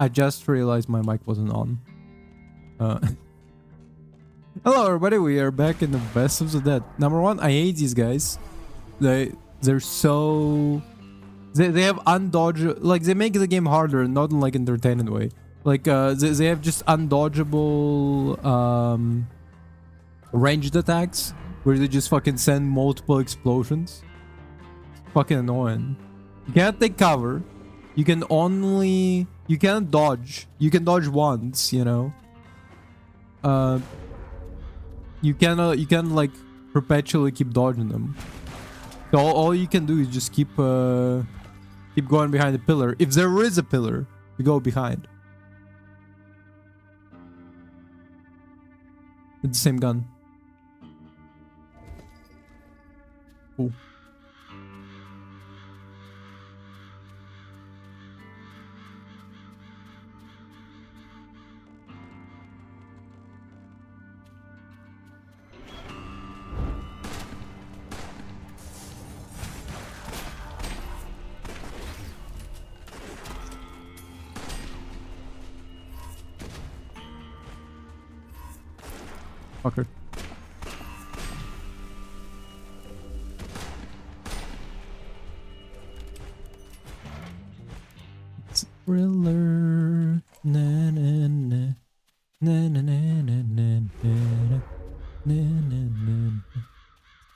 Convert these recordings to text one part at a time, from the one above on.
I just realized my mic wasn't on. Uh, Hello everybody, we are back in the Best of the Dead. Number one, I hate these guys. They're so... They have undodgeable... Like, they make the game harder, not in like entertaining way. Like, they have just undodgeable ranged attacks where they just fucking send multiple explosions. It's fucking annoying. You can't take cover. You can only... You can't dodge. You can dodge once, you know. You can like perpetually keep dodging them. So all you can do is just keep going behind the pillar. If there is a pillar, you go behind. It's the same gun. Cool. Fucker. It's a thriller. Na na na. Na na na na na na. Na na na.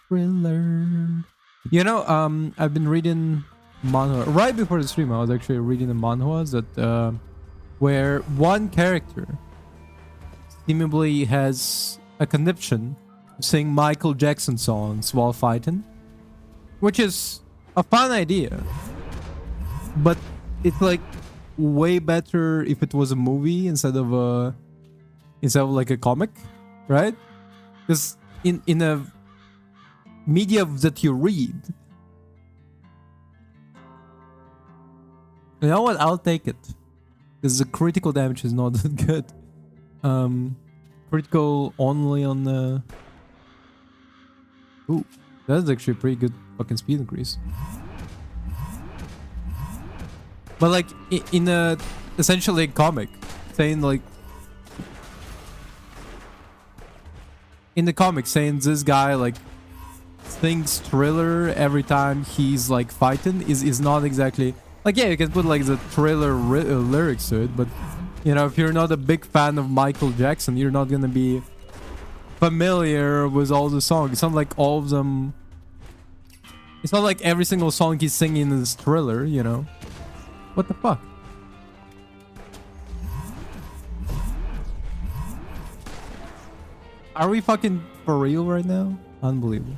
Thriller. You know, I've been reading manhwa. Right before the stream, I was actually reading the manhwas that where one character seemingly has a conniption to sing Michael Jackson songs while fighting, which is a fun idea, but it's like way better if it was a movie instead of like a comic, right? Because in a media that you read, you know what, I'll take it because the critical damage is not that good. Critical only on the... Ooh, that's actually a pretty good fucking speed increase. But like, in a... Essentially a comic, saying like... In the comic, saying this guy like... Sings Thriller every time he's like fighting is not exactly... Like, yeah, you can put like the Thriller lyrics to it, but... You know, if you're not a big fan of Michael Jackson, you're not gonna be familiar with all the songs. It's not like all of them... It's not like every single song he's singing is Thriller, you know? What the fuck? Are we fucking for real right now? Unbelievable.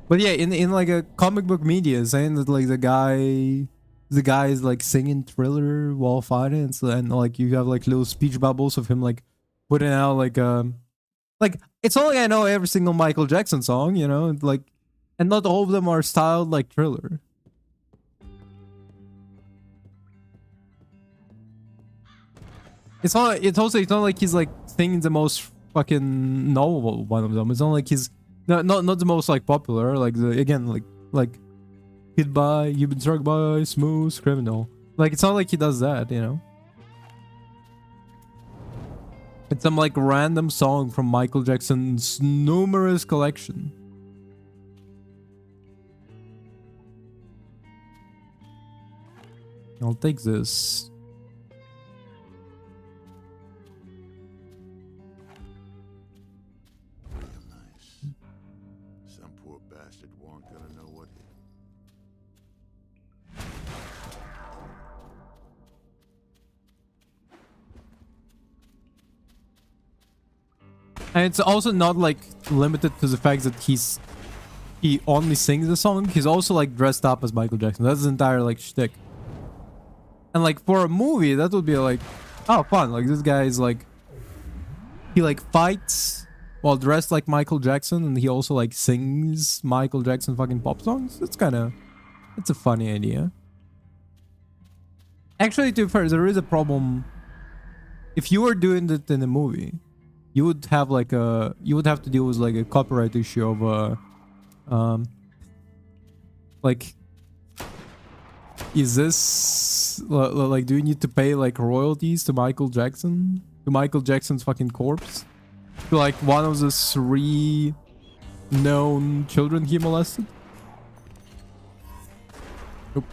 But yeah, in like a comic book media, saying that like the guy is like singing Thriller while fighting, and like you have like little speech bubbles of him like putting out like it's not like I know every single Michael Jackson song, you know, like, and not all of them are styled like Thriller. It's not like he's like singing the most fucking novel one of them. It's not like he's not the most like popular, like like hit by, you've been struck by, smooth criminal. Like, it's not like he does that, you know? It's some like random song from Michael Jackson's numerous collection. I'll take this. Real nice. Some poor bastard won't gonna know what hit. And it's also not like limited to the fact that he only sings the song. He's also like dressed up as Michael Jackson. That's his entire like shtick. And like for a movie, that would be like, oh, fun. Like this guy is like, he like fights while dressed like Michael Jackson, and he also like sings Michael Jackson fucking pop songs. It's a funny idea. Actually, to be fair, there is a problem. If you were doing that in a movie, you would have like you would have to deal with like a copyright issue of like is this like, do you need to pay like royalties to Michael Jackson? To Michael Jackson's fucking corpse? To like one of the 3 known children he molested? Nope.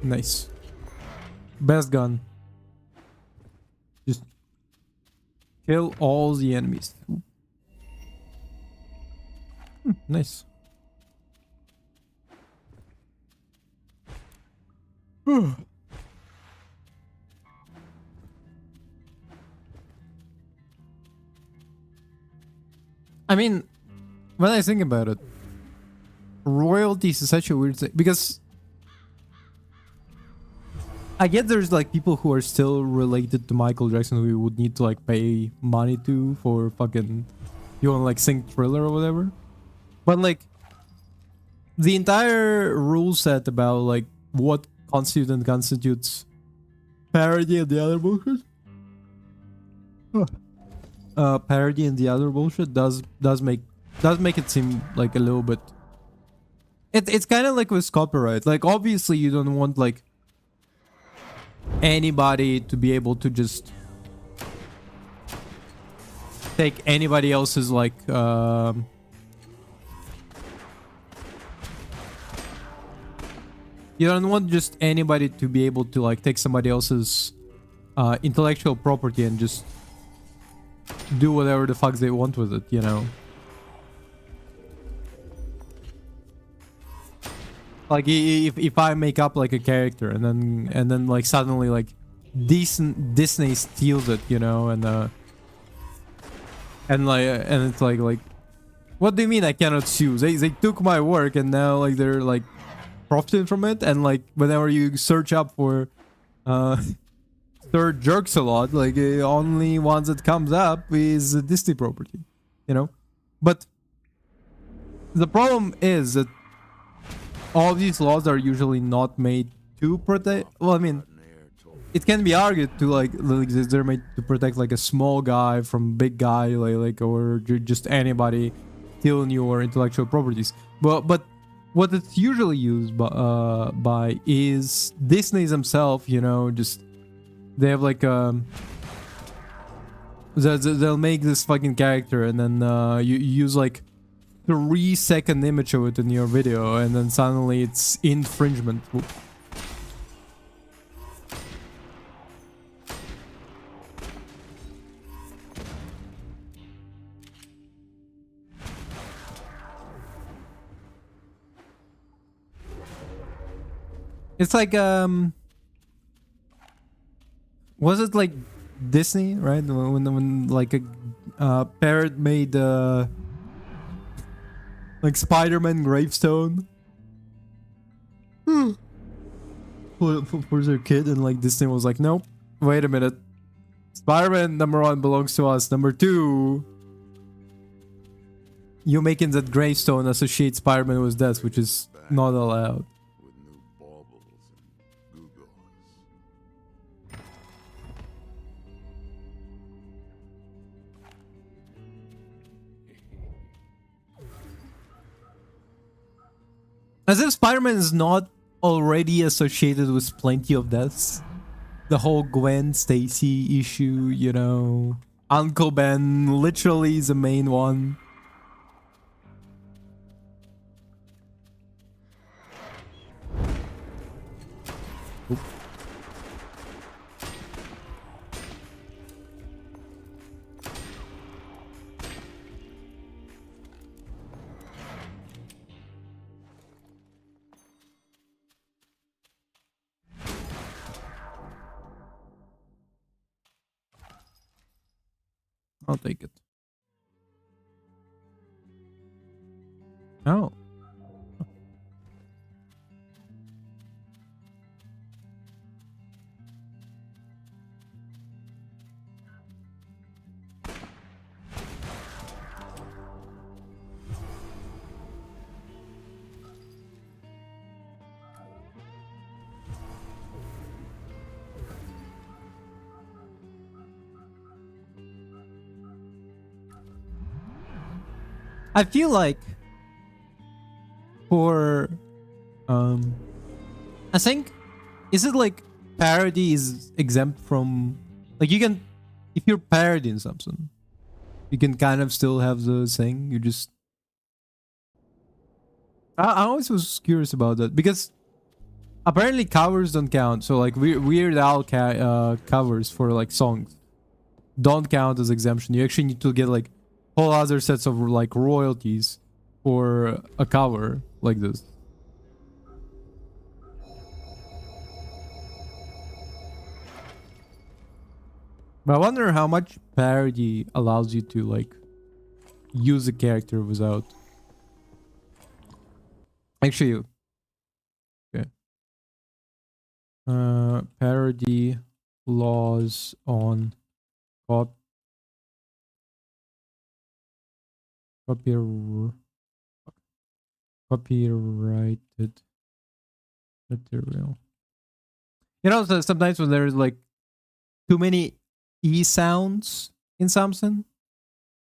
Nice. Best gun. Just kill all the enemies. Nice. I mean, when I think about it, royalties is such a weird thing because I get there's like people who are still related to Michael Jackson who would need to like pay money to for fucking, you want to like sing Thriller or whatever. But like the entire rule set about like what constitutes and constitutes parody and the other bullshit. Parody and the other bullshit does make it seem like a little bit. It's kind of like with copyright. Like obviously you don't want like anybody to be able to just take anybody else's like you don't want just anybody to be able to like take somebody else's intellectual property and just do whatever the fuck they want with it, you know. Like if I make up like a character and then like suddenly like Disney steals it, you know, and it's like what do you mean I cannot sue? They took my work and now like they're like profiting from it, and like whenever you search up for third jerks a lot, like only ones that comes up is a Disney property, you know. But the problem is that all these laws are usually not made to protect. Well, I mean, it can be argued to like they're made to protect like a small guy from big guy, like or just anybody stealing your intellectual properties. But what it's usually used by is Disney's themselves. You know, just they have like they'll make this fucking character and then you use like 3-second image of it in your video, and then suddenly it's infringement. It's like was it like Disney, right? When like a parrot made like Spider-Man gravestone for their kid, and like Disney was like, nope, wait a minute, Spider-Man #1 belongs to us. #2, you making that gravestone associate Spider-Man with death, which is not allowed. With new baubles and gewgaws. As if Spider-Man is not already associated with plenty of deaths. The whole Gwen Stacy issue, you know. Uncle Ben literally is the main one. Oop. I'll take it. Oh. I feel like for I think, is it like parody is exempt from, like, you can, if you're parodying something, you can kind of still have the thing. You just, I always was curious about that because apparently covers don't count. So like Weird Al covers for like songs don't count as exemption. You actually need to get like whole other sets of like royalties for a cover like this. But I wonder how much parody allows you to like use a character without. Actually, okay. Parody laws on copyrighted material. You know, so sometimes when there's like too many E sounds in something,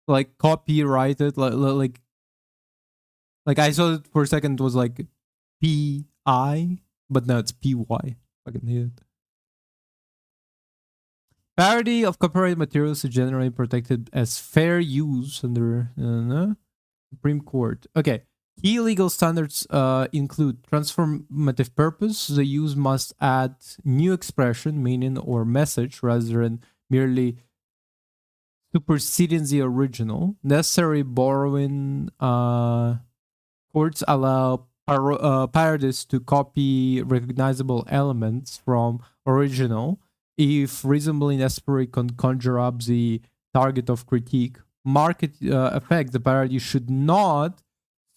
like copyrighted, like I saw it for a second, it was like P-I, but no, it's P-Y. Fucking hate it. Parody of copyrighted materials is generally protected as fair use under Supreme Court. Okay. Key legal standards include transformative purpose. The use must add new expression, meaning, or message rather than merely superseding the original. Necessary borrowing. Courts allow parodies to copy recognizable elements from original if reasonably necessary conjure up the target of critique. Market effect. The parody should not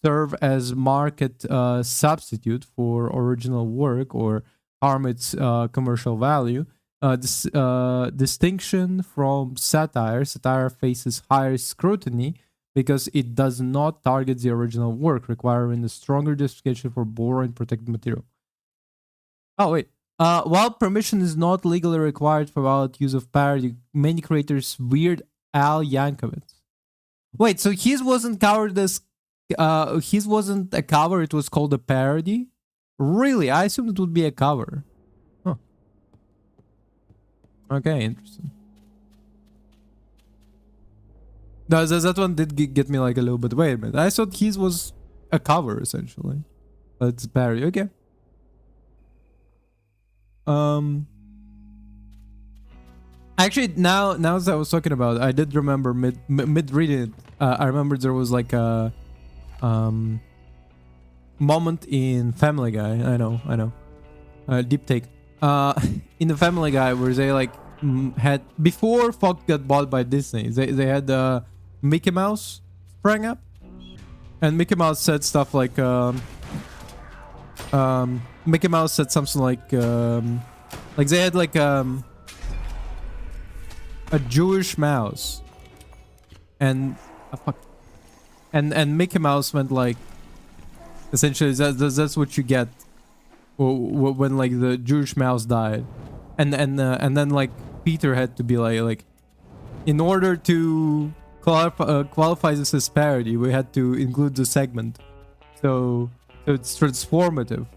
serve as market substitute for original work or harm its commercial value. This distinction from satire. Satire faces higher scrutiny because it does not target the original work, requiring a stronger justification for borrowing protected material. Oh, wait. While permission is not legally required for valid use of parody, many creators Weird Al Yankovic. Wait, so his wasn't covered as his wasn't a cover, it was called a parody? Really? I assumed it would be a cover. Huh. Okay, interesting. No, that one did get me like a little bit. Wait a minute. I thought his was a cover, essentially. But it's a parody. Okay. Actually, now as I was talking about it, I did remember mid reading it. I remember there was like a moment in Family Guy. I know. Deep take. In the Family Guy where they like had, before Fox got bought by Disney, they had Mickey Mouse sprang up, and Mickey Mouse said stuff like Mickey Mouse said something like they had like a Jewish mouse, and and Mickey Mouse went like, essentially that's what you get when like the Jewish mouse died, and then like Peter had to be like in order to qualify this as parody, we had to include the segment, so it's transformative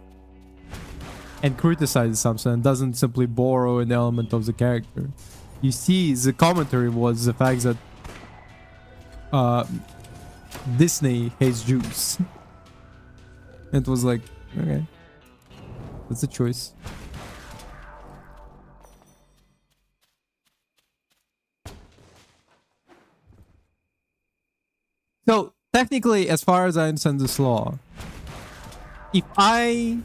and criticizes something and doesn't simply borrow an element of the character. You see, the commentary was the fact that Disney hates Jews. It was like, okay, that's a choice. So technically, as far as I understand this law, if I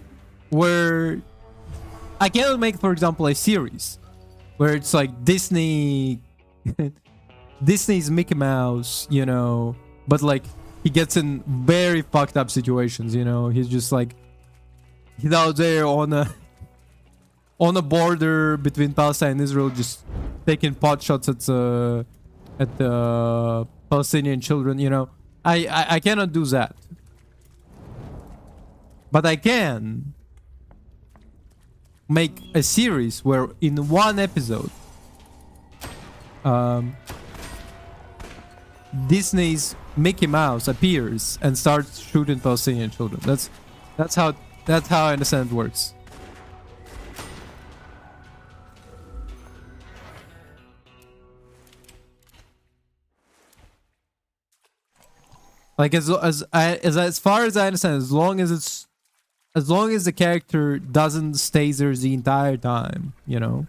cannot make, for example, a series where it's like Disney Disney's Mickey Mouse, you know, but like he gets in very fucked up situations, you know. He's just like he's out there on a border between Palestine and Israel, just taking pot shots at the Palestinian children, you know. I cannot do that. But I can make a series where in one episode Disney's Mickey Mouse appears and starts shooting Palestinian children. That's how I understand it works. Like as far as I understand, as long as the character doesn't stay there the entire time, you know.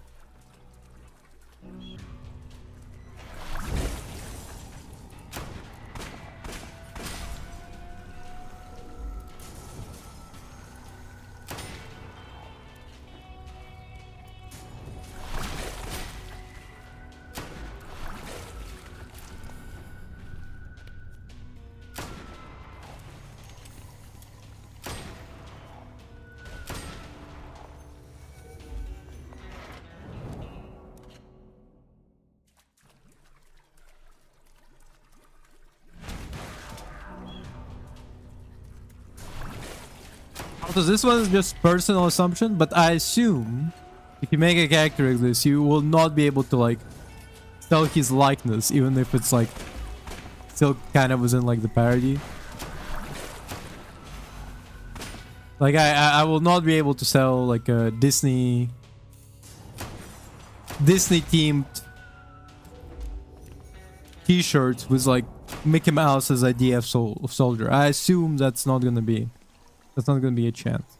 So this one is just personal assumption, but I assume if you make a character like this, you will not be able to like sell his likeness, even if it's like still kind of within like the parody. Like I will not be able to sell like a Disney themed t-shirts with like Mickey Mouse as IDF soldier. I assume that's not gonna be a chance.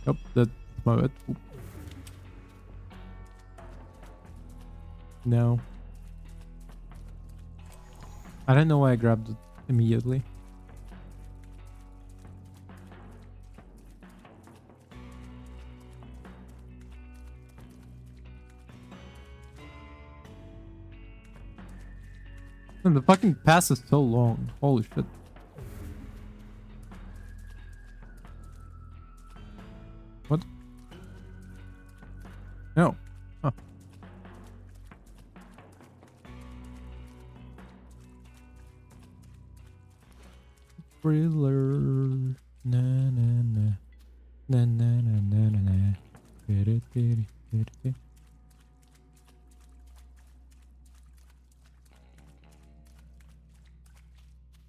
Yep, that's my bad. Oop. No. I don't know why I grabbed it immediately. And the fucking pass is so long. Holy shit. What? No. Huh. Thriller. Na na na. Na na na na na na. Did it.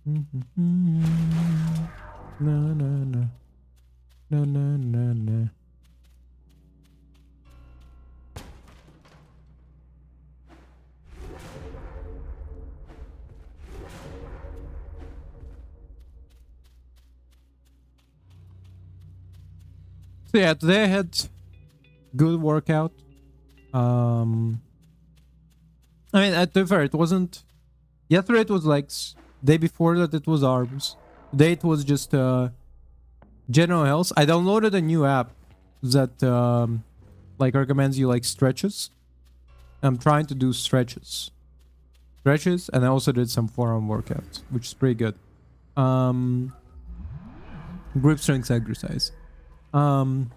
No, no, no. No, no, no, no. So yeah, today I had good workout. I mean, to be fair, it wasn't. Yesterday it was like day before that it was arms. Today it was just general health. I downloaded a new app that like recommends you like stretches. I'm trying to do stretches, and I also did some forearm workouts, which is pretty good. Grip strength exercise. And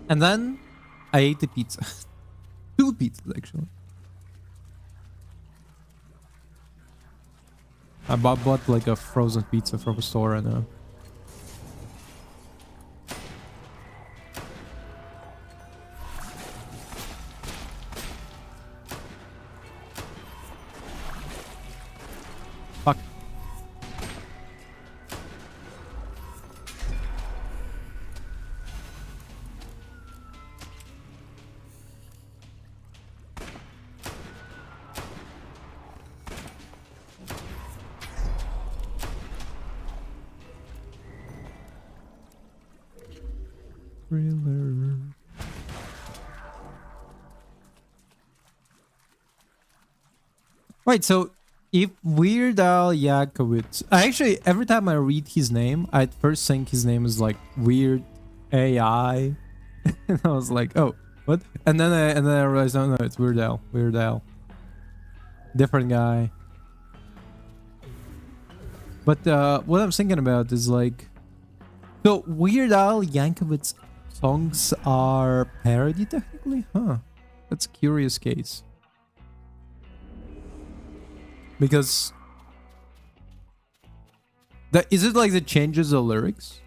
then I ate the pizza. 2 pizzas actually. I bought like a frozen pizza from a store and fuck. Thriller. Wait, so If Weird Al Yankovic, I actually every time I read his name, I at first think his name is like Weird AI, and I was like, oh, what? And then I realized, no, it's Weird Al. Weird Al, different guy. But what I'm thinking about is like, so Weird Al Yankovic songs are parody technically, huh? That's a curious case. Because that is it like it changes the lyrics?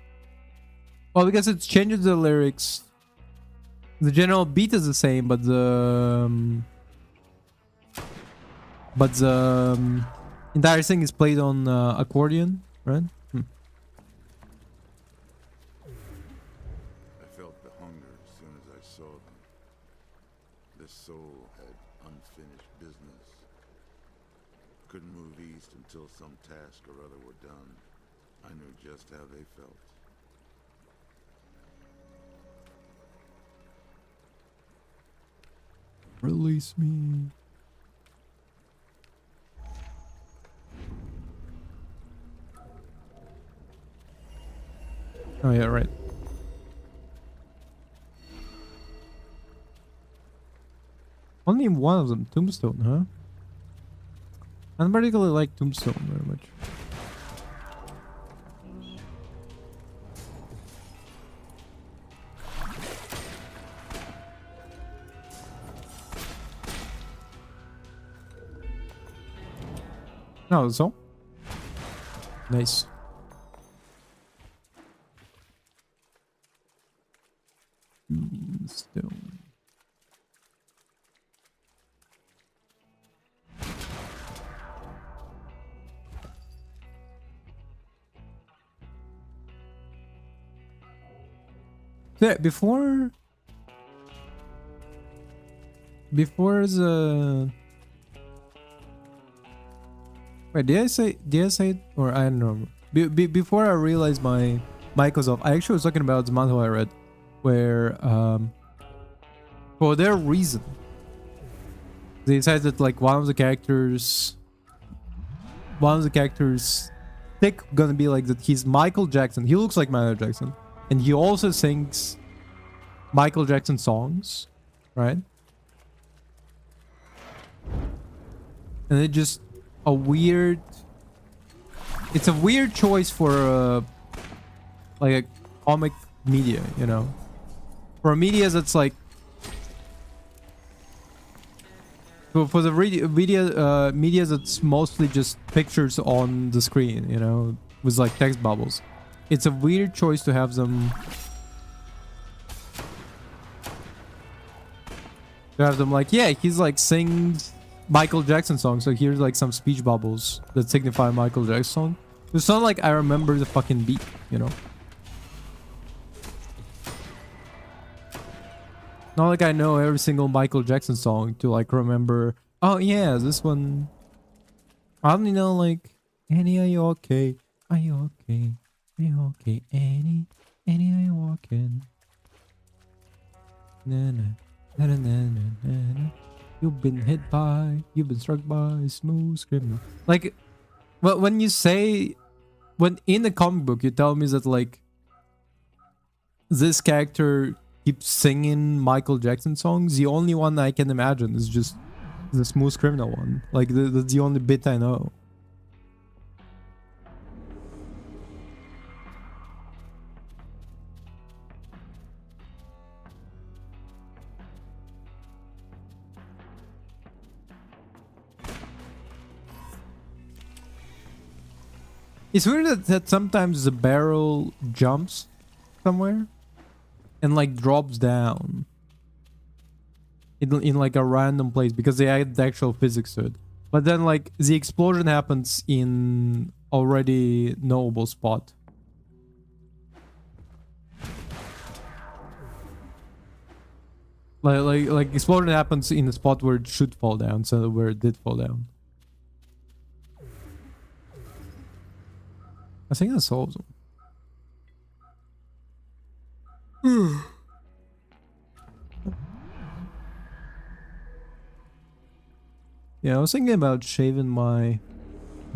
Well, because it changes the lyrics. The general beat is the same, but the entire thing is played on accordion, right? I felt the hunger as soon as I saw them. This soul had unfinished business. Couldn't move east until some task or other were done. I knew just how they felt. Release me. Oh yeah, right. Only one of them, Tombstone, huh? I don't particularly like Tombstone very much. No, that's all. Nice. Stone. Yeah, before the wait, did I say it or I don't know. Before I realized my mic was off, I actually was talking about the manhwa I read, where for their reason they decided that like one of the characters thick gonna be like that he's Michael Jackson. He looks like Michael Jackson, and he also sings Michael Jackson songs, right? And it just it's a weird choice for like a comic media, you know, for media that's like for the media that's mostly just pictures on the screen, you know, with like text bubbles. It's a weird choice to have them like, yeah, he's like sings Michael Jackson songs, so here's like some speech bubbles that signify Michael Jackson song. It's not like I remember the fucking beat, you know. Not like I know every single Michael Jackson song to like remember, oh yeah, this one. I only know like, Annie, are you okay? Are you okay? Are you okay, Annie? Annie, are you walking? Na na na na na na na. You've been struck by a smooth criminal. Like, well, when in the comic book you tell me that like this character keeps singing Michael Jackson songs, the only one I can imagine is just the smooth criminal one. Like that's the only bit I know. It's weird that sometimes the barrel jumps somewhere and like drops down in like a random place because they add the actual physics to it. But then like the explosion happens in already knowable spot. Like explosion happens in a spot where it should fall down, so where it did fall down. I think that solves them. Yeah, I was thinking about shaving my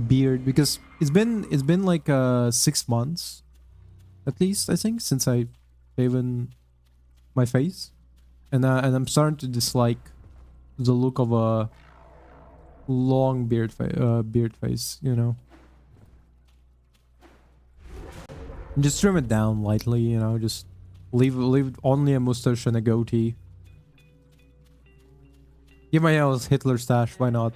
beard, because it's been like 6 months at least, I think, since I shaven my face, and I'm starting to dislike the look of a long beard face, you know. Just trim it down lightly, you know, just leave only a mustache and a goatee. Give my house Hitler stash, why not?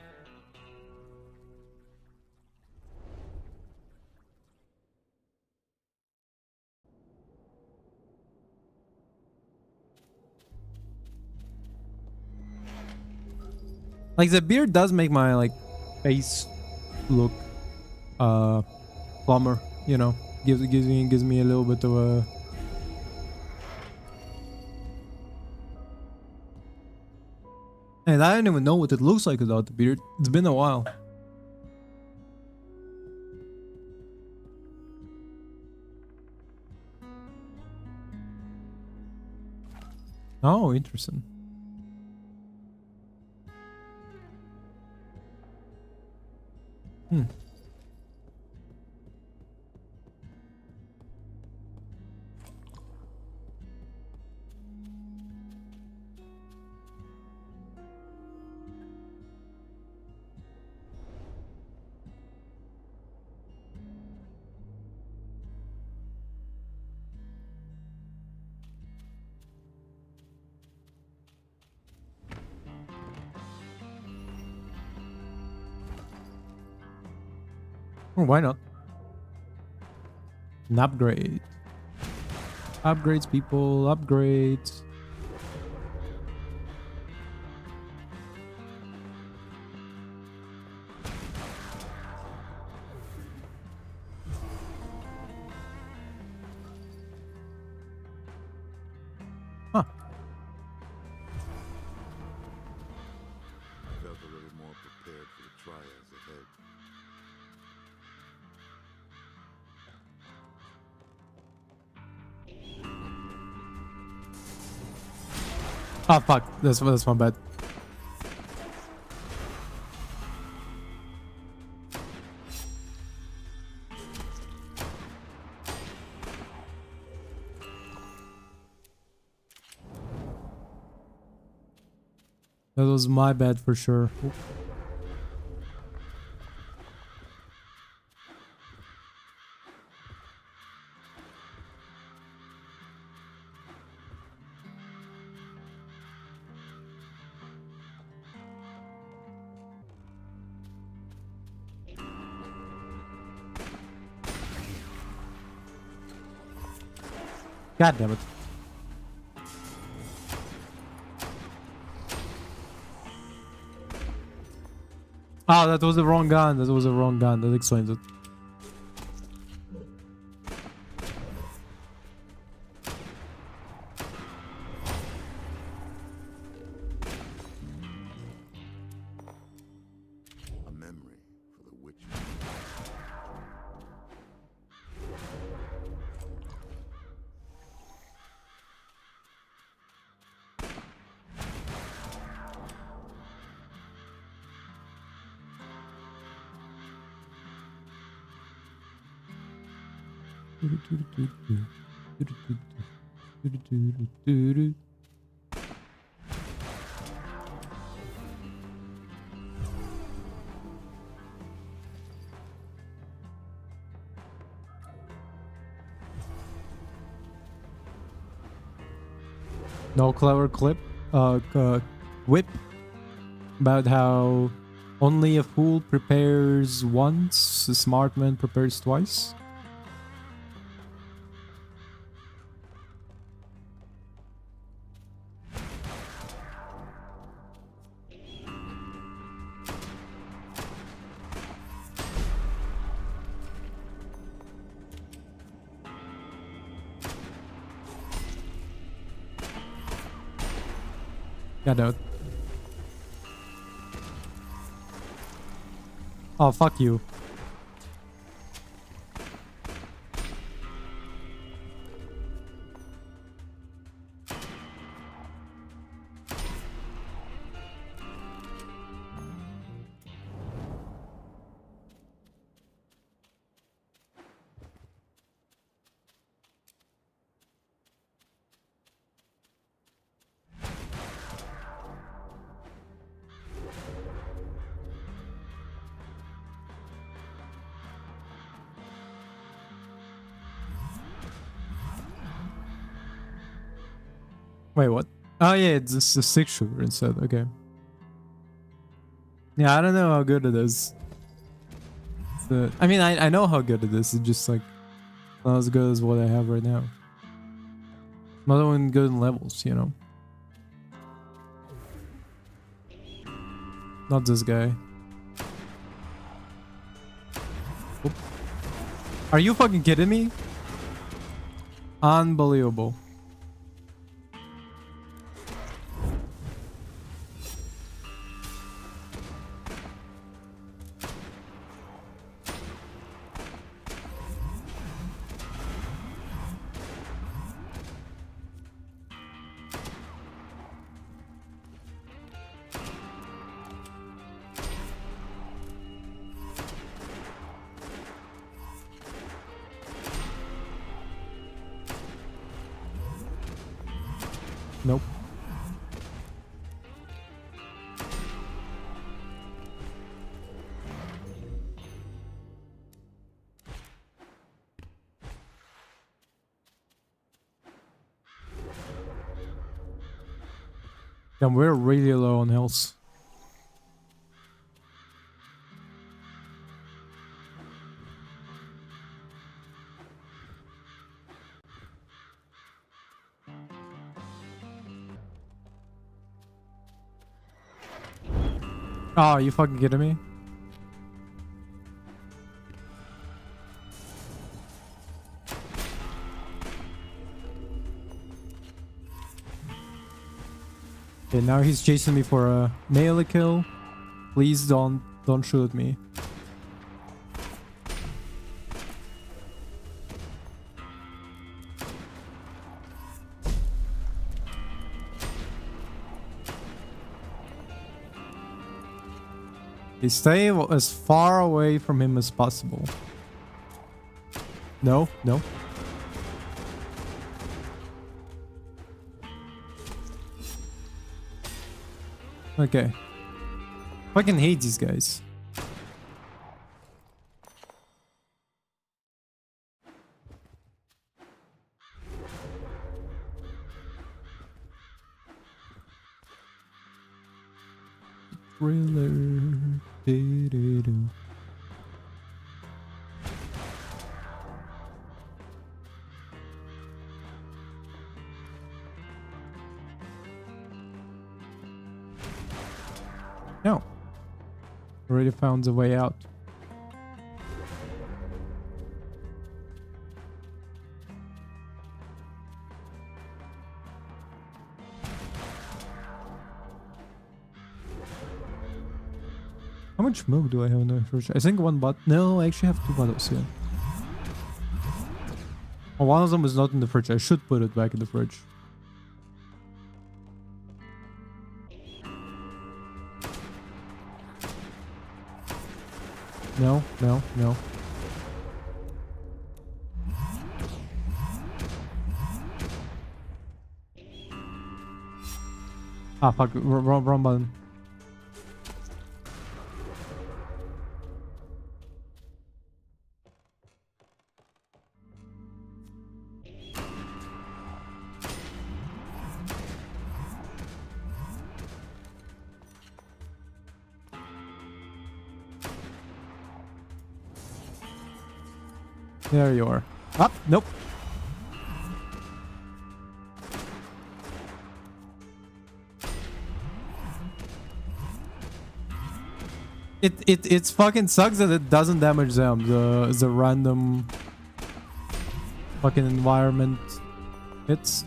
Like, the beard does make my, like, face look plumber, you know. Gives me a little bit of a... And I don't even know what it looks like without the beard. It's been a while. Oh, interesting. Hmm. Oh, why not? An upgrade. Upgrades, people. Upgrades. Huh. I felt a little more prepared for the trials ahead. Oh, fuck. That's my bad. That was my bad for sure. Oop. God damn it. Oh, that was the wrong gun. That was the wrong gun. That explains it. A memory for the witch. No clever whip about how only a fool prepares once, a smart man prepares twice. God damn it. Oh, fuck you. Wait, what? Oh yeah, it's just a 6-shooter instead. Okay. Yeah, I don't know how good it is. I mean, I know how good it is. It's just like not as good as what I have right now. Not even good in levels, you know. Not this guy. Oop. Are you fucking kidding me? Unbelievable. Nope. And we're really low on health. Oh, are you fucking kidding me? Okay, now he's chasing me for a melee kill. Please don't shoot me. Okay, stay as far away from him as possible. No, no. Okay. Fucking hate these guys. Thriller. Do-do-do. No. Already found the way out. How much smoke do I have in the fridge? I think one bot. No, I actually have 2 bottles here. Oh, one of them is not in the fridge. I should put it back in the fridge. No, no, no. Ah, fuck. Wrong button. There you are. Up. Nope. It fucking sucks that it doesn't damage them. The random fucking environment hits.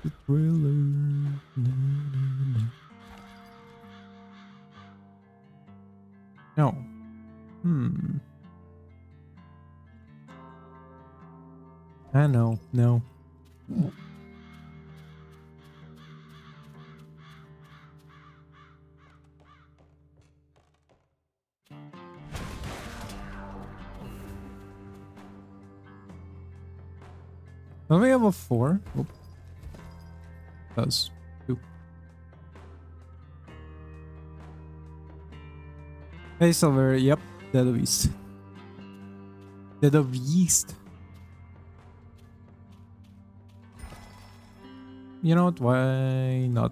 The thriller. No, no, no. No. I know. No. Don't we have a 4? Oop. Does 2. Hey Silver, yep, Dead of East. Dead of East. You know what? Why not?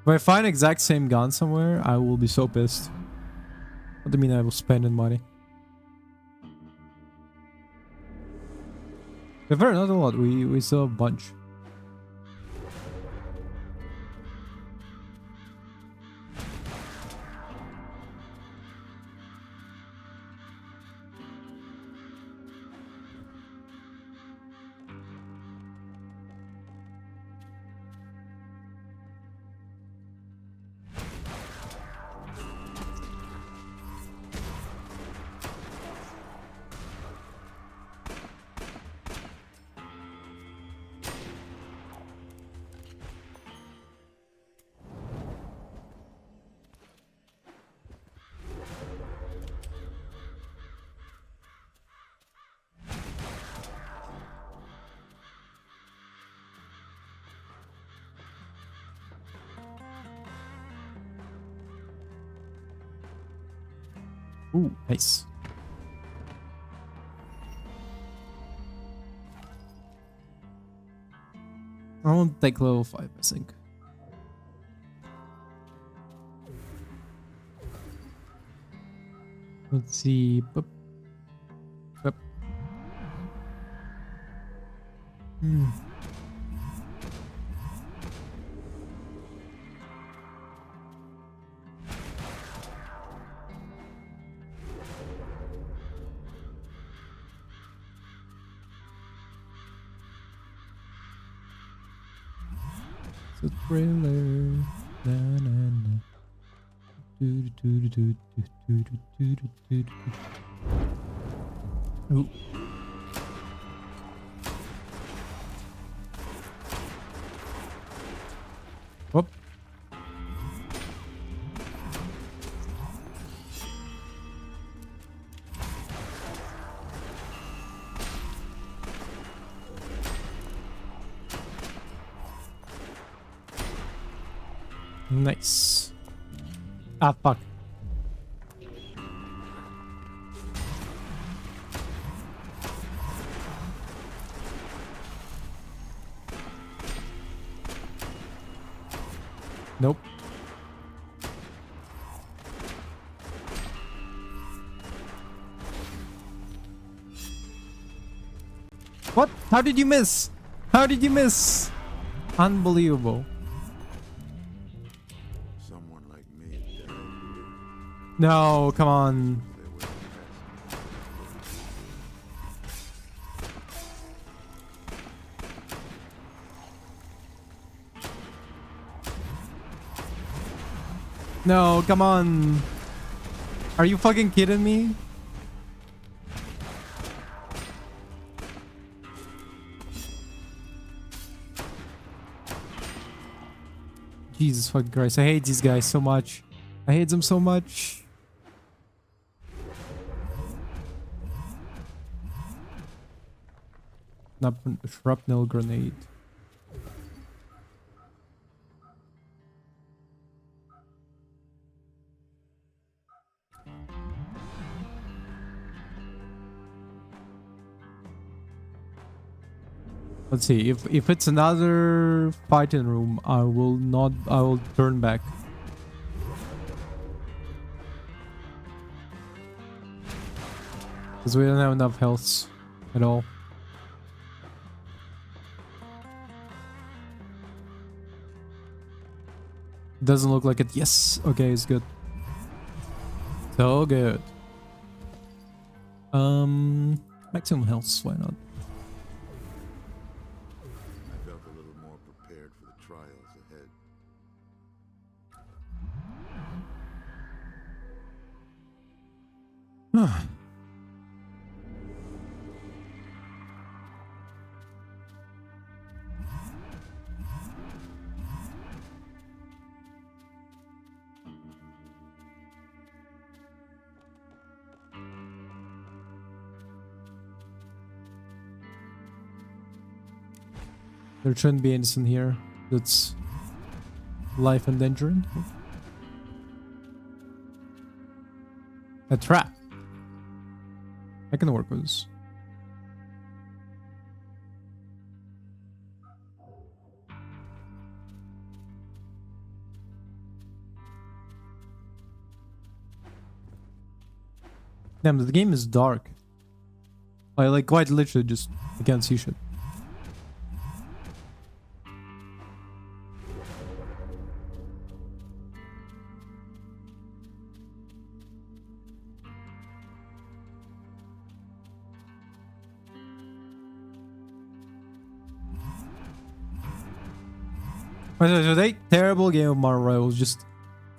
If I find exact same gun somewhere, I will be so pissed. What do you mean I will spend money? We've heard not a lot. We saw a bunch. Ooh, nice. I want to take level 5, I think. Let's see. Boop. Boop. Hmm. It's a thriller. Na, na, na. Do, do, do, do, do, do, do, do, do, do. Ooh. Whoop. Nice. Ah, fuck. Nope. What? How did you miss? How did you miss? Unbelievable. Someone like me had died here. No, come on. They were the No, come on. Are you fucking kidding me? Jesus fucking Christ. I hate these guys so much. I hate them so much. Shrapnel grenade. Let's see, if it's another fighting room, I will turn back. Because we don't have enough health at all. Doesn't look like it. Yes, okay, it's good. So good. Maximum health, why not? I felt a little more prepared for the trials ahead. There shouldn't be anything here that's life endangering. A trap. I can work with this. Damn, the game is dark. I like quite literally just I can't see shit. Today, terrible game of Marvel Rivals, just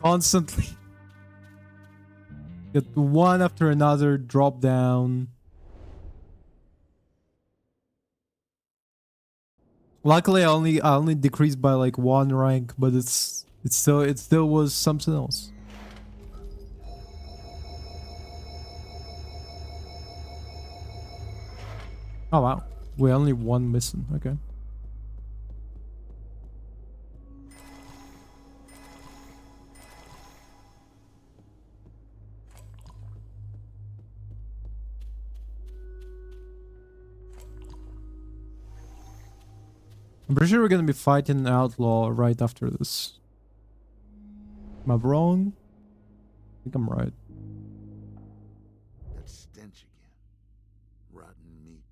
constantly get one after another drop down. Luckily, I only decreased by like 1 rank, but it still was something else. Oh wow, we only 1 missing. Okay. I'm pretty sure we're gonna be fighting an outlaw right after this. Am I wrong? I think I'm right. That stench again. Rotten meat.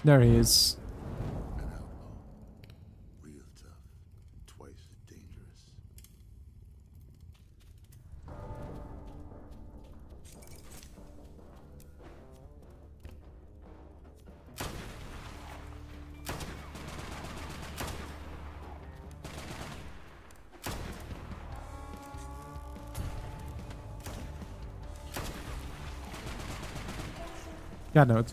There he is. An outlaw. Real tough. Twice as dangerous. Yeah, no, it's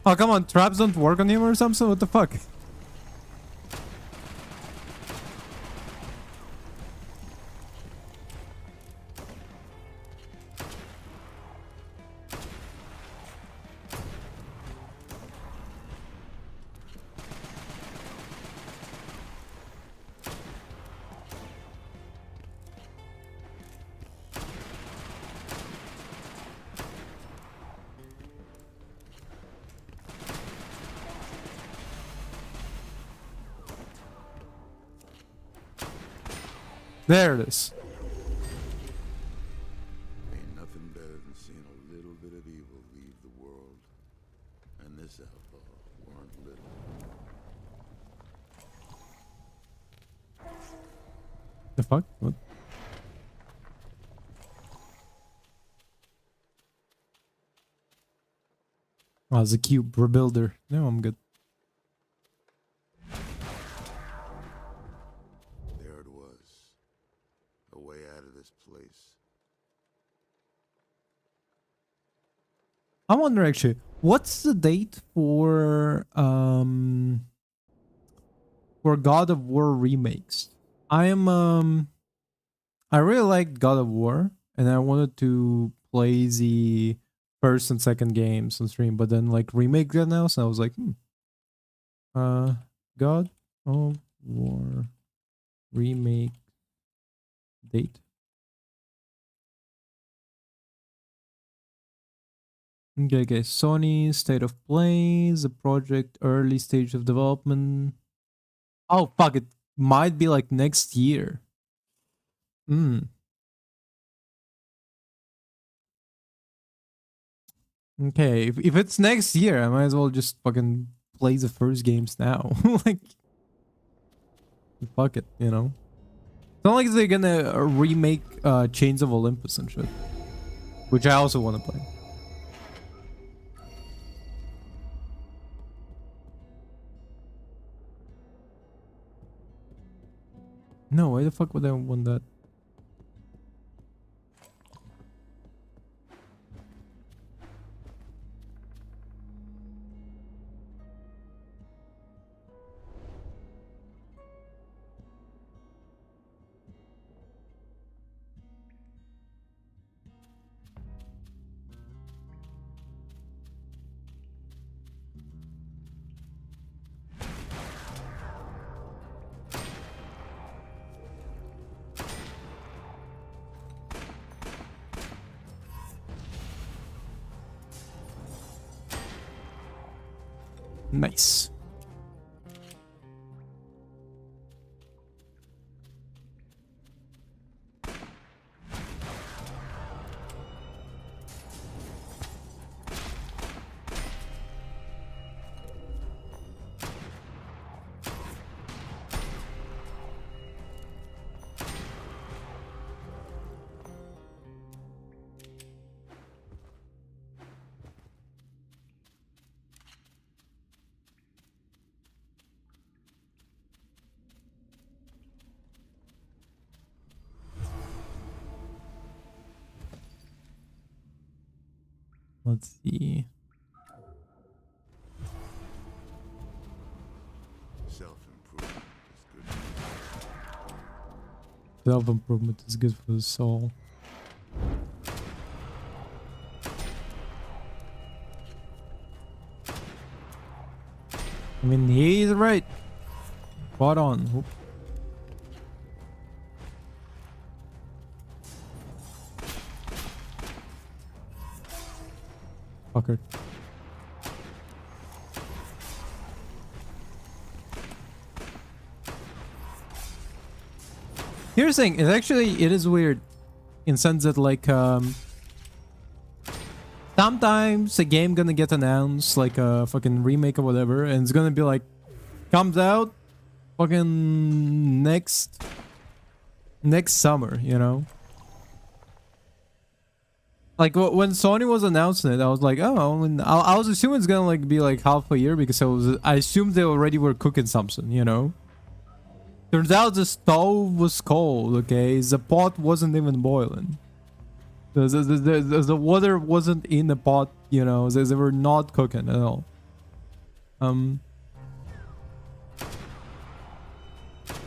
oh, come on, traps don't work on him or something? What the fuck? There it is. Ain't nothing better than seeing a little bit of evil leave the world. And this outlaw weren't little. The fuck? What? Oh, it's a cube rebuilder. No, I'm good. There it was. A way out of this place. I wonder actually, what's the date for God of War remakes? I really liked God of War and I wanted to play the first and second games on stream, but then like remake that now, so I was like, God of War remake date. Okay, Sony state of play, the project early stage of development. Oh fuck, it might be like next year. Okay, if it's next year, I might as well just fucking play the first games now. Like, fuck it, you know? It's not like they're gonna remake Chains of Olympus and shit. Which I also want to play. No, why the fuck would I want that? Nice. Let's see. Self-improvement is good. Self-improvement is good for the soul. I mean, he's right. Spot on. Oop. Fucker. Here's the thing, it is weird in sense that like sometimes a game gonna get announced like a fucking remake or whatever, and it's gonna be like comes out fucking next summer, you know? Like when Sony was announcing it, I was like, oh, I was assuming it's gonna like be like half a year because I assumed they already were cooking something, you know. Turns out the stove was cold. Okay, the pot wasn't even boiling. The water wasn't in the pot, you know. They were not cooking at all.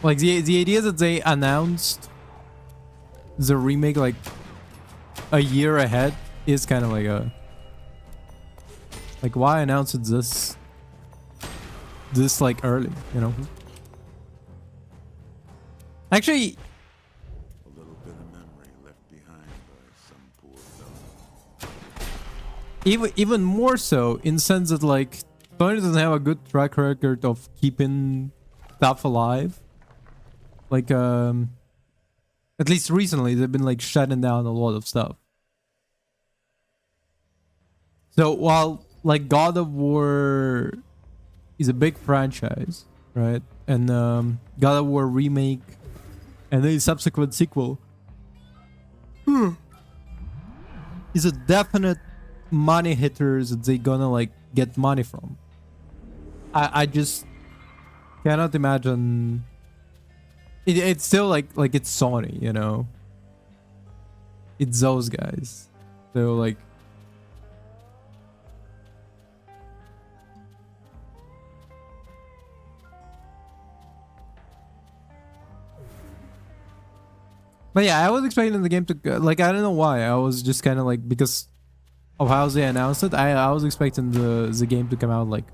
Like the idea that they announced the remake like a year ahead is kind of like a why announce it this like early, you know? Actually, A little bit of memory left behind by some poor fellow. even more so in the sense that like Sony doesn't have a good track record of keeping stuff alive. Like at least recently they've been like shutting down a lot of stuff. So while like God of War is a big franchise, right? And God of War remake and then subsequent sequel is a definite money hitters that they gonna like get money from. I just cannot imagine it's still like it's Sony, you know. It's those guys. So like but yeah, I was expecting the game to like I don't know why. I was just kind of like because of how they announced it. I was expecting the game to come out like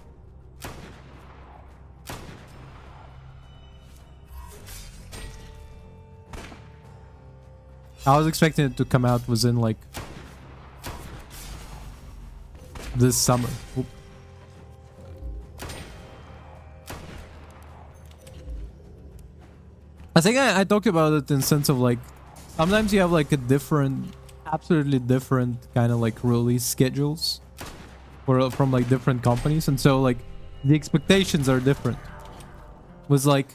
I was expecting it to come out within like this summer. Oop. I think I talked about it in sense of like sometimes you have like a different, absolutely different kind of like release schedules from like different companies, and so like the expectations are different. Was like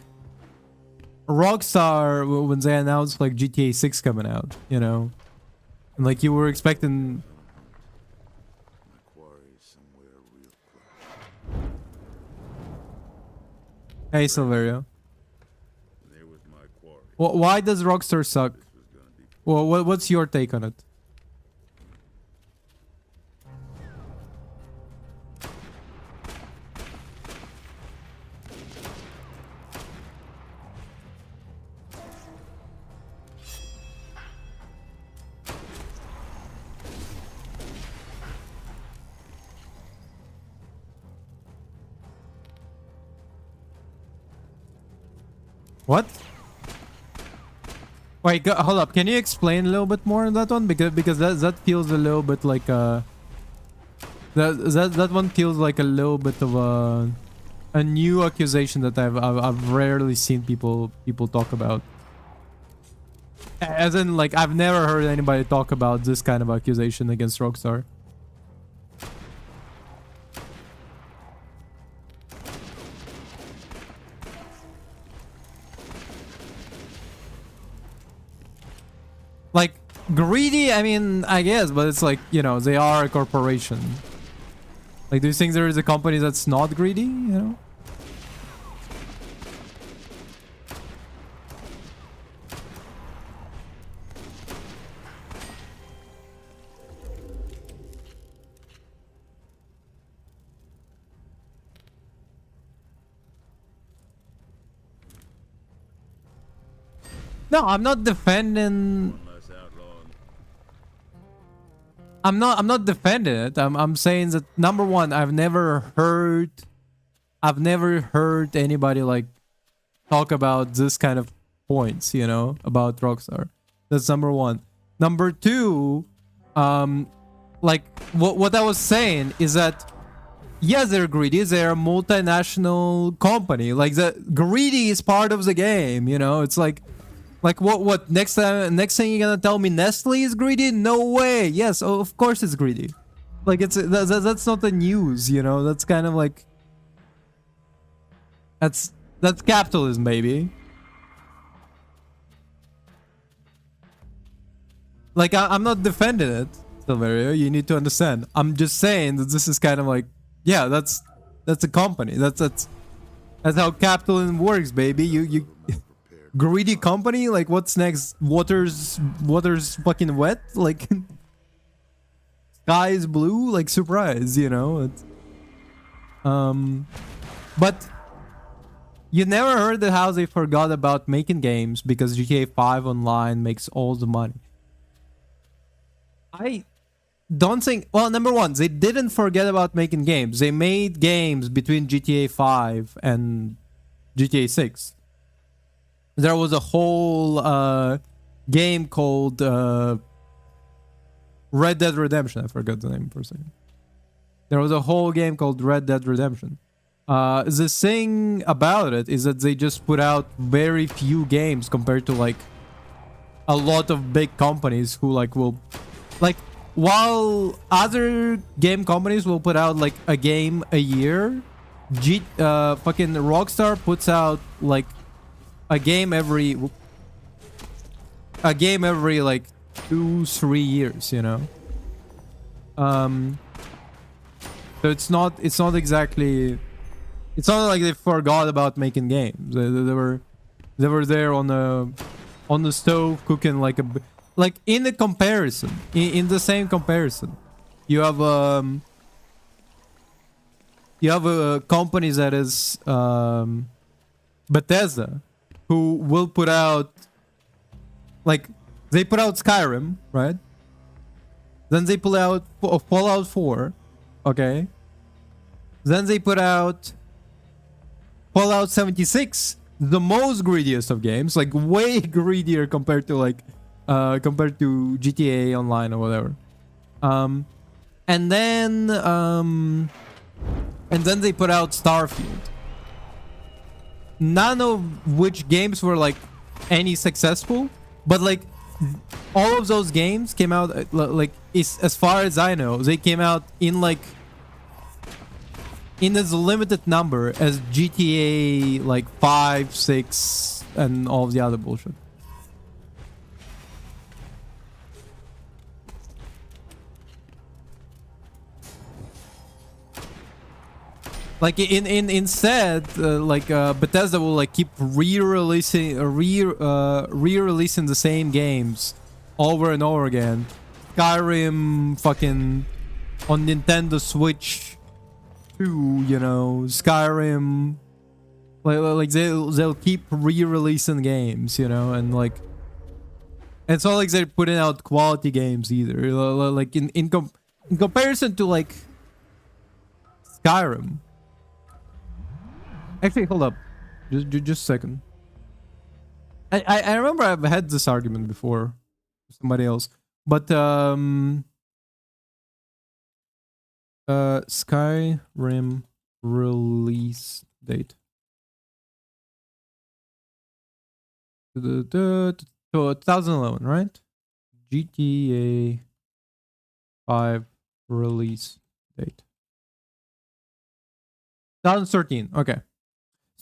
Rockstar when they announced like GTA 6 coming out, you know, and like you were expecting. My quarry is somewhere real close. Hey Silverio. There was my quarry. Why does Rockstar suck? This was gonna be Well, what's your take on it? What? Wait, hold up. Can you explain a little bit more on that one? Because that feels a little bit like That one feels like a little bit of a new accusation that I've rarely seen people talk about. As in, like, I've never heard anybody talk about this kind of accusation against Rockstar. Like, greedy, I mean, I guess, but it's like, you know, they are a corporation. Like, do you think there is a company that's not greedy, you know? No, I'm not defending. I'm not defending it. I'm saying that, number one, I've never heard anybody like talk about this kind of points, you know, about Rockstar. That's number one. Number two, like what I was saying is that yes, they're greedy. They're a multinational company. Like, the greedy is part of the game, you know. It's like what next thing you're gonna tell me Nestle is greedy? No way. Yes, of course it's greedy. Like, that's not the news, you know. That's kind of like that's capitalism, baby. Like, I'm not defending it, Silverio. You need to understand. I'm just saying that this is kind of like, yeah, that's a company. That's how capitalism works, baby. You greedy company. Like, what's next? Water's fucking wet. Like, sky is blue. Like, surprise, you know. It's, but you never heard that how they forgot about making games because GTA 5 Online makes all the money. I don't think. Well, number one, they didn't forget about making games. They made games between GTA 5 and GTA 6. There was a whole game called Red Dead Redemption. I forgot the name for a second. There was a whole game called Red Dead Redemption. The thing about it is that they just put out very few games compared to like a lot of big companies who like will like, while other game companies will put out like a game a year, fucking Rockstar puts out like a game every like 2-3 years, you know. So it's not exactly, it's not like they forgot about making games. They were there on the stove cooking like a, like, in the comparison, in the same comparison, you have a company that is Bethesda, who will put out, like, they put out Skyrim, right? Then they put out Fallout 4, okay? Then they put out Fallout 76, the most greediest of games, like way greedier compared to like compared to GTA Online or whatever. And then they put out Starfield. None of which games were like any successful, but like all of those games came out like, as far as I know, they came out in like in as limited number as GTA like 5, 6, and all of the other bullshit. Like, instead, Bethesda will like keep re-releasing the same games over and over again. Skyrim, fucking on Nintendo Switch 2, you know, Skyrim. Like they'll keep re-releasing games, you know, and like it's not like they're putting out quality games either. Like in comparison to like Skyrim. Actually, hold up. Just a second. I remember I've had this argument before with somebody else. But Skyrim release date. 2011, right? GTA 5 release date. 2013. Okay.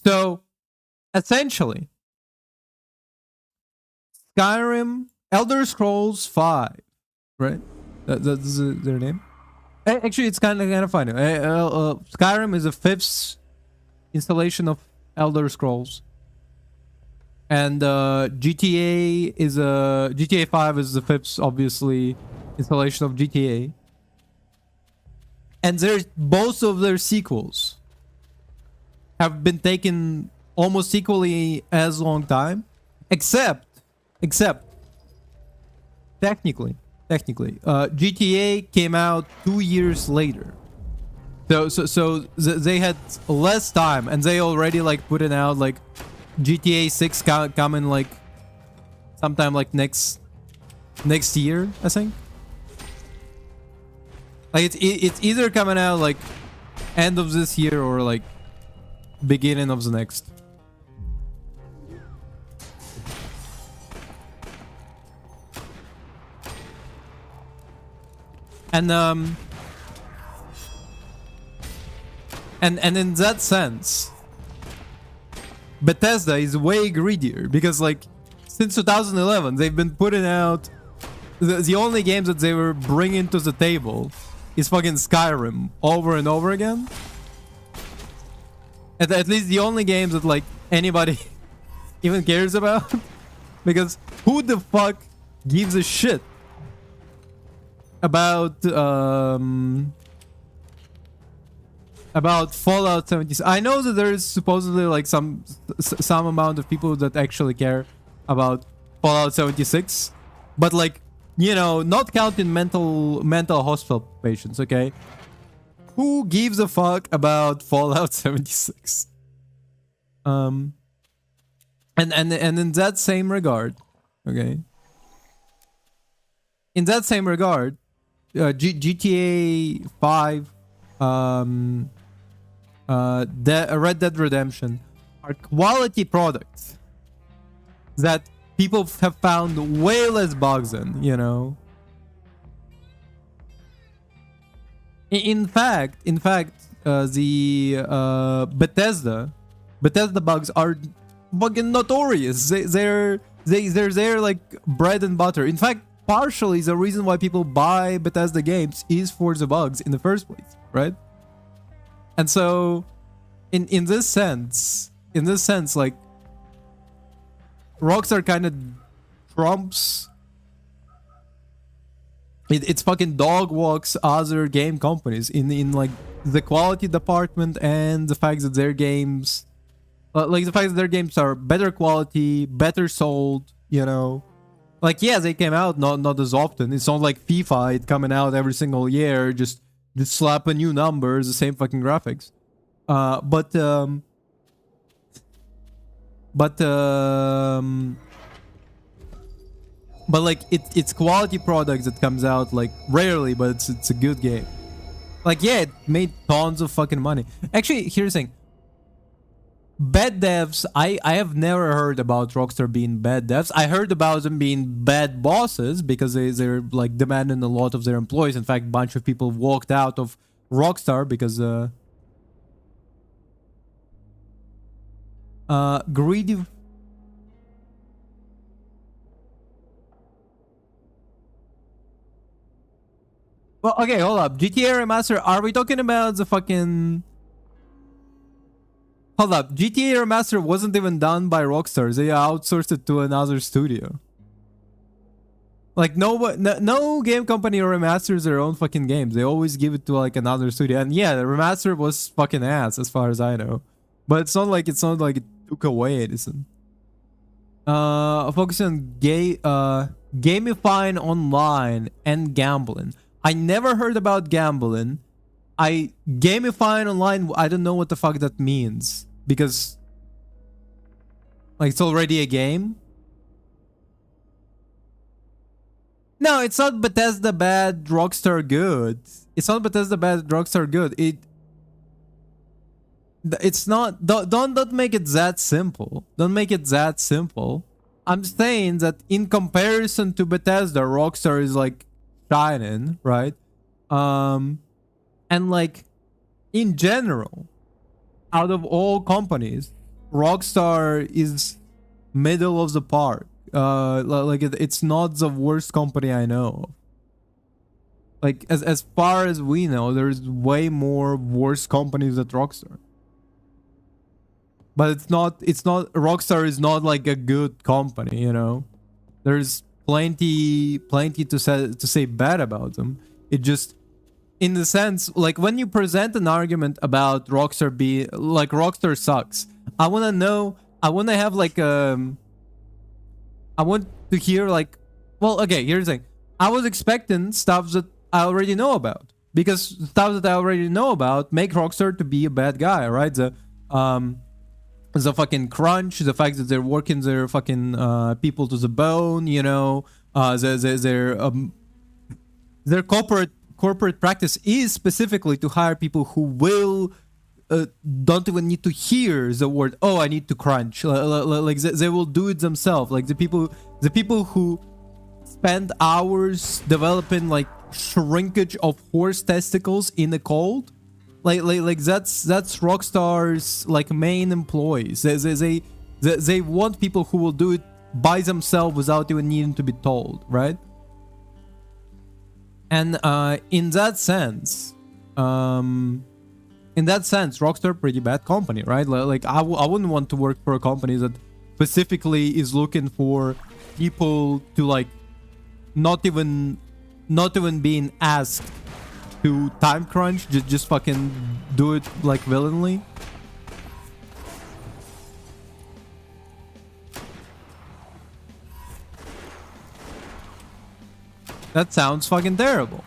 So essentially, Skyrim, Elder Scrolls 5, right? That's their name. Actually, it's kind of funny. Skyrim is the fifth installation of Elder Scrolls, and GTA 5 is the fifth, obviously, installation of GTA. And there's both of their sequels have been taken almost equally as long time, except technically, GTA came out 2 years later. So they had less time, and they already like put it out like GTA 6 coming like sometime like next year, I think. Like it's either coming out like end of this year or like beginning of the next. And and in that sense, Bethesda is way greedier because like since 2011 they've been putting out the only games that they were bringing to the table is fucking Skyrim over and over again. At least the only games that like anybody even cares about. Because who the fuck gives a shit about Fallout 76? I know that there is supposedly like some amount of people that actually care about Fallout 76, but like, you know, not counting mental hospital patients, okay? Who gives a fuck about Fallout 76? And in that same regard, okay? In that same regard, GTA 5, Red Dead Redemption are quality products that people have found way less bugs in, you know. In fact, the Bethesda bugs are fucking notorious. They're like bread and butter. In fact, partially the reason why people buy Bethesda games is for the bugs in the first place, right? And so, in this sense, like Rockstar kind of trumps. It's fucking dog walks other game companies in like the quality department and the fact that their games, like the fact that their games are better quality, better sold, you know. Like, yeah, they came out not as often. It's not like FIFA, it's coming out every single year, just slap a new numbers, the same fucking graphics. But like it's quality products that comes out like rarely, but it's a good game. Like, yeah, it made tons of fucking money. Actually, here's the thing. Bad devs, I have never heard about Rockstar being bad devs. I heard about them being bad bosses because they're like demanding a lot of their employees. In fact, a bunch of people walked out of Rockstar because greedy. Well, okay, hold up. GTA Remaster, are we talking about the fucking... Hold up, GTA Remaster wasn't even done by Rockstar. They outsourced it to another studio. Like, no game company remasters their own fucking games. They always give it to like another studio. And yeah, the remaster was fucking ass as far as I know. But it's not like it took away Edison. Focusing on gamifying online and gambling. I never heard about gambling. Gamifying online, I don't know what the fuck that means. Because like it's already a game. No, it's not Bethesda bad, Rockstar good. It's not Bethesda bad, Rockstar good. It's not. Don't make it that simple. Don't make it that simple. I'm saying that in comparison to Bethesda, Rockstar is like shining, right? And like in general, out of all companies, Rockstar is middle of the park. Like it's not the worst company I know of. Like as far as we know, there's way more worse companies than Rockstar. But it's not Rockstar is not like a good company, you know. There's plenty to say bad about them. It just, in the sense, like when you present an argument about Rockstar like Rockstar sucks, I want to have like I want to hear like, well, okay, here's the thing. I was expecting stuff that I already know about, because stuff that I already know about make Rockstar to be a bad guy, right? The fucking crunch, the fact that they're working their fucking people to the bone, you know, their corporate practice is specifically to hire people who will don't even need to hear the word, oh, I need to crunch. Like they will do it themselves. Like the people who spend hours developing like shrinkage of horse testicles in the cold. Like that's Rockstar's like main employees. They want people who will do it by themselves without even needing to be told, right? And in that sense, Rockstar pretty bad company, right? Like I wouldn't want to work for a company that specifically is looking for people to like not even being asked to time crunch, just fucking do it like willingly. That sounds fucking terrible.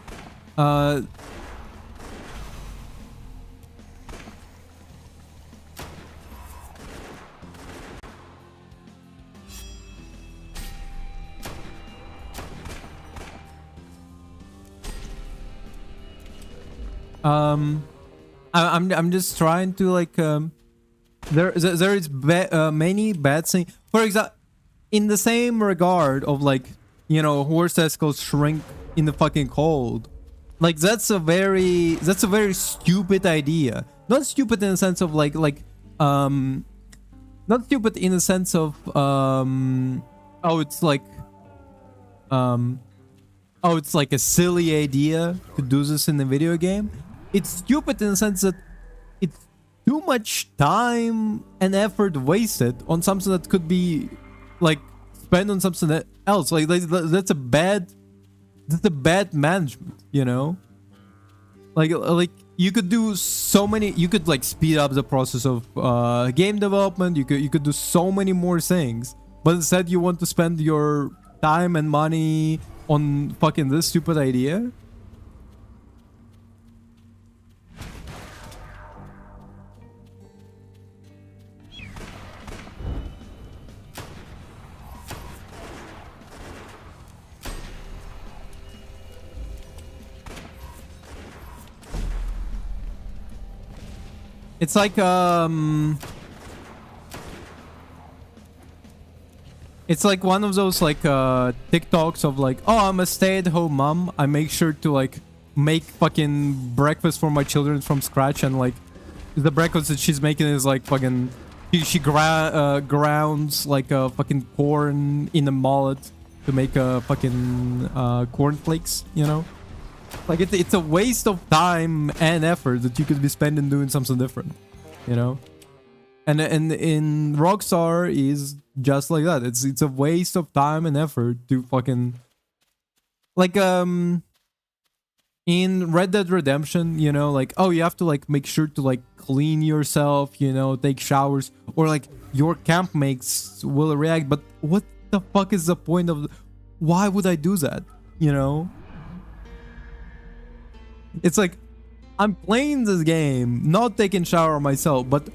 I'm just trying to like there is many bad things. For example, in the same regard of like, you know, horse testicles shrink in the fucking cold. Like that's a very stupid idea. Not stupid in the sense of like not stupid in the sense of oh it's like oh it's like a silly idea to do this in a video game. It's stupid in the sense that it's too much time and effort wasted on something that could be like spent on something else. Like that's a bad management, you know. Like you could do so many. You could like speed up the process of game development. You could do so many more things, but instead you want to spend your time and money on fucking this stupid idea. It's like it's like one of those like TikToks of like, oh, I'm a stay-at-home mom. I make sure to like make fucking breakfast for my children from scratch, and like the breakfast that she's making is like fucking she grounds like a fucking corn in a mullet to make a fucking cornflakes, you know. Like it's a waste of time and effort that you could be spending doing something different, you know. And in Rockstar is just like that. It's a waste of time and effort to fucking like in Red Dead Redemption, you know, like, oh, you have to like make sure to like clean yourself, you know, take showers, or like your campmates will react. But what the fuck is the point of why would I do that, you know? It's like, I'm playing this game, not taking shower myself, but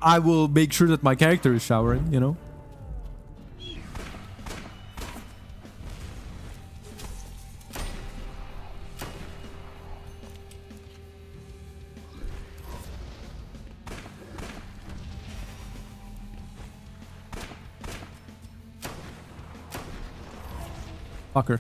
I will make sure that my character is showering, you know? Fucker.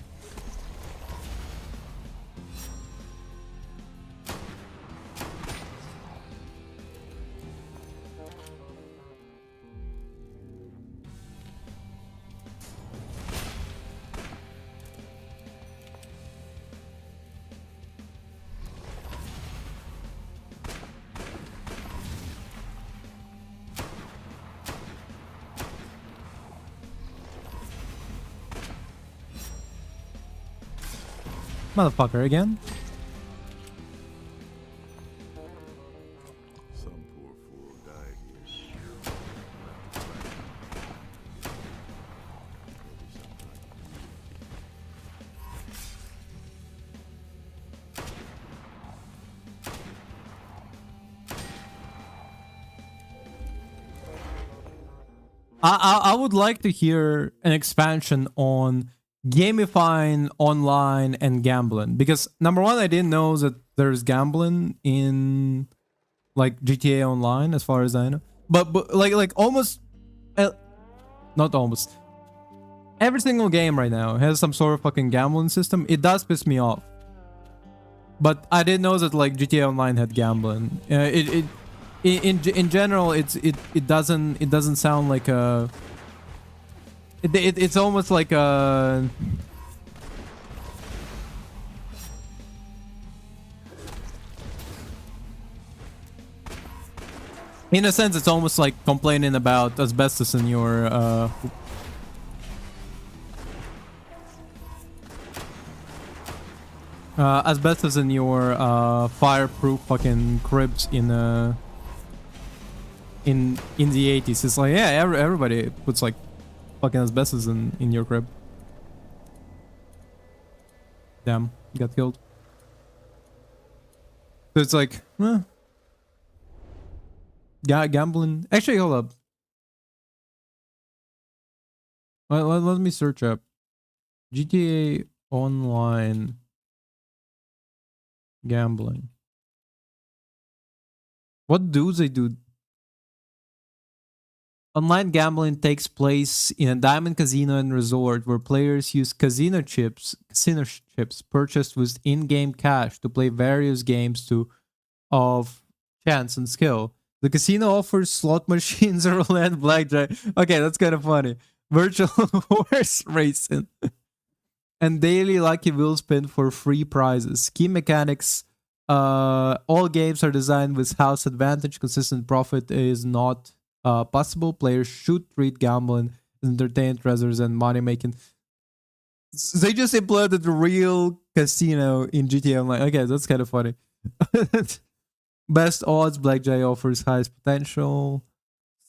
Motherfucker again. Some poor fool died here. I would like to hear an expansion on gamifying online and gambling, because number one, I didn't know that there's gambling in like GTA Online, as far as I know. But like almost, not almost. Every single game right now has some sort of fucking gambling system. It does piss me off. But I didn't know that like GTA Online had gambling. In general, it doesn't sound like a. It's almost like a. In a sense, it's almost like complaining about asbestos in your asbestos in your fireproof fucking cribs in the 80s. It's like, yeah, everybody puts like fucking asbestos in your crib. Damn, got killed. So it's like, gambling. Actually, hold up. Let me search up GTA Online gambling. What do they do? Online gambling takes place in a diamond casino and resort where players use casino chips purchased with in-game cash to play various games of chance and skill. The casino offers slot machines, roulette, blackjack. Okay, that's kind of funny. Virtual horse racing and daily lucky wheel spin for free prizes. Key mechanics. All games are designed with house advantage. Consistent profit is not possible. Players should treat gambling as entertainment rather than money making. They just implemented the real casino in GTA Online. Okay, that's kind of funny. Best odds, blackjack offers highest potential.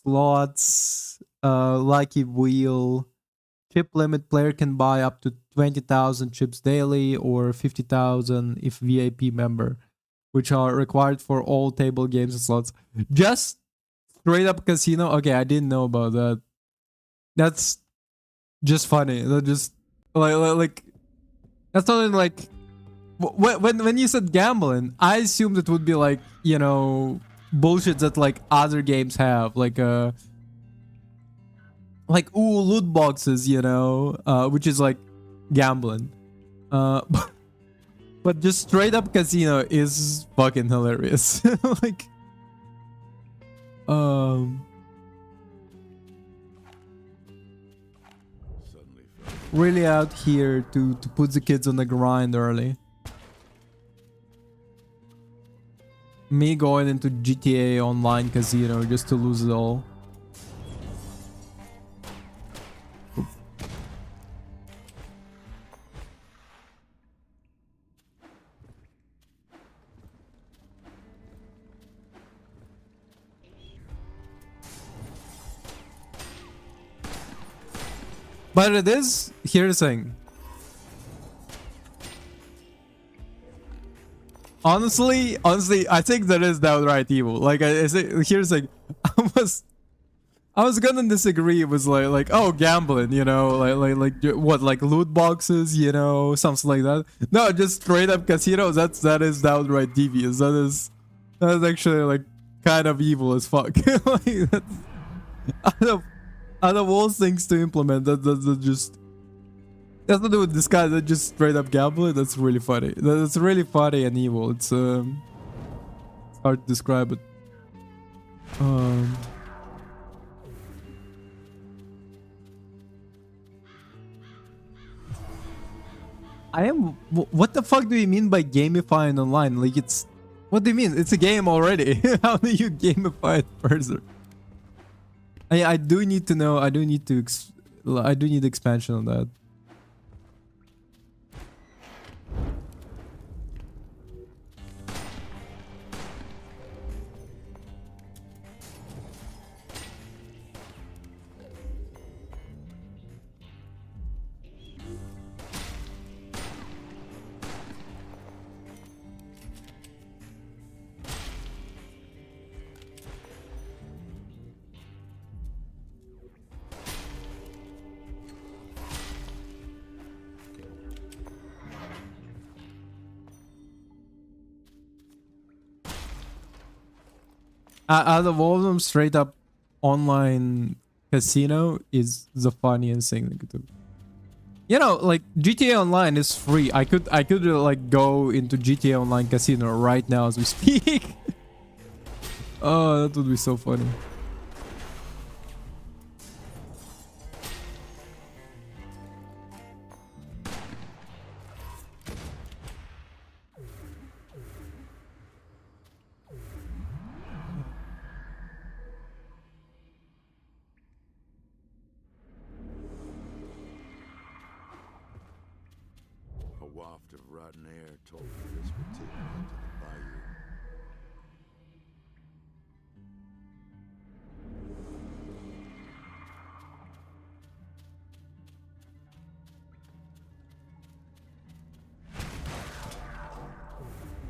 Slots, lucky wheel. Chip limit, player can buy up to 20,000 chips daily or 50,000 if VIP member, which are required for all table games and slots. Just straight up casino. Okay, I didn't know about that. That's just funny. That just like that's something like when you said gambling, I assumed it would be like, you know, bullshit that like other games have, like loot boxes, you know, which is like gambling. But just straight up casino is fucking hilarious. Like really out here to put the kids on the grind early. Me going into GTA Online casino just to lose it all. But it is, here's the thing. Honestly, I think that is downright evil. Like I say, here's the thing. I was gonna disagree. It was like oh, gambling, you know, like what, like loot boxes, you know, something like that. No, just straight up casino. That is downright devious. That is actually like kind of evil as fuck. Like, that's, out of all things to implement, that just That's to do with this guy that just straight up gambling. That's really funny. That's really funny and evil. It's hard to describe it. Um, I am. What the fuck do you mean by gamifying online? Like it's. What do you mean? It's a game already. How do you gamify it further? I do need to know. I do need to. I do need expansion on that. Out of all of them, straight up online casino is the funniest thing they could do. You know, like GTA Online is free. I could like go into GTA Online casino right now as we speak. Oh, that would be so funny. A waft of rotten air told me this would take me into the bayou.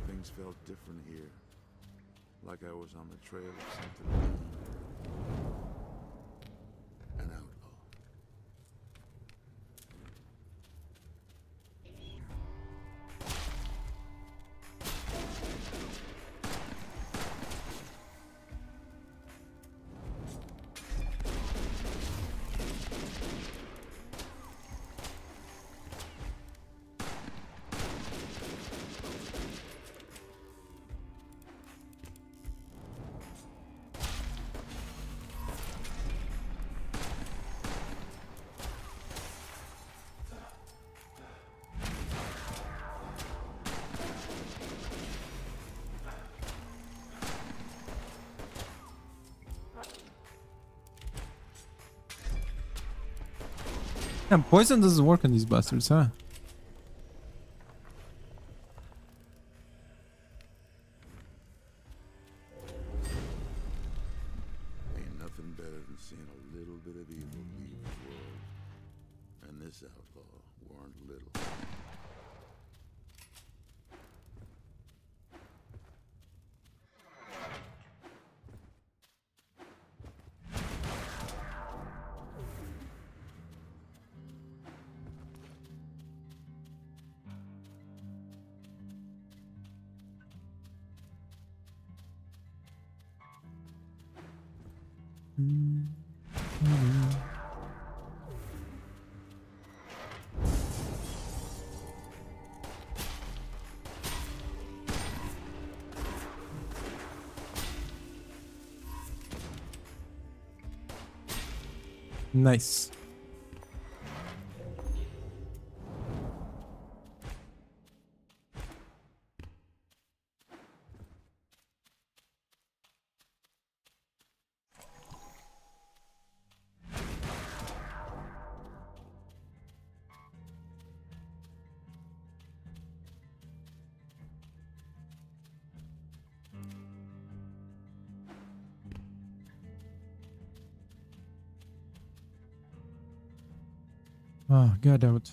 Things felt different here, like I was on the trail of something unknown. An outlaw. Damn, poison doesn't work on these bastards, huh? Ain't nothing better than seeing a little bit of evil leave the world. And this outlaw weren't little. Nice. Oh, god damn it.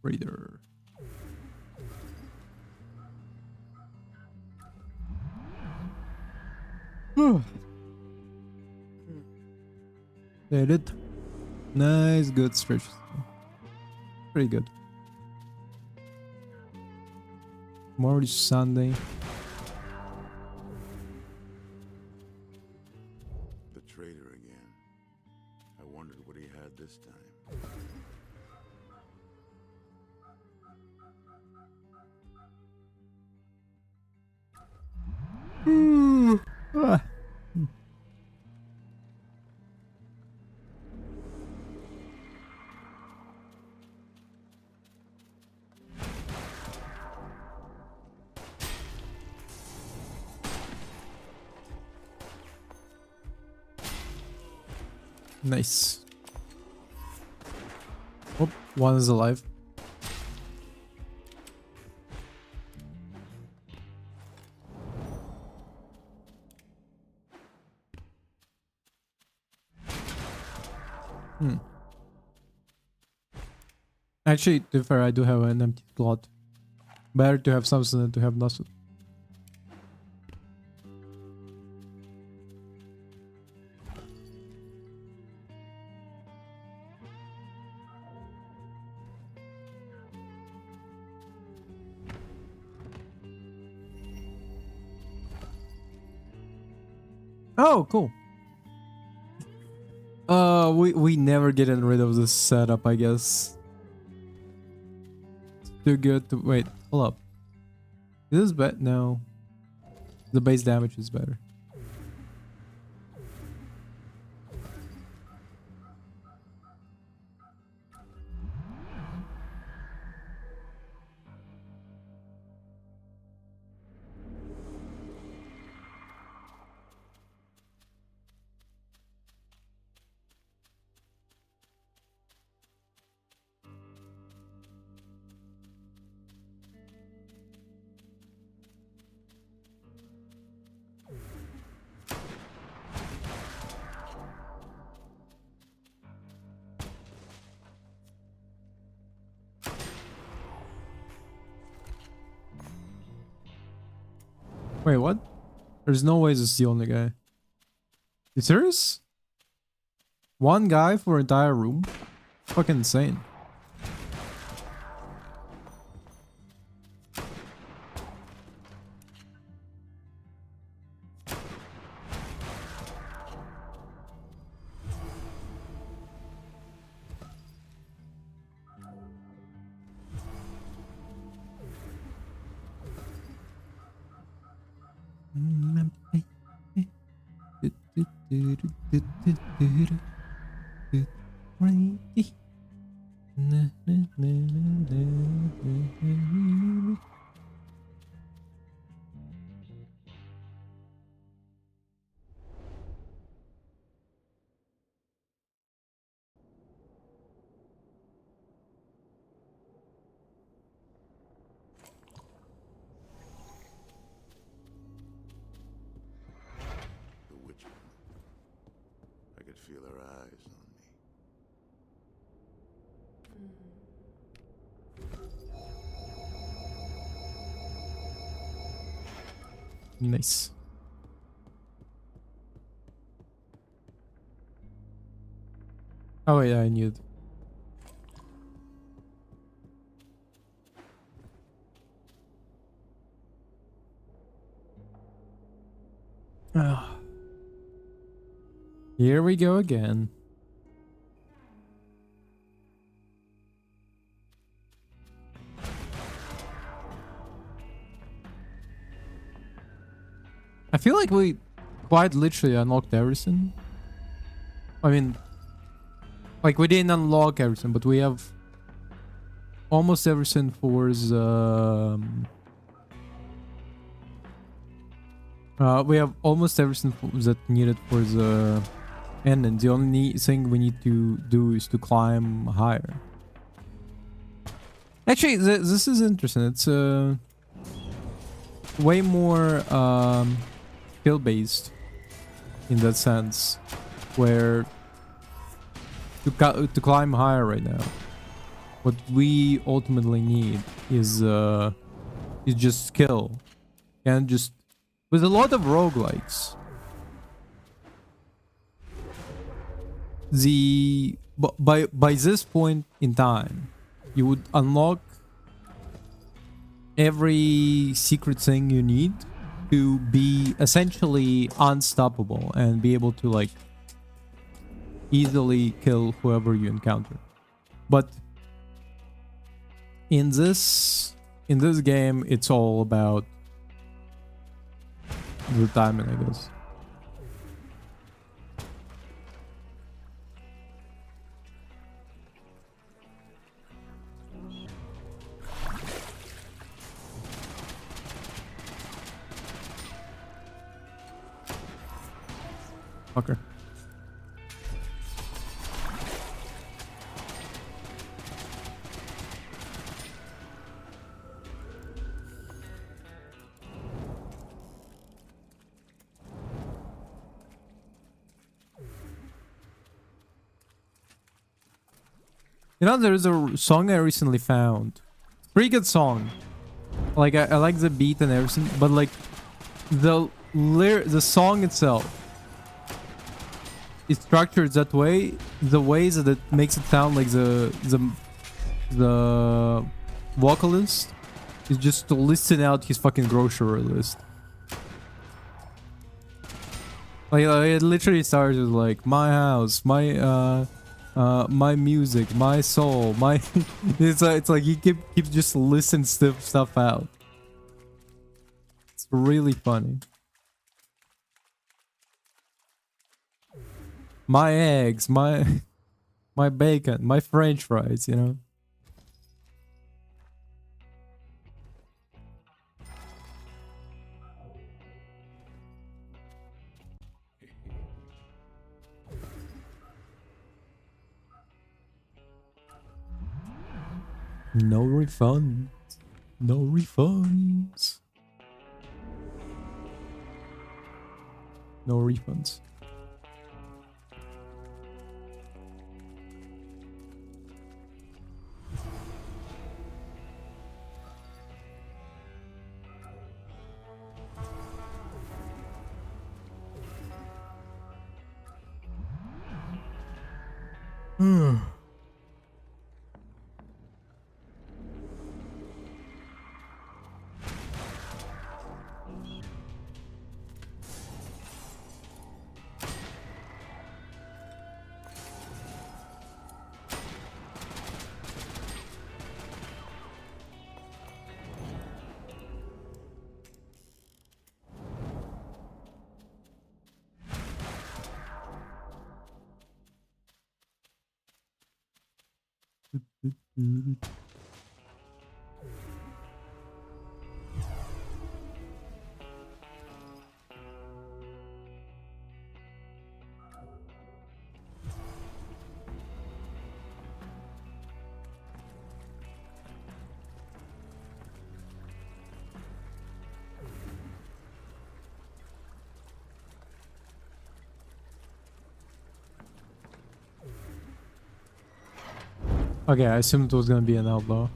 Raider. Did it. Nice, good stretch. Pretty good. Tomorrow is Sunday. The traitor again. I wondered what he had this time. Ah. Nice. Oh, one is alive. Actually, to be fair, I do have an empty slot. Better to have something than to have nothing. Oh, cool. We never getting rid of this setup, I guess. Too good to wait. Hold up. Is this bad? No. The base damage is better. Wait, what? There's no way this is the only guy. You serious? One guy for entire room? Fucking insane. The witch woman. I could feel her eyes on me. Nice. Oh yeah, I knew it. Ah. Here we go again. I feel like we quite literally unlocked everything. I mean, like we didn't unlock everything, but we have almost everything for the... we have almost everything that needed for the end, and the only thing we need to do is to climb higher. Actually, this is interesting. It's way more skill based in that sense, where to climb higher right now, what we ultimately need is just skill, and just with a lot of roguelikes, by this point in time, you would unlock every secret thing you need to be essentially unstoppable and be able to like easily kill whoever you encounter. But in this game, it's all about the timing, I guess. Fucker. You know, there is a song I recently found. Pretty good song. Like I like the beat and everything, but like the song itself is structured that way. The ways that it makes it sound like the vocalist is just to listen out his fucking grocery list. Like it literally starts with like my house, my music, my soul, my it's like you keep just listen stuff out. It's really funny. My eggs, my bacon, my French fries, you know. No refunds. No refunds. No refunds. Okay, I assumed it was gonna be an outlaw.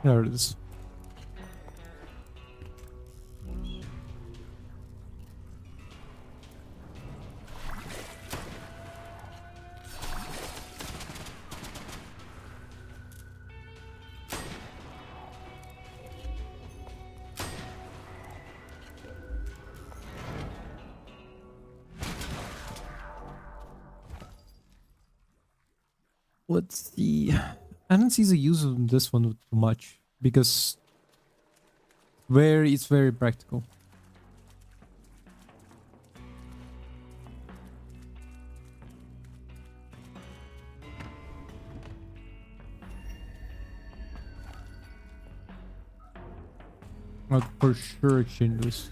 There it is. Let's see. I don't see the use of this one too much because it's very practical. I'd for sure exchange this.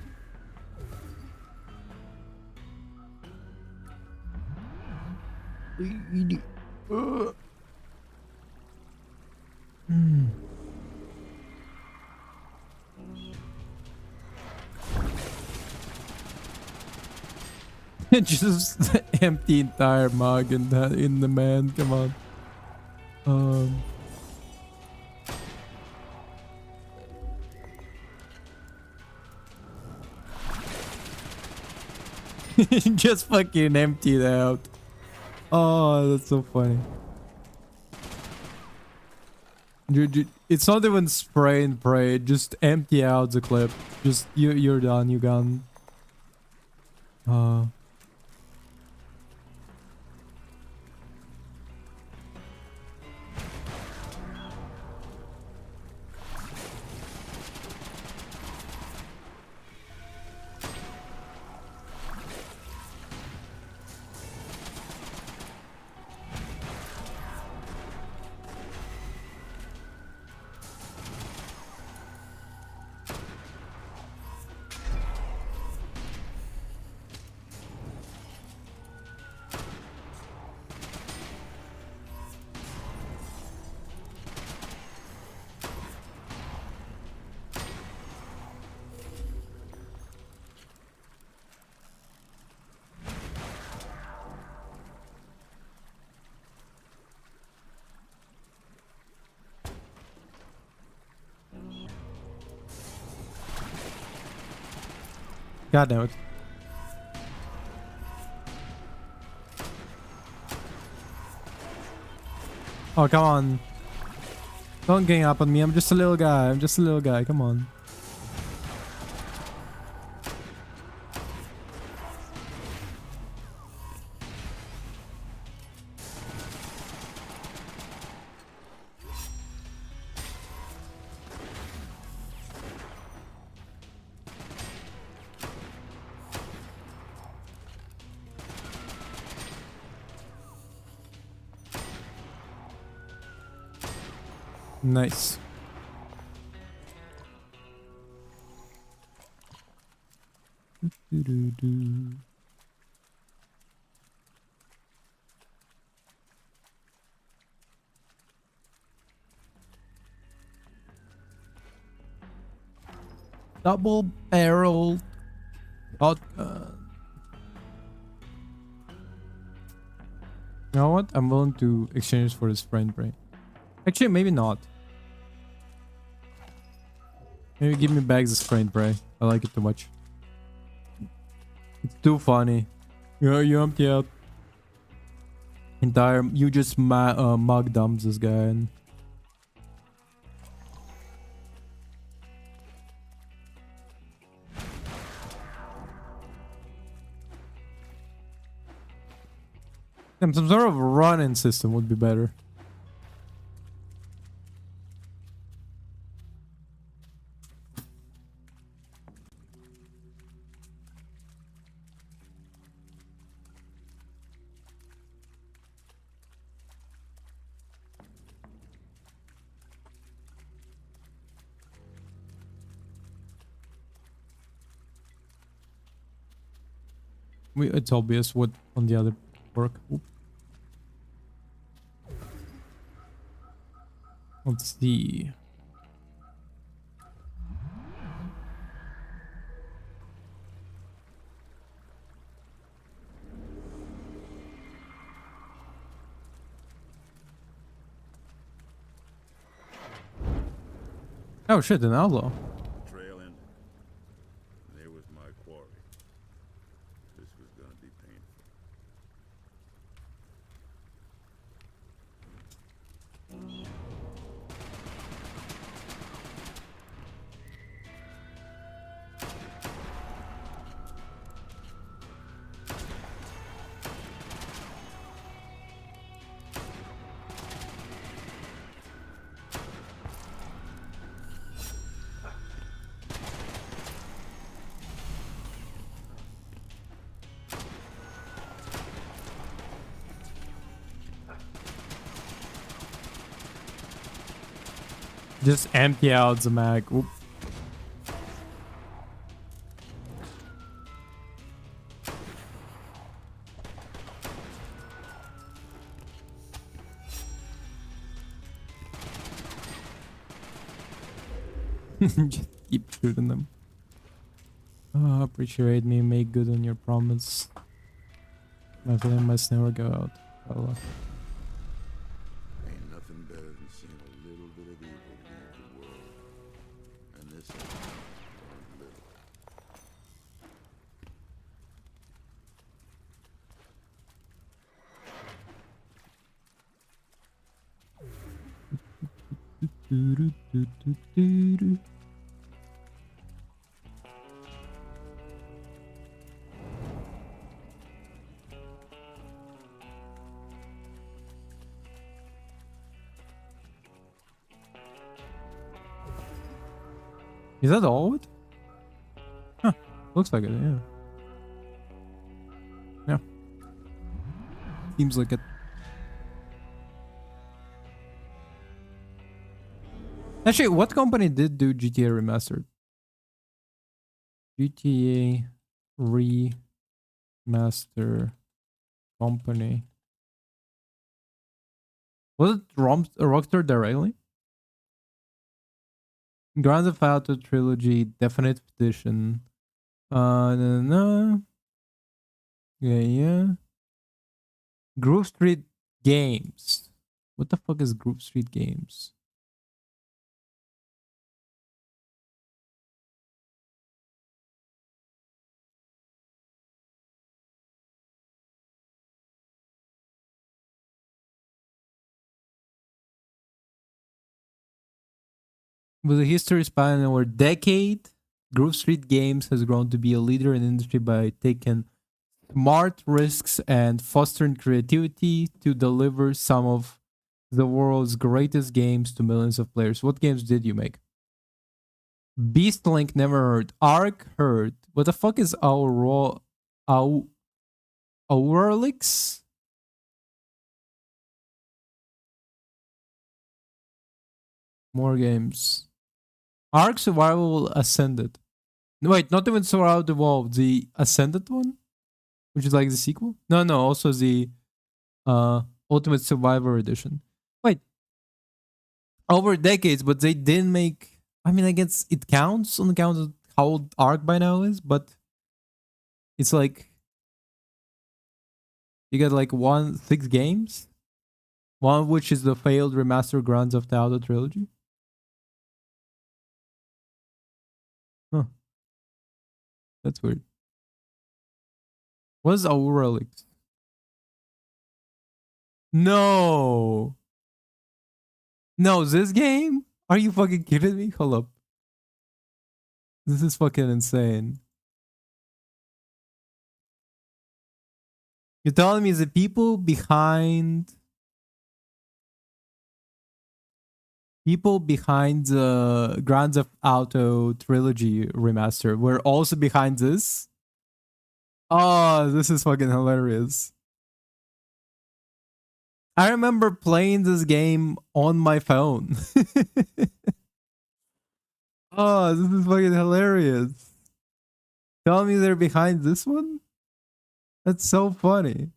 Just empty entire mug in the man. Come on. Um. Just fucking empty it out. Oh, that's so funny. It's not even spray and pray. Just empty out the clip. Just you're done. You gone. Uh. God damn it. Oh, come on. Don't gang up on me. I'm just a little guy. I'm just a little guy. Come on. Nice. Double barrel shotgun. You know what? I'm willing to exchange for this friend brain. Actually, maybe not. Maybe give me back this friend brain. I like it too much. It's too funny. You empty out entire. You just mug dumps this guy and. Some sort of run-in system would be better. It's obvious what on the other work. Oop. Let's see. Oh shit, an outlaw. Trail in. There was my quarry. This was gonna be painful. Just empty out the mag. Oop. Just keep shooting them. Oh, appreciate me. Make good on your promise. My flame must never go out. Fella. Ain't nothing better than seeing a little bit of evil leave the world. And this ain't one little. Do-do-do-do-do-do. Is that all of it? Huh. Looks like it, yeah. Yeah. Seems like it. Actually, what company did do GTA Remastered? GTA Remaster Company. Was it Rockstar directly? Grand Theft Auto Trilogy Definite Edition. No. Yeah. Grove Street Games. What the fuck is Grove Street Games? With a history spanning over a decade, Grove Street Games has grown to be a leader in the industry by taking smart risks and fostering creativity to deliver some of the world's greatest games to millions of players. What games did you make? Beastlink never heard. Ark heard. What the fuck is Auralix? More games. Ark Survival Ascended. No, wait, not even Survival Evolved. The Ascended one? Which is like the sequel? No, also the Ultimate Survivor Edition. Wait. Over decades, but they didn't make... I mean, I guess it counts on account of how old Ark by now is, but... It's like... You got like 6 games? One of which is the failed remaster Grand Theft Auto Trilogy. Huh. That's weird. What is Auralix? No. No, this game? Are you fucking kidding me? Hold up. This is fucking insane. You're telling me the people behind the Grand Theft Auto Trilogy remaster were also behind this? Oh, this is fucking hilarious. I remember playing this game on my phone. Oh, this is fucking hilarious. Tell me they're behind this one? That's so funny.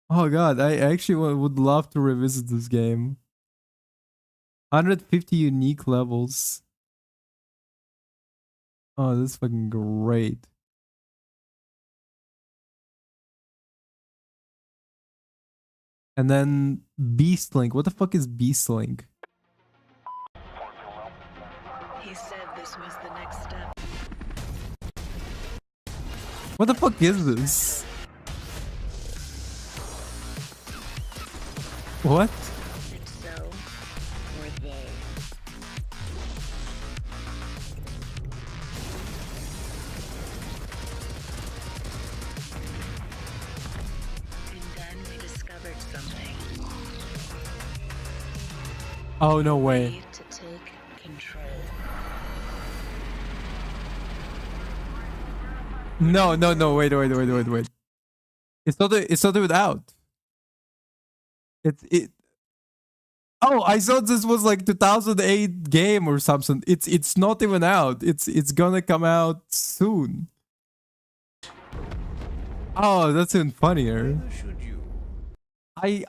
Oh god, I actually would love to revisit this game. 150 unique levels. Oh, this is fucking great. And then Beastlink. What the fuck is Beastlink? He said this was the next step. What the fuck is this? What? And so were they. And then we discovered something. Oh, no way. Need to take control. No, wait. It's not even out. It Oh, I thought this was like 2008 game or something. It's not even out. It's gonna come out soon. Oh, that's even funnier. Should you? I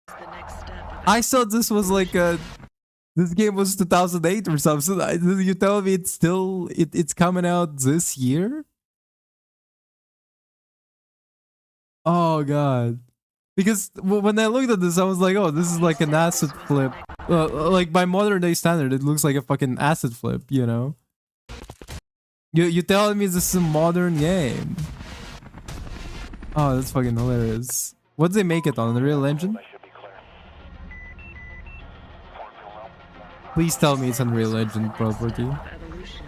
The next step of I thought this was like a This game was 2008 or something. You tell me it's still it's coming out this year? Oh god. Because when I looked at this, I was like, oh, this is like an asset flip. Like by modern day standard, it looks like a fucking asset flip, you know? You telling me this is a modern game? Oh, that's fucking hilarious. What did they make it on? Unreal Engine? Please tell me it's Unreal Engine property. Evolution.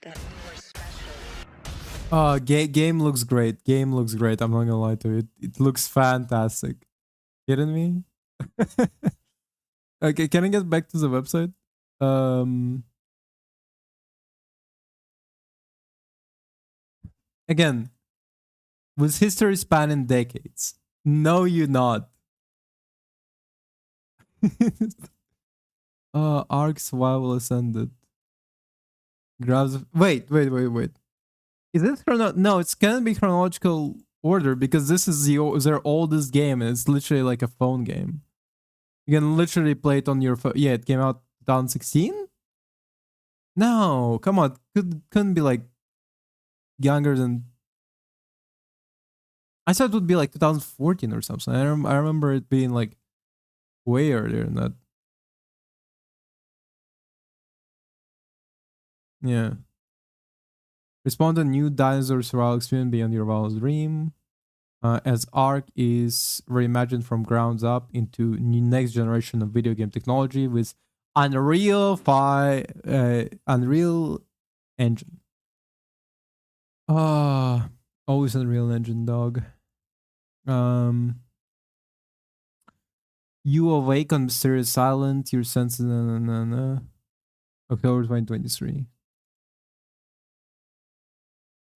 That we were special. Game looks great. Game looks great. I'm not gonna lie to you. It looks fantastic. Kidding me? Okay, can I get back to the website? Again, with history spanning decades. No, you're not. Ark Survival Ascended. Grabs. Wait. Is this no? It's gonna be chronological order because this is their oldest game and it's literally like a phone game. You can literally play it on your phone. Yeah, it came out 2016. No, come on, couldn't be like younger than. I thought it would be like 2014 or something. I remember it being like way earlier than that. Yeah. Respond to new dinosaur survival experience beyond your wildest dream. As Ark is reimagined from grounds up into next generation of video game technology with Unreal Engine. Always Unreal Engine, dog. You awake on mysterious island. Your senses. October 2023.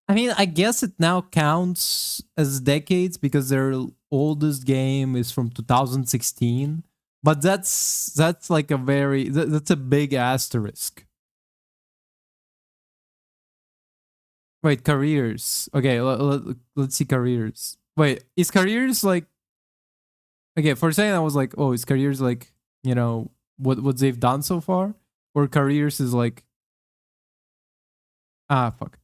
I mean, I guess it now counts as decades because their oldest game is from 2016. But that's like a that's a big asterisk. Wait, careers. Okay, let's see careers. Wait, is careers like... Okay, for a second I was like, oh, is careers like, you know, what they've done so far? Or careers is like... fuck.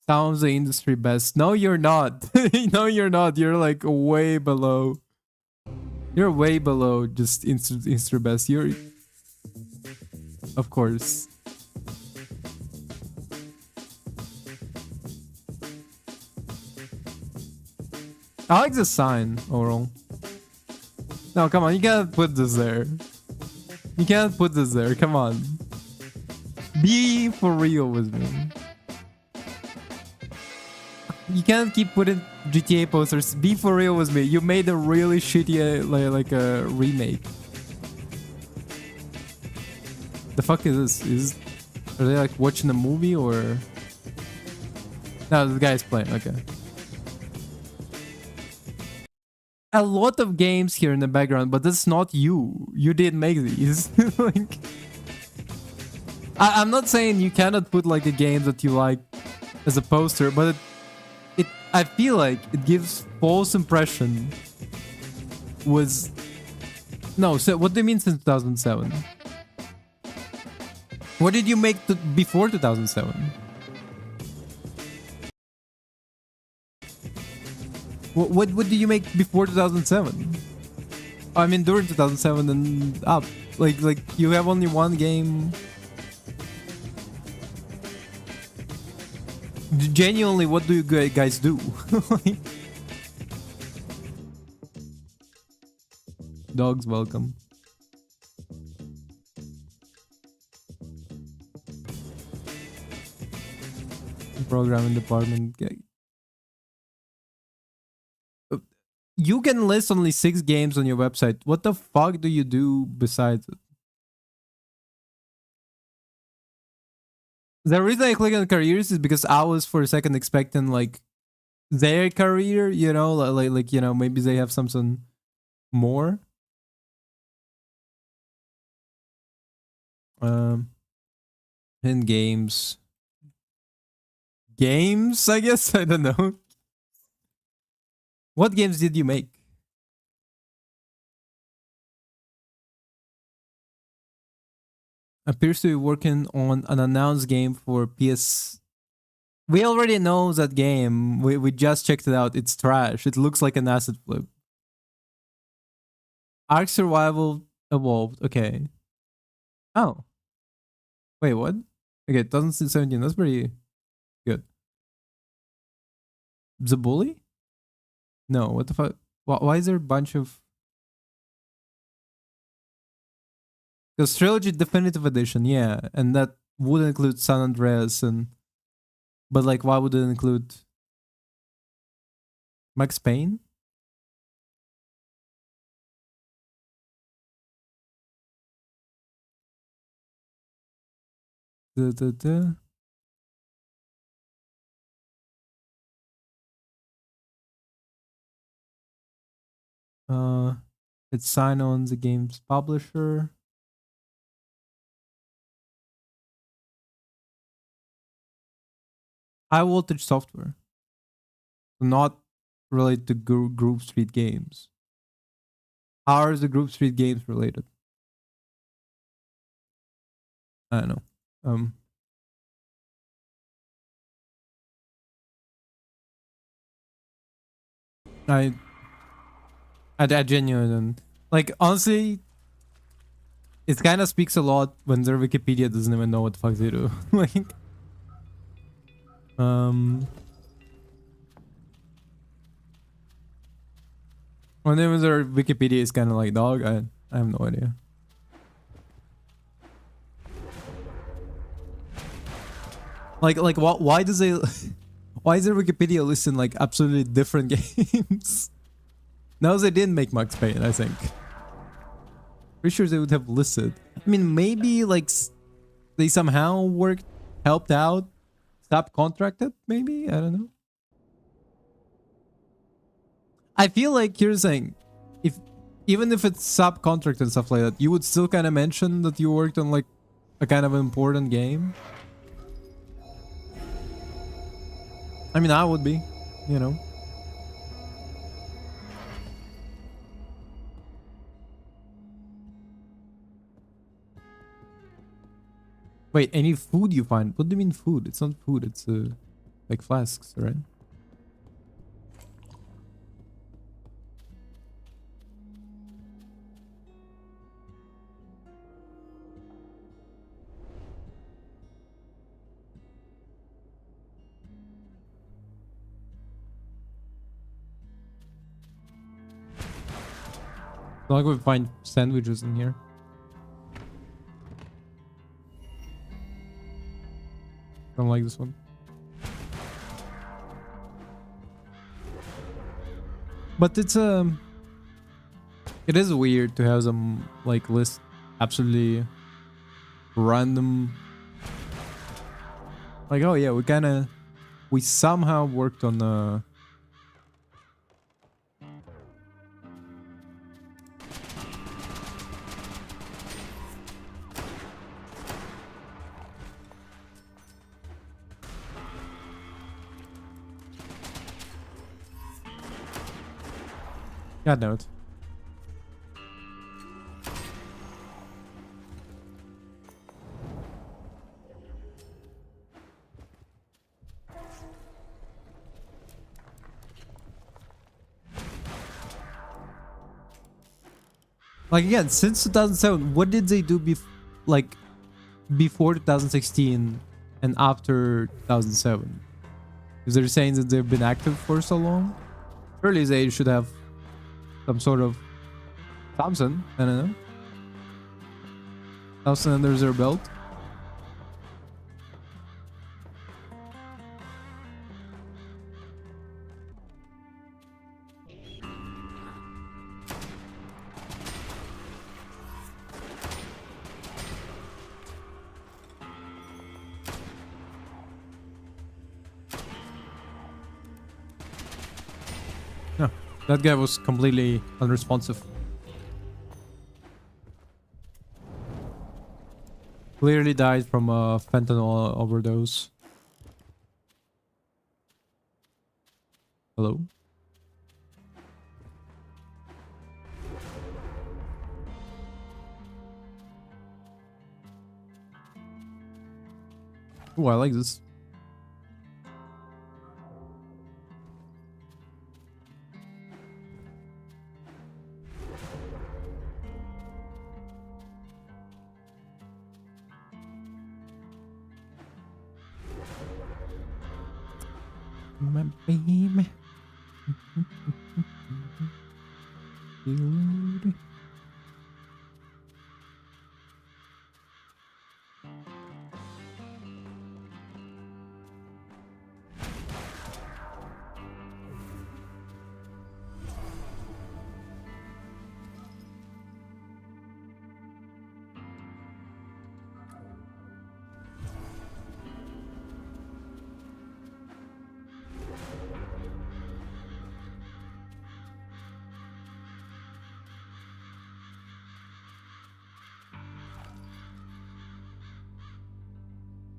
Sounds the industry best. No, you're not. No, you're not. You're like way below. You're way below just industry best. You're... Of course. I like the sign overall. No, come on. You can't put this there. You can't put this there. Come on. Be for real with me. You can't keep putting GTA posters. Be for real with me. You made a really shitty like a remake. The fuck is this? Are they like watching a movie or? No, the guy's playing. Okay. A lot of games here in the background, but that's not you. You did make these. Like, I'm not saying you cannot put like a game that you like as a poster, but I feel like it gives false impression. No, so what do you mean since 2007? What did you make before 2007? What did you make before 2007? I mean during 2007 and up. Like you have only one game. Genuinely, what do you guys do? Dogs, welcome. Programming department. You can list only 6 games on your website. What the fuck do you do besides it? The reason I click on careers is because I was for a second expecting like their career, you know, like you know, maybe they have something more. In games, games, I guess. I don't know. What games did you make? Appears to be working on an announced game for PS. We already know that game. We just checked it out. It's trash. It looks like an asset flip. Ark Survival Evolved. Okay. Oh. Wait, what? Okay, 2017. That's pretty good. The Bully? No, what the fuck? Why is there a bunch of... Because Trilogy Definitive Edition, yeah. And that would include San Andreas and... But like, why would it include... Max Payne? Da. It's signed on the game's publisher. High Voltage Software. Not related to Group Street Games. How are the Group Street Games related? I don't know. I genuinely like, honestly, it kind of speaks a lot when their Wikipedia doesn't even know what the fuck they do. Like, when even their Wikipedia is kind of like, dog, I have no idea. Like what? Why does they? Why is their Wikipedia listing like absolutely different games? No, they didn't make Max Payne, I think. Pretty sure they would have listed. I mean, maybe like they somehow helped out, subcontracted, maybe? I don't know. I feel like, here's the thing. Even if it's subcontract and stuff like that, you would still kind of mention that you worked on like a kind of important game. I mean, I would be, you know. Wait, any food you find? What do you mean food? It's not food, it's like flasks, right? It's not like we find sandwiches in here. Don't like this one. But it's it is weird to have them like list absolutely random. Like, oh yeah, we somehow worked on God damn it. Like, again, since 2007, what did they do like before 2016 and after 2007? Because they're saying that they've been active for so long. Surely they should have some sort of Thompson, I don't know. Thompson under their belt. No, that guy was completely unresponsive. Clearly died from a fentanyl overdose. Hello? Oh, I like this. My baby. Dude.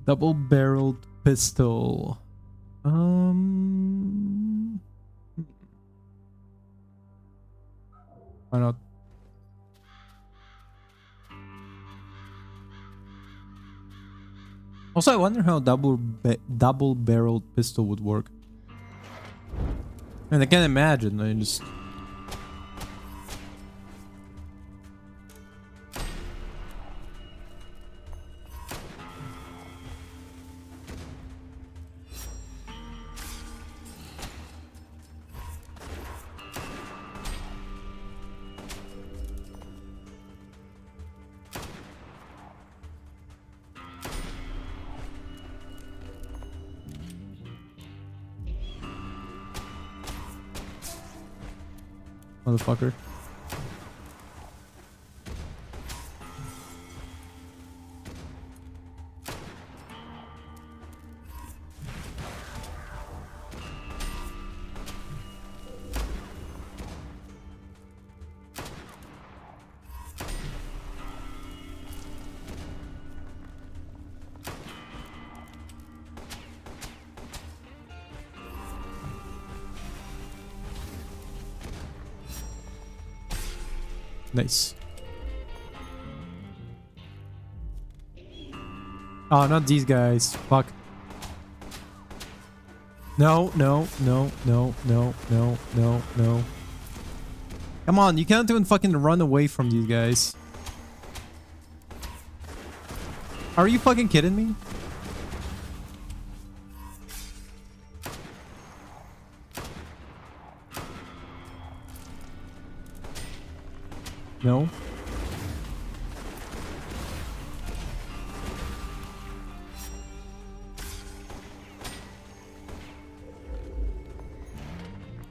Double-barreled pistol. Why not? Also, I wonder how double-barreled pistol would work. And I can't imagine. I just. Motherfucker. Nice. Oh, not these guys. Fuck. No, no, no, no, no, no, no, no. Come on, you can't even fucking run away from these guys. Are you fucking kidding me? No.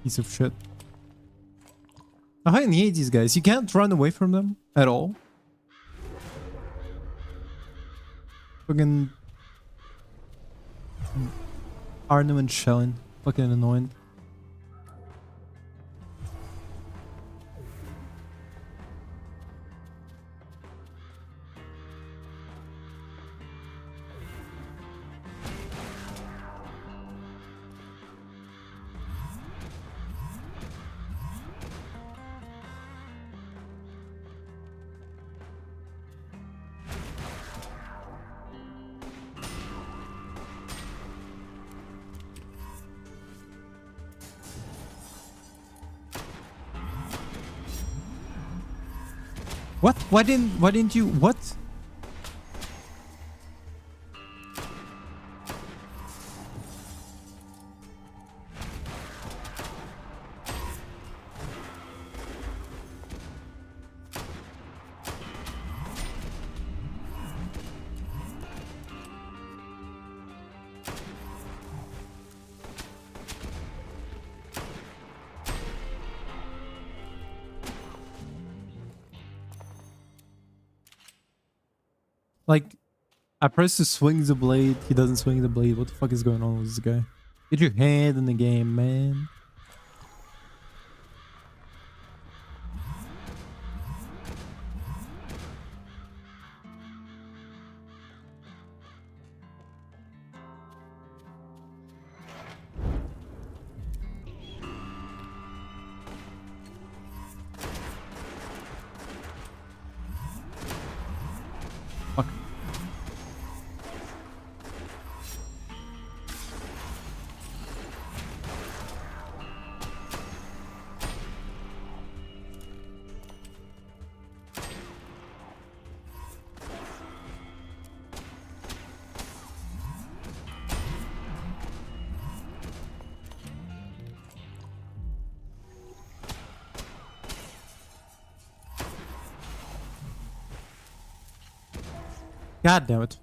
Piece of shit. I fucking hate these guys. You can't run away from them at all. Fucking Arnhem and Shellin. Fucking annoying. What? Why didn't you? What? Like, I press to swing the blade, he doesn't swing the blade. What the fuck is going on with this guy? Get your head in the game, man. God damn it.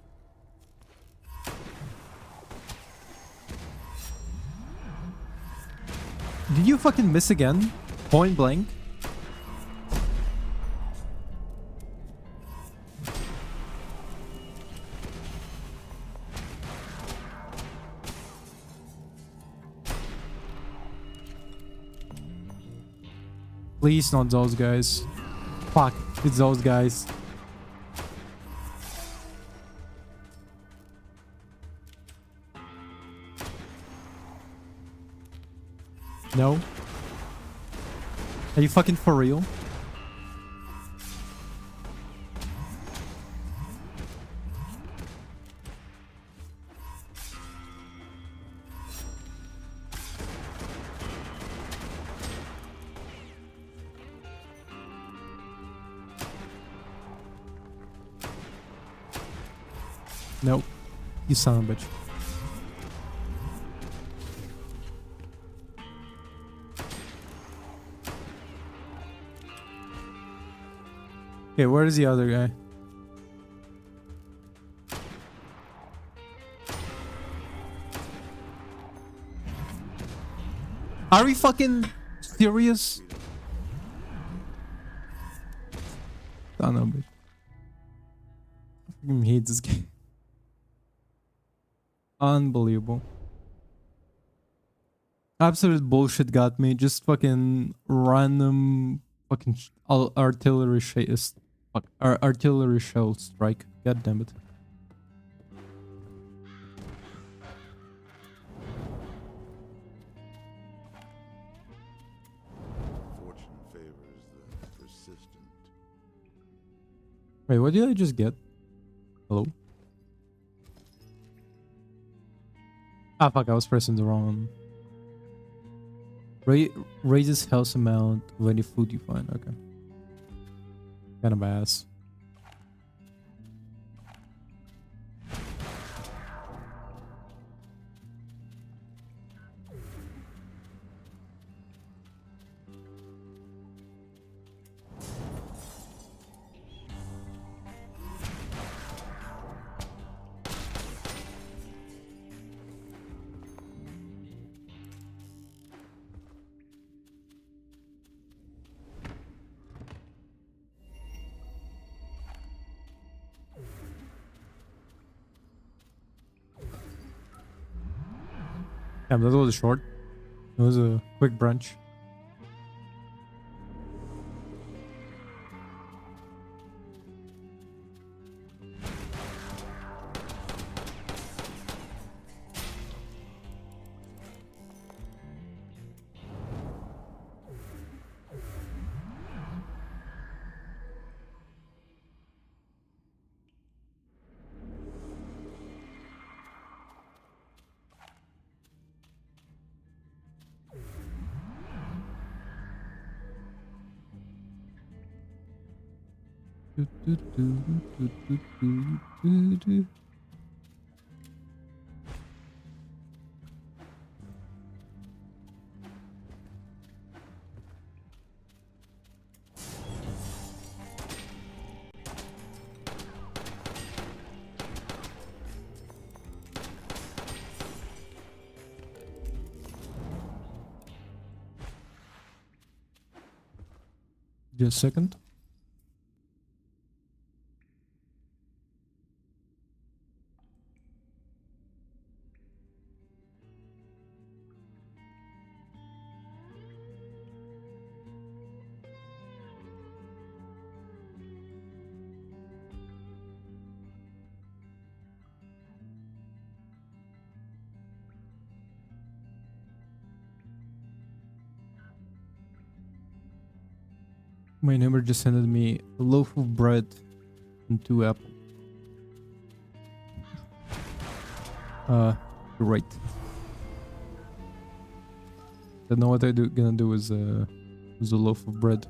Did you fucking miss again? Point blank? Please not those guys. Fuck, it's those guys. No? Are you fucking for real? Nope. You son of a bitch. Okay, where is the other guy? Are we fucking serious? Son of a bitch. I fucking hate this game. Unbelievable. Absolute bullshit got me. Just fucking random fucking artillery artillery shell strike. God damn it. Fortune favors the persistent. Wait, what did I just get? Hello? Ah, fuck, I was pressing the wrong one. Raises health amount of any food you find. Okay. Kind of ass. Damn, that was short. It was a quick brunch. Just a second. My neighbor just sent me a loaf of bread and 2 apples. You're right. Don't know what I'm gonna do with a loaf of bread.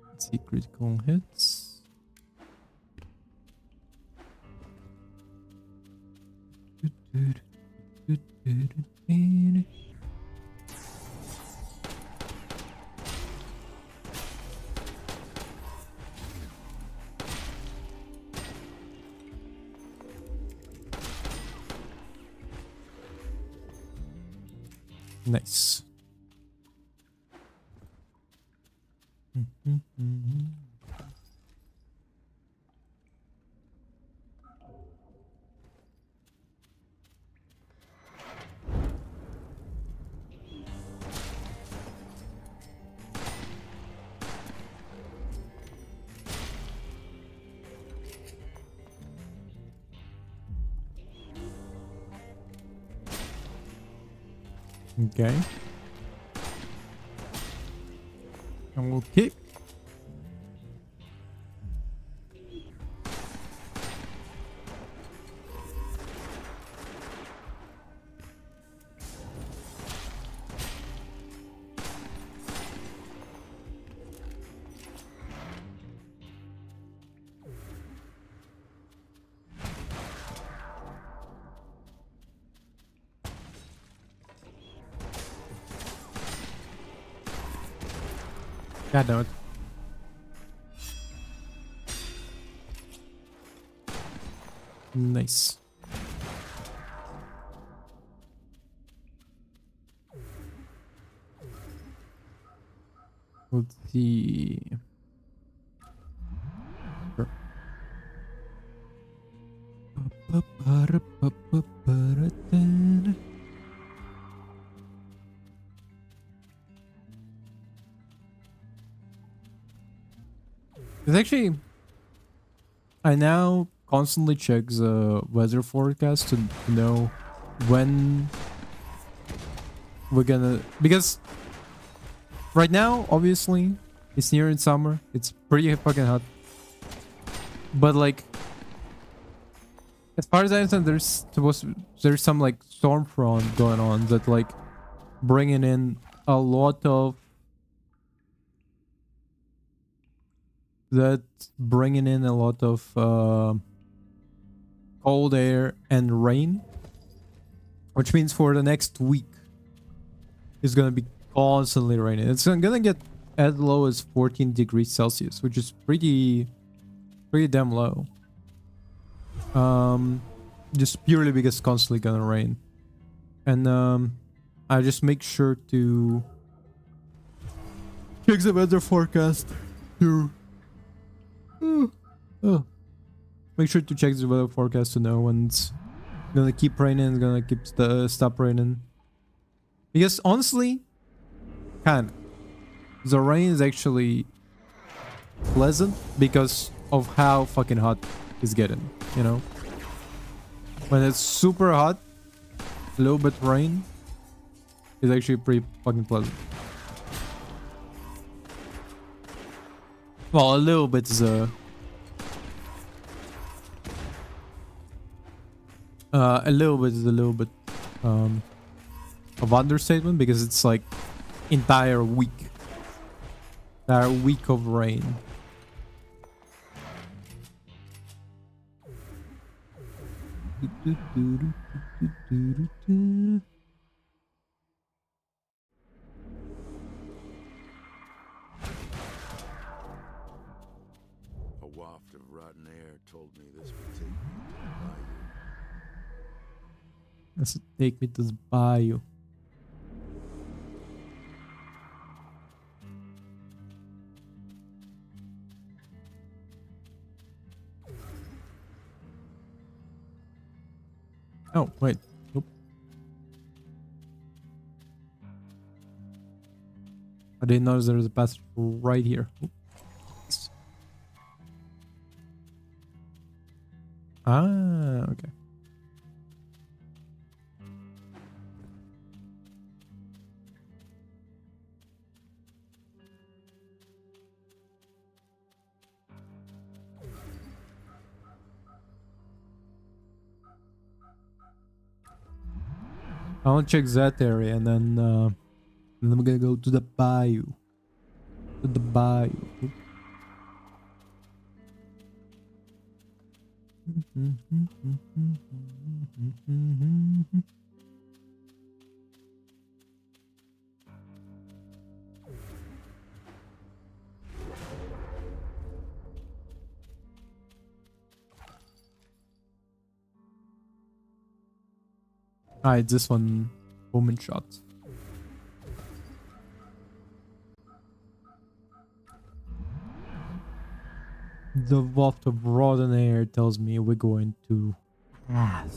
Let's see, critical hits. Nice. Okay. Okay. God damn it. Nice. Let's see. Sure. It's actually, I now constantly check the weather forecast to know when we're gonna, because right now obviously it's near in summer, it's pretty fucking hot, but like as far as I understand there's some like storm front going on that like bringing in a lot of cold air and rain, which means for the next week it's gonna be constantly raining. It's gonna get as low as 14 degrees Celsius, which is pretty damn low. Just purely because it's constantly gonna rain. And I just make sure to check the weather forecast to make sure to check the weather forecast to know when it's gonna keep raining, it's gonna keep stop raining. Because honestly, the rain is actually pleasant because of how fucking hot it's getting, you know? When it's super hot, a little bit rain is actually pretty fucking pleasant. Well, a little bit is a little bit of understatement, because it's like entire week of rain. A waft of rotten air told me this would take me to the bayou. Let's take me to the bayou. Oh, wait. Nope. I didn't notice there was a passage right here. Oops. Ah, okay. I want to check that area, and then we're gonna go to the bayou. To the bayou. Ah, it's this one. Woman shot. The waft of rotten air tells me we're going to crash.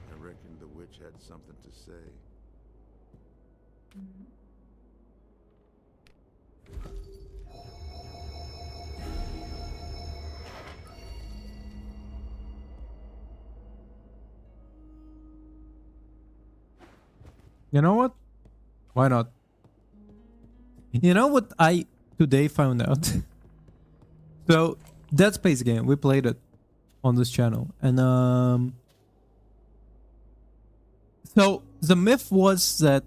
I reckon the witch had something to say. You know what? Why not? You know what I today found out? So, Dead Space game, we played it on this channel. And so the myth was that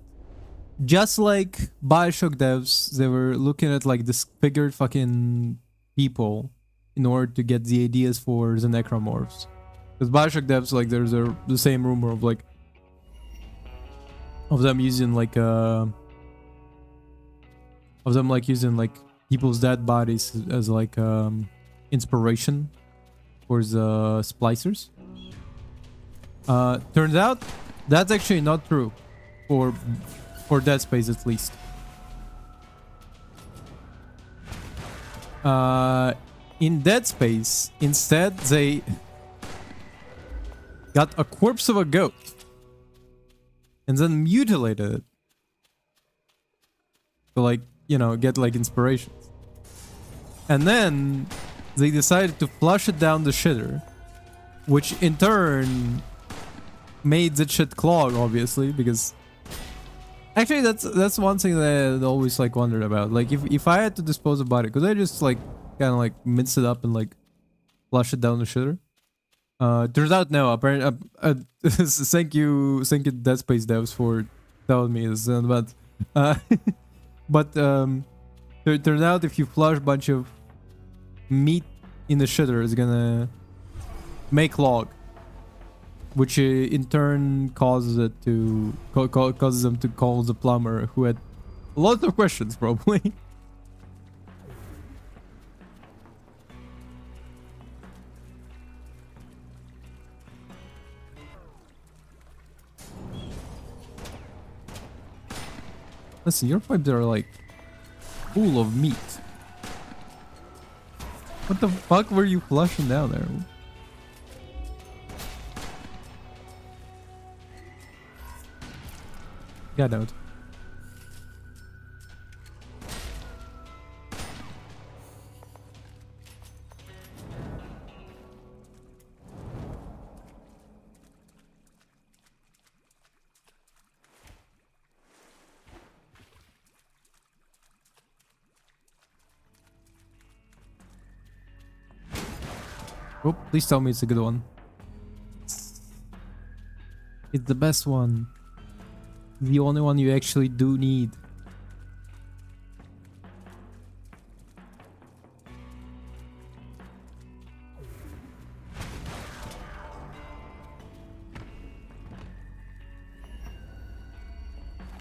just like BioShock devs, they were looking at like disfigured fucking people in order to get the ideas for the necromorphs. Because BioShock devs, like, there's the same rumor of like of them using like people's dead bodies as like inspiration for the splicers. Turns out that's actually not true for Dead Space, at least. In Dead Space, instead they got a corpse of a goat and then mutilated it to, like, you know, get like inspirations. And then they decided to flush it down the shitter, which in turn made the shit clog, obviously, because actually that's one thing that I always like wondered about. Like, if I had to dispose of body, could I just like kind of like mince it up and like flush it down the shitter? Turns out no. Apparently, thank you Dead Space devs for telling me this. But turns out if you flush a bunch of meat in the shitter, it's gonna make log, which in turn causes it to causes them to call the plumber, who had lots of questions probably. Listen, your pipes are like full of meat. What the fuck were you flushing down there? Get out. Oh, please tell me it's a good one. It's the best one. The only one you actually do need.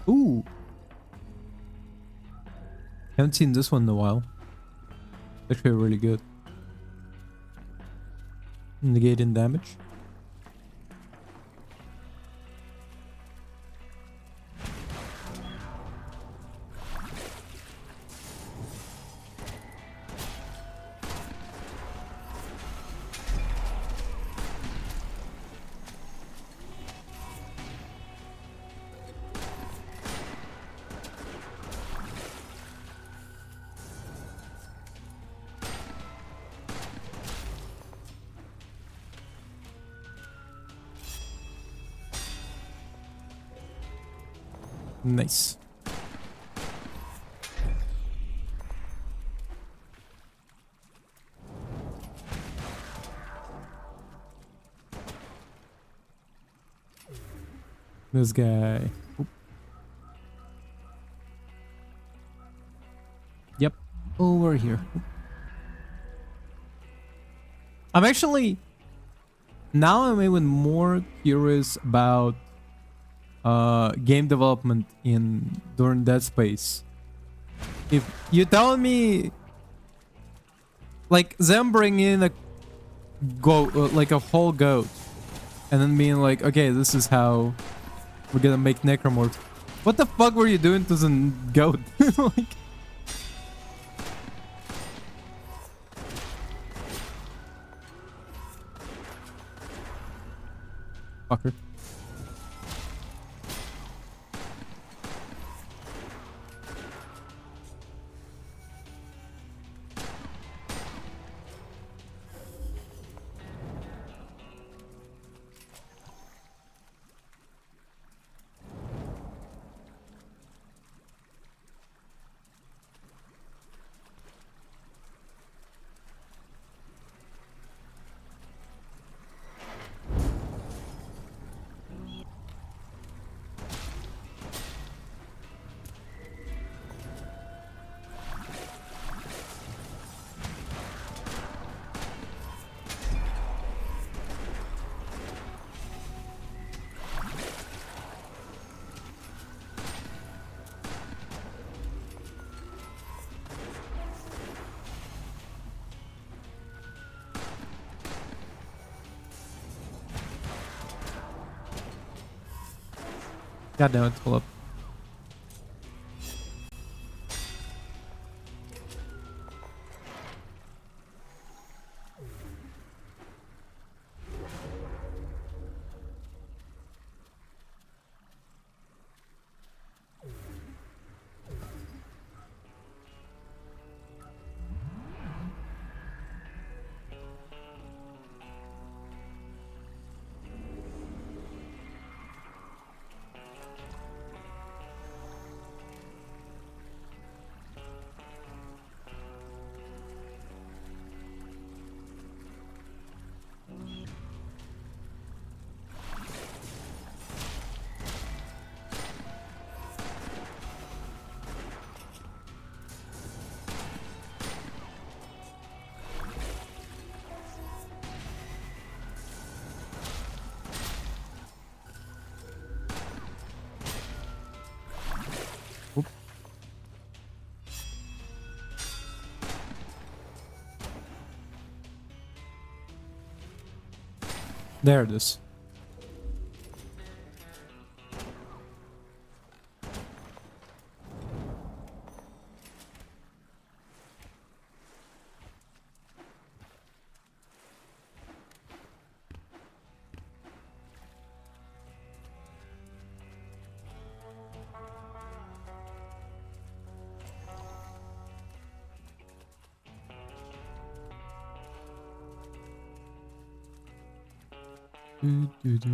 Ooh. Haven't seen this one in a while. Actually really good. Negating damage. Nice. This guy. Oop. Yep. Over here. Oop. I'm actually... Now I'm even more curious about game development during Dead Space. If you tell me Like them bringing in a goat, like a whole goat, and then being like, okay, this is how we're gonna make necromorphs. What the fuck were you doing to the goat? Like, fucker. God damn it, pull up. Oop. There it is. Do, do, do.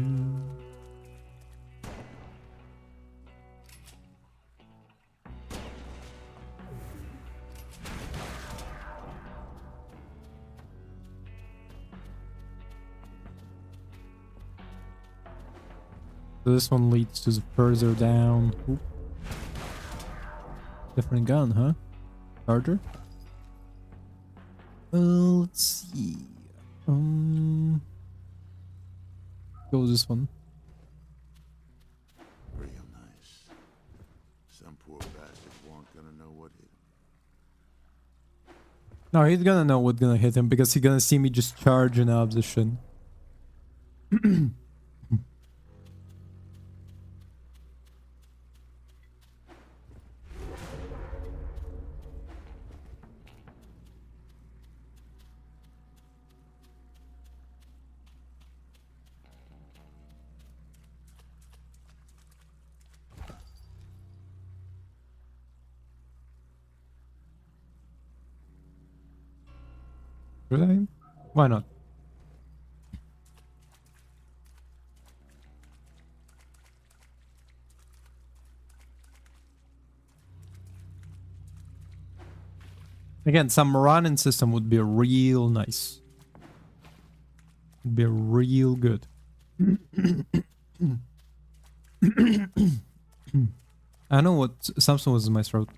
So this one leads to the further down. Oop. Different gun, huh? Charger? Let's see. Go with this one. Real nice. Some poor bastard won't gonna know what hit him. No, he's gonna know what's gonna hit him because he's gonna see me just charging out of the shit. Should I? Why not? Again, some running system would be real nice. Would be real good. I know what Samson was in my throat.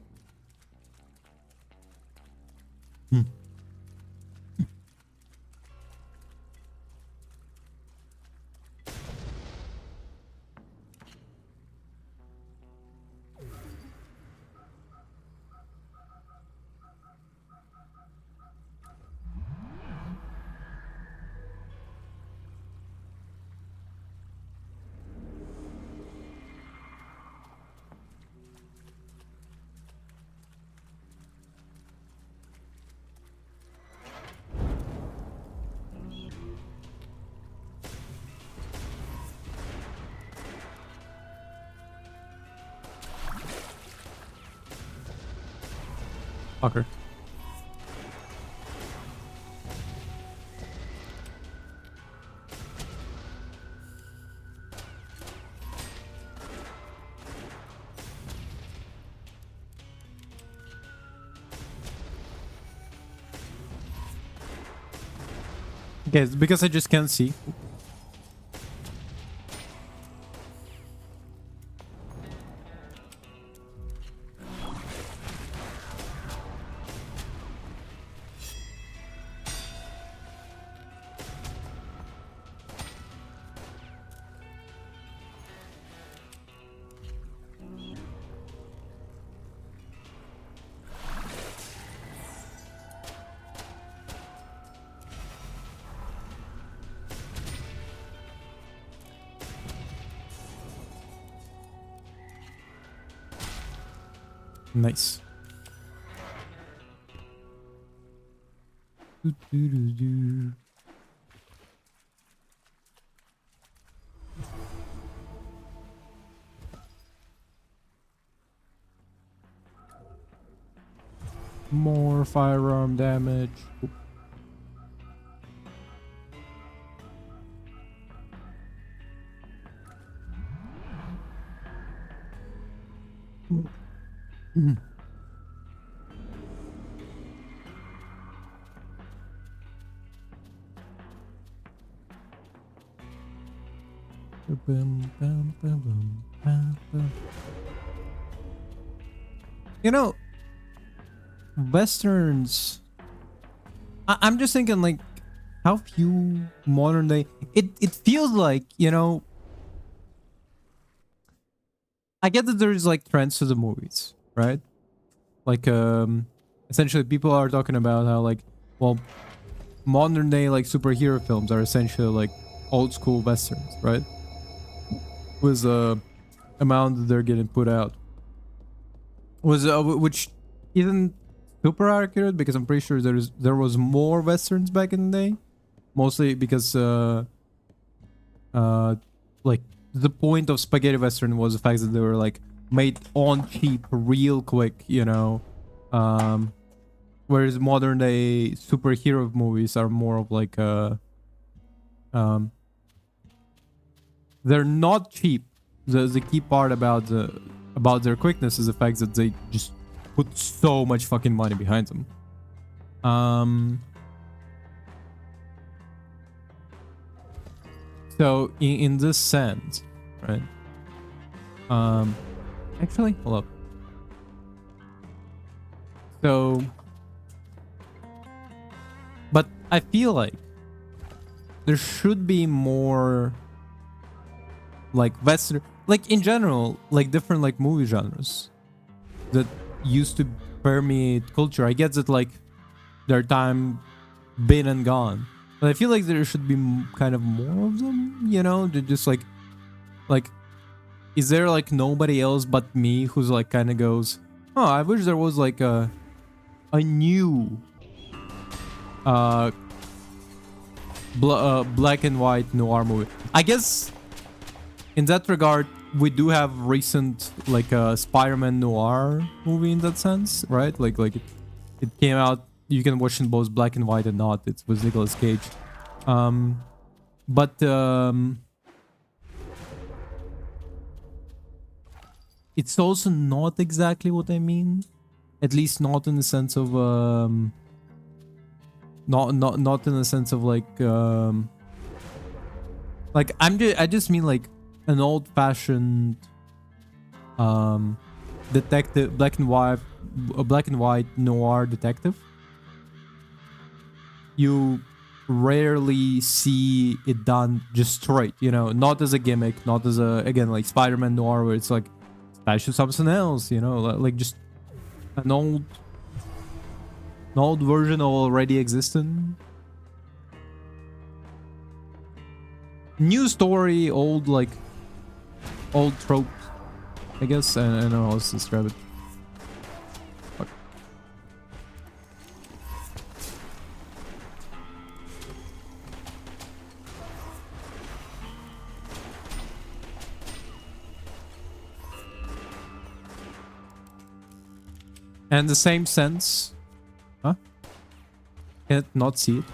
Fucker. Okay, it's because I just can't see. Nice. Do. More firearm damage. You know, Westerns. I'm just thinking, like, how few modern day. It feels like, you know. I get that there's like trends to the movies, right? Like, essentially, people are talking about how, like, well, modern day like superhero films are essentially like old school westerns, right? With the amount that they're getting put out, which isn't super accurate because I'm pretty sure there was more westerns back in the day, mostly because like the point of spaghetti western was the fact that they were like made on cheap real quick, you know, whereas modern day superhero movies are more of like they're not cheap. The key part about their quickness is the fact that they just put so much fucking money behind them. So in this sense, right? Actually, hold up. So, but I feel like there should be more like Western, like in general, like different like movie genres that used to permeate culture. I get that like their time been and gone, but I feel like there should be kind of more of them, you know. They're just like is there like nobody else but me who's like kind of goes, oh, I wish there was like a new black and white noir movie. I guess in that regard we do have recent like a Spider-Man noir movie in that sense, right? Like it came out, you can watch in both black and white and not. It's with Nicolas Cage. But it's also not exactly what I mean. At least not in the sense of not in the sense of like I just mean like an old-fashioned detective, black and white noir detective. You rarely see it done just straight, you know, not as a gimmick, not as a, again, like Spider-Man noir where it's like attached to something else, you know, like just an old version of already existing. New story, old tropes, I guess. I don't know how else to describe it. Fuck. And the same sense, huh? Can't not see it.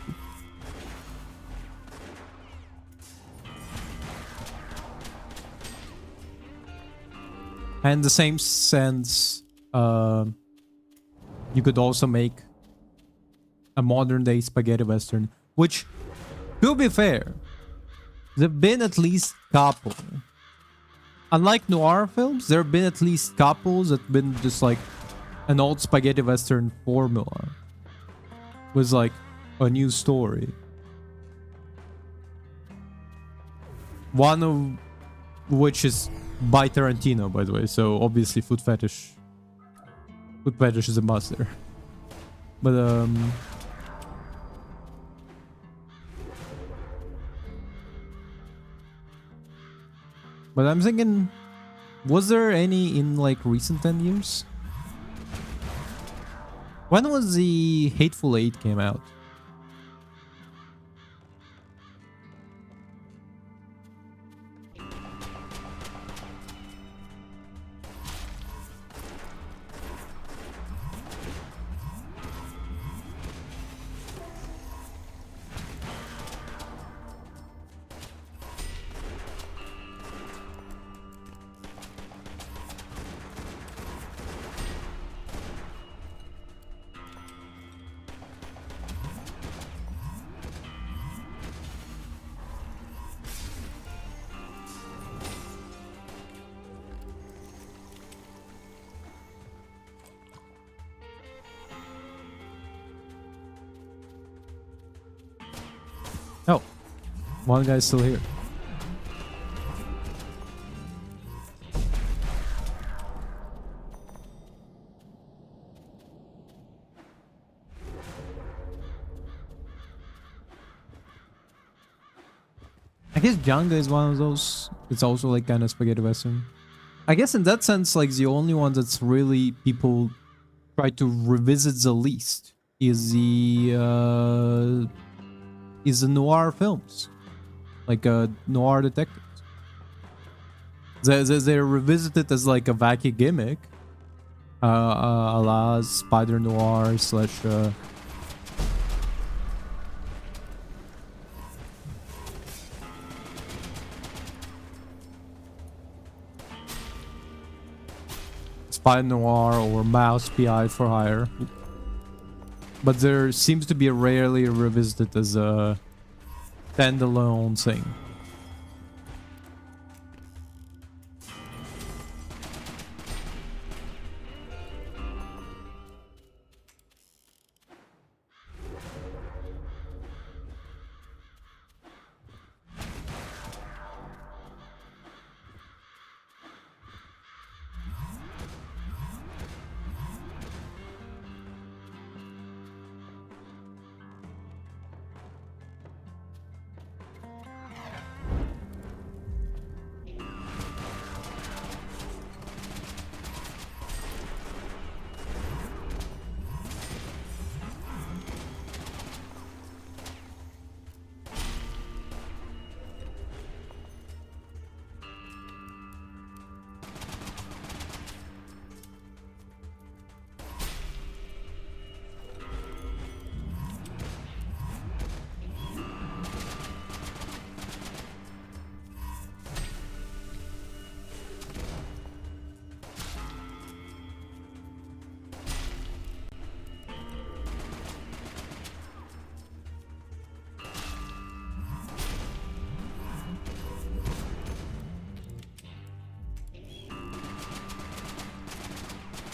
And the same sense, you could also make a modern day spaghetti western, which, to be fair, there've been at least couple. Unlike noir films, there have been at least couples that been just like an old spaghetti western formula with like a new story. One of which is by Tarantino, by the way, so obviously Food Fetish is a must there. But I'm thinking, was there any in like recent 10 years? When was the Hateful Eight came out? Oh, one guy's still here. I guess Django is one of those. It's also like kind of spaghetti western. I guess in that sense, like the only one that's really people try to revisit the least is the noir films, like noir detectives. They revisit it as like a wacky gimmick, a la Spider Noir slash. Spy Noir or Mouse PI for Hire. But there seems to be rarely revisited as a standalone thing.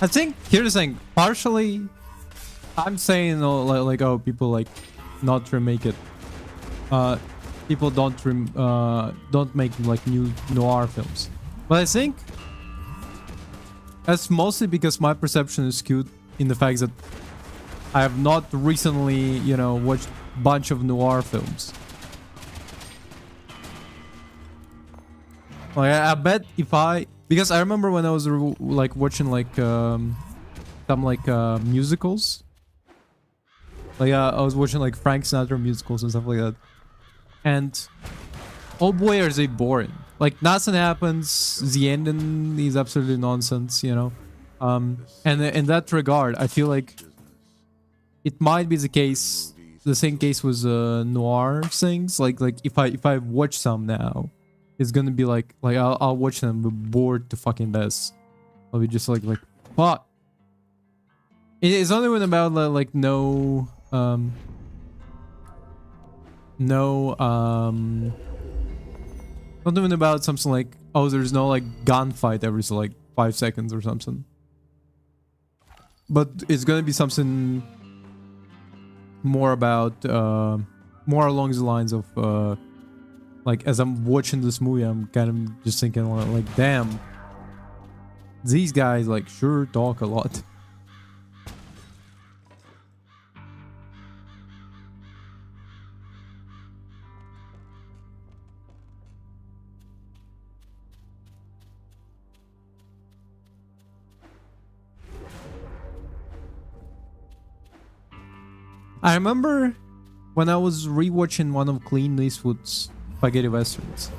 I think here's the thing. Partially, I'm saying oh people like not remake it. People don't make like new noir films. But I think that's mostly because my perception is skewed in the fact that I have not recently, watched a bunch of noir films. Like I bet if because I remember when I was like watching like some like musicals, like I was watching like Frank Sinatra musicals and stuff like that, and oh boy are they boring. Like nothing happens, the ending is absolutely nonsense, And in that regard, I feel like it might be the case, the same case with noir things. Like if I watch some now, it's gonna be like I'll watch them, be bored to fucking death. I'll be just like fuck. It's not even about like no not even about something like, oh, there's no like gunfight every so like 5 seconds or something. But it's gonna be something more about more along the lines of like as I'm watching this movie, I'm kind of just thinking like damn, these guys like sure talk a lot. I remember when I was rewatching one of Clint Eastwood's spaghetti westerns,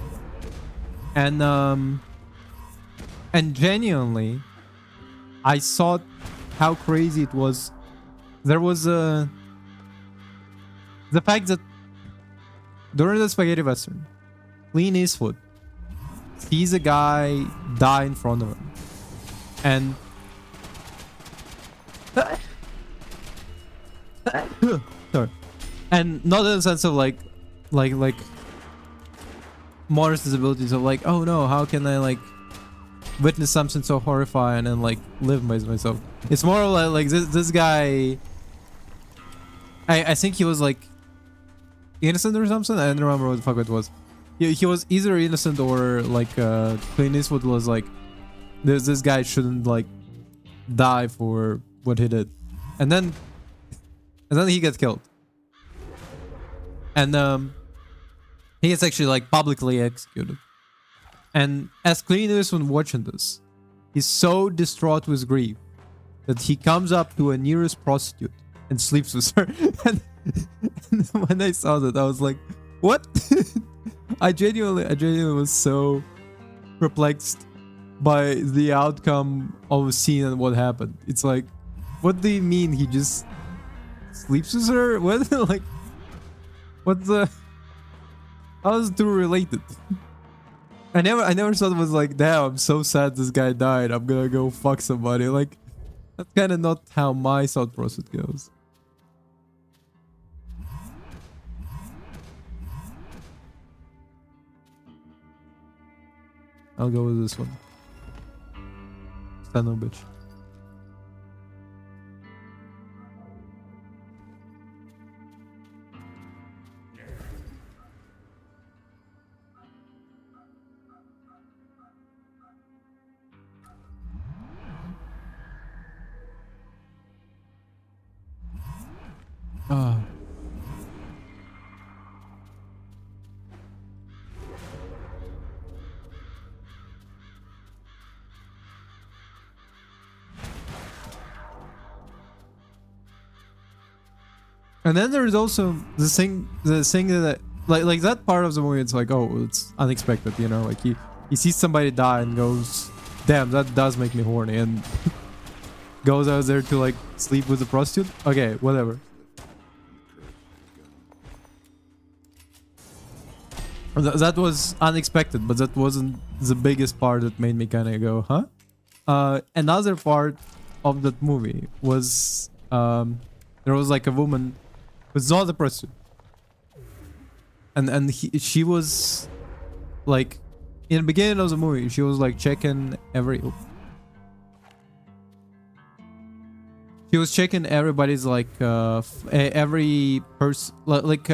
and genuinely, I saw how crazy it was. There was the fact that during the spaghetti western, Clint Eastwood sees a guy die in front of him, and sorry, and not in the sense of like modest disabilities of like, oh no, how can I like witness something so horrifying and like live by myself. It's more like this guy, I think he was like innocent or something. I don't remember what the fuck it was. He was either innocent or like Clint Eastwood was like, this guy shouldn't like die for what he did, and then he gets killed, and he gets actually like publicly executed. And as Clint Eastwood watching this, he's so distraught with grief that he comes up to a nearest prostitute and sleeps with her. and when I saw that, I was like, what? I genuinely was so perplexed by the outcome of the scene and what happened. It's like, what do you mean he just sleeps with her? What? Like, what the? How is it two related? I never thought it was like, damn, I'm so sad this guy died, I'm gonna go fuck somebody. Like, that's kind of not how my thought process goes. I'll go with this one. Son of a bitch. Ah. And then there's also the thing that like that part of the movie, it's like, oh, it's unexpected, you know, like he sees somebody die and goes, damn, that does make me horny, and goes out there to like sleep with a prostitute. Okay, whatever. That was unexpected, but that wasn't the biggest part that made me kind of go, huh? Another part of that movie was there was like a woman who's not a prostitute, and she was like, in the beginning of the movie, she was like checking everybody's like every person, like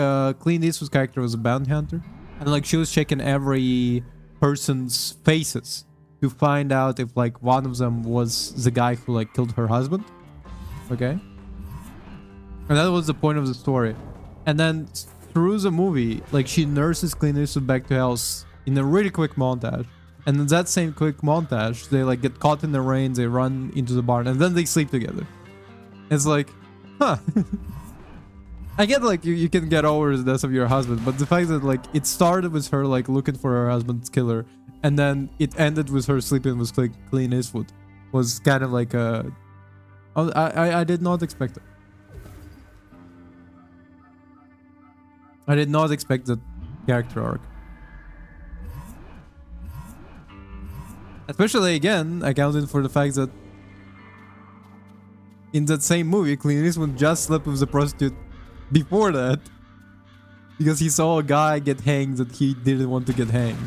Clint Eastwood's character was a bounty hunter. And like she was checking every person's faces to find out if like one of them was the guy who like killed her husband. Okay? And that was the point of the story. And then through the movie, like she nurses Clint Eastwood back to health in a really quick montage. And in that same quick montage, they like get caught in the rain, they run into the barn, and then they sleep together. It's like, huh. I get like you can get over the death of your husband, but the fact that like it started with her like looking for her husband's killer, and then it ended with her sleeping with Clint Eastwood, was kind of like a. I did not expect it. I did not expect that character arc. Especially again, accounting for the fact that in that same movie, Clint Eastwood just slept with the prostitute before that because he saw a guy get hanged that he didn't want to get hanged.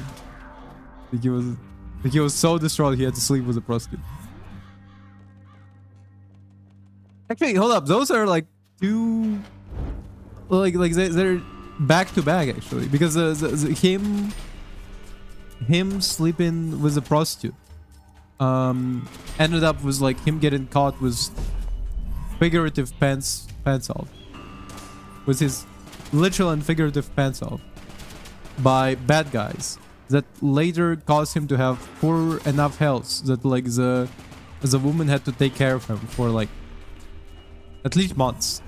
He was so distraught he had to sleep with a prostitute. Actually, hold up, those are like two, like they're back to back actually, because him sleeping with a prostitute ended up with like him getting caught with figurative pants off, with his literal and figurative pants off by bad guys that later caused him to have poor enough health that like the woman had to take care of him for like at least months.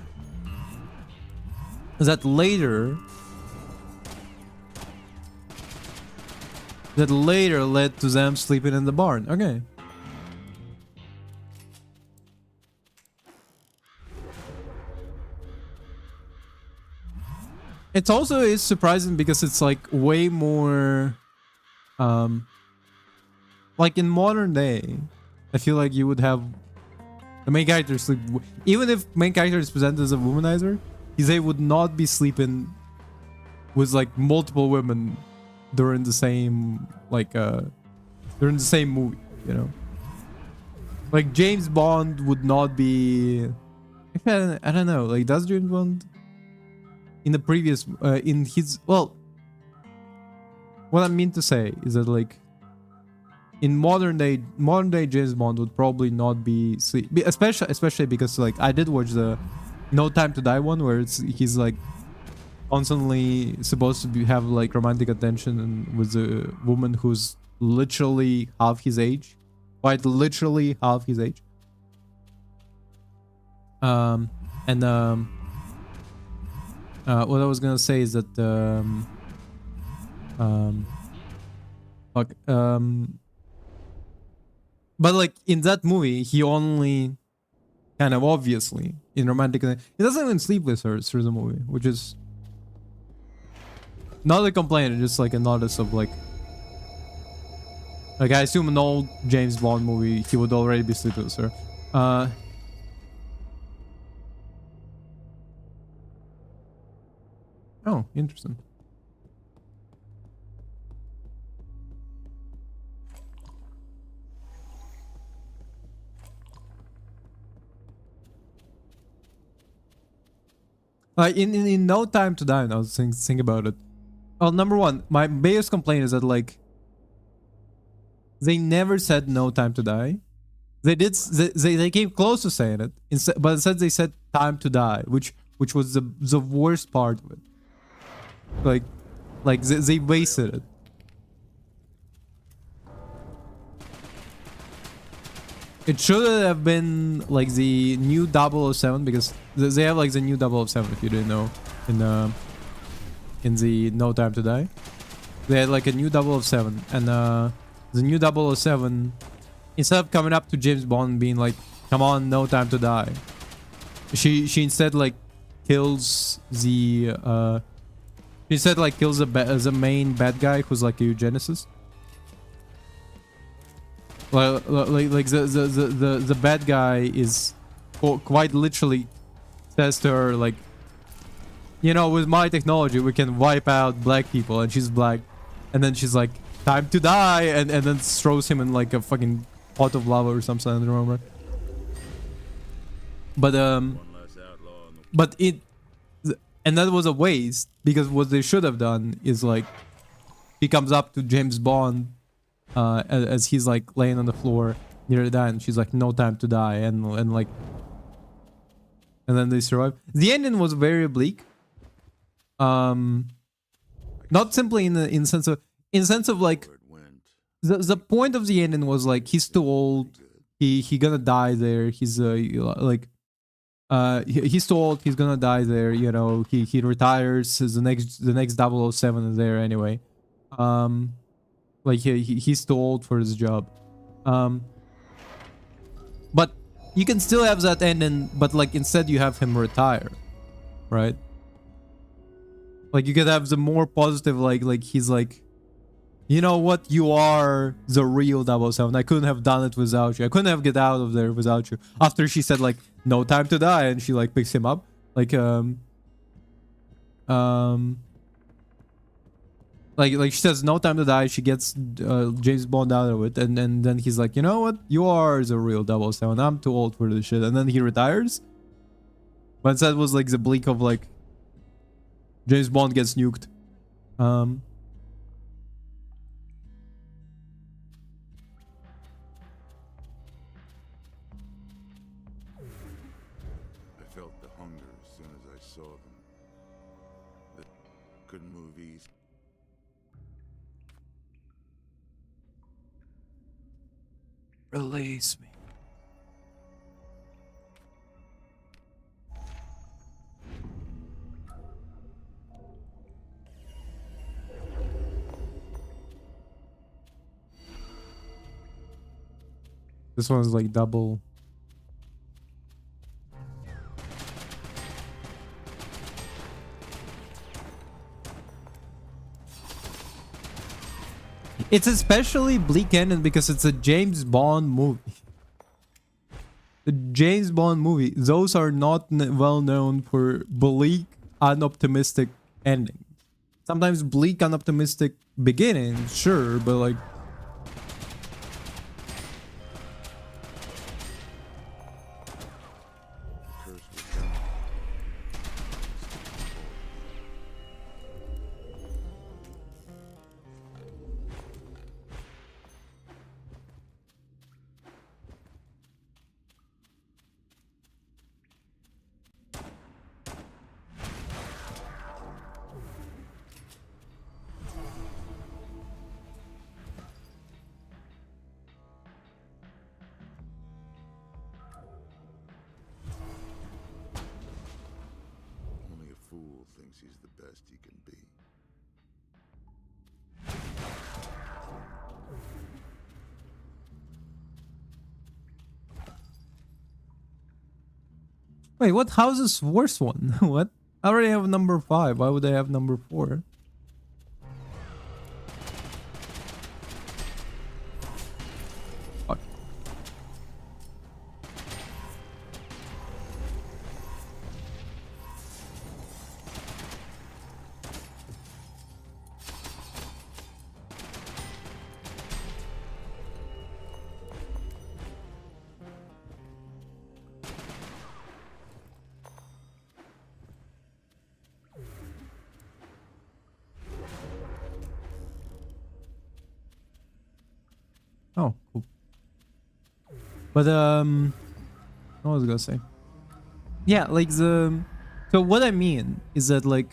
That later led to them sleeping in the barn. Okay. It also is surprising because it's like way more like in modern day, I feel like you would have the main character sleep, even if main character is presented as a womanizer, they would not be sleeping with like multiple women during the same movie, you know. Like James Bond would not be. I don't know. Like, does James Bond in the previous in his, well, what I mean to say is that like in modern day James Bond would probably not be sleep, especially because like I did watch the No Time to Die one where he's like constantly supposed to have like romantic attention with a woman who's literally half his age, quite literally half his age. What I was gonna say is that but like in that movie he only kind of obviously in romantic, he doesn't even sleep with her through the movie, which is not a complaint, it's just like a notice of like I assume an old James Bond movie he would already be sleeping with her. Oh, interesting. In No Time to Die, I was thinking about it. Well, number one, my biggest complaint is that like they never said No Time to Die. They came close to saying it, but instead they said Time to Die, which was the worst part of it. Like they wasted it. It should have been like the new 007, because they have like the new 007, if you didn't know, in the No Time to Die. They had like a new 007, and the new 007, instead of coming up to James Bond being like, come on, no time to die, she instead like kills the the main bad guy who's like a eugenicist. Like the bad guy is quite literally says to her like, you know, with my technology we can wipe out black people, and she's black, and then she's like, time to die, and then throws him in like a fucking pot of lava or something, I don't remember. But and that was a waste, because what they should have done is like, he comes up to James Bond as he's like laying on the floor near the die, and she's like, no time to die, and then they survive. The ending was very bleak. Not simply in sense of like the point of the ending was like, he's too old, he gonna die there, he's he's too old, he's gonna die there, you know, he retires, the next 007 is there anyway. Like he's too old for his job. you can still have that ending, but like instead you have him retire, right? Like you could have the more positive, like he's like, you know what, you are the real 007. I couldn't have done it without you. I couldn't have get out of there without you. After she said like no time to die, and she like picks him up, like like she says no time to die. She gets James Bond out of it, and then he's like, you know what, you are the real 007. I'm too old for this shit. And then he retires. But that was like the blink of like James Bond gets nuked. I felt the hunger as soon as I saw them. The couldn't move east. Release me. This one's like double. It's especially bleak ending because it's a James Bond movie. The James Bond movie, those are not well known for bleak, unoptimistic endings. Sometimes bleak, unoptimistic beginnings, sure, but like Curse was down. Only a fool thinks he's the best he can be. wait, what? How's this worst one? What? I already have number 5. Why would I have number 4? Fuck. Oh, cool. But what was I gonna say? Yeah, like the so what I mean is that like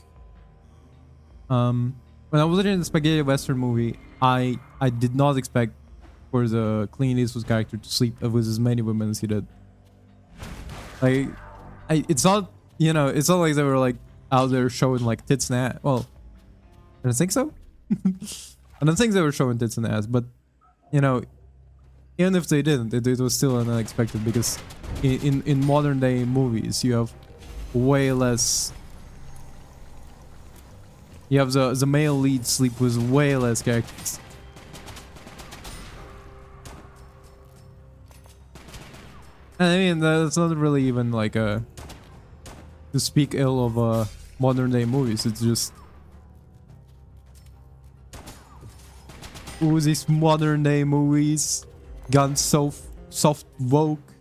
when I was watching the spaghetti western movie, I did not expect for the Clint Eastwood character to sleep with as many women as he did. Like, it's not, you know, it's not like they were like out there showing like tits and ass. Well, I don't think so. I don't think they were showing tits and ass, but you know, even if they didn't, it was still unexpected because in modern day movies you have way less. You have the male lead sleep with way less characters. And I mean, that's not really even like a to speak ill of modern day movies. It's just ooh, these modern day movies gone so soft woke.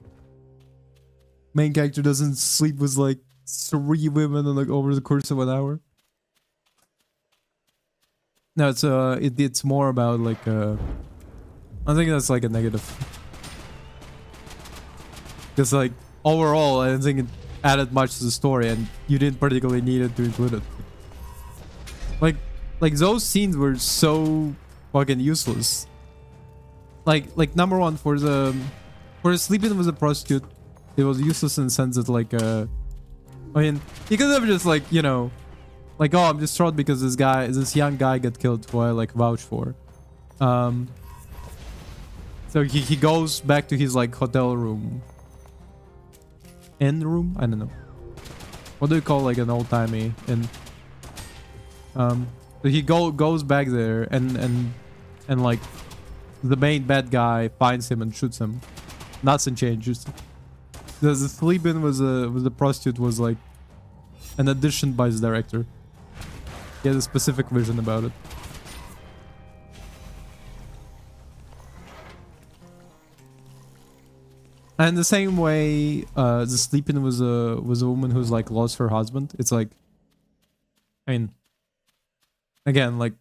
Main character doesn't sleep with like 3 women in like over the course of an hour. No, it's more about like I think that's like a negative. Because like overall, I don't think it added much to the story, and you didn't particularly need it to include it. Like those scenes were so fucking useless. Like number one, for the sleeping with a prostitute, it was useless in the sense that like I mean, you could have just like, you know, like, oh, I'm distraught because this young guy got killed who I like vouch for. So he goes back to his like hotel room inn room. I don't know. What do you call like an old timey inn? So he goes back there and like the main bad guy finds him and shoots him. Nothing changes. The sleep-in with the prostitute was like an addition by the director. He had a specific vision about it. And the same way, the sleep-in was a woman who's like lost her husband. It's like, I mean, again, like,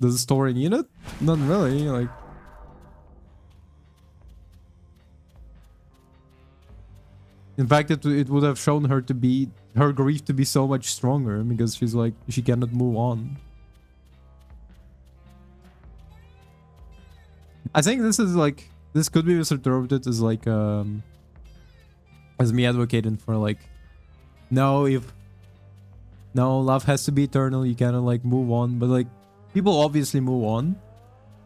does the story need it? Not really. Like, in fact, it would have shown her to be her grief to be so much stronger because she's like she cannot move on. I think this is like this could be misinterpreted as like as me advocating for like no love has to be eternal, you cannot like move on, but like people obviously move on,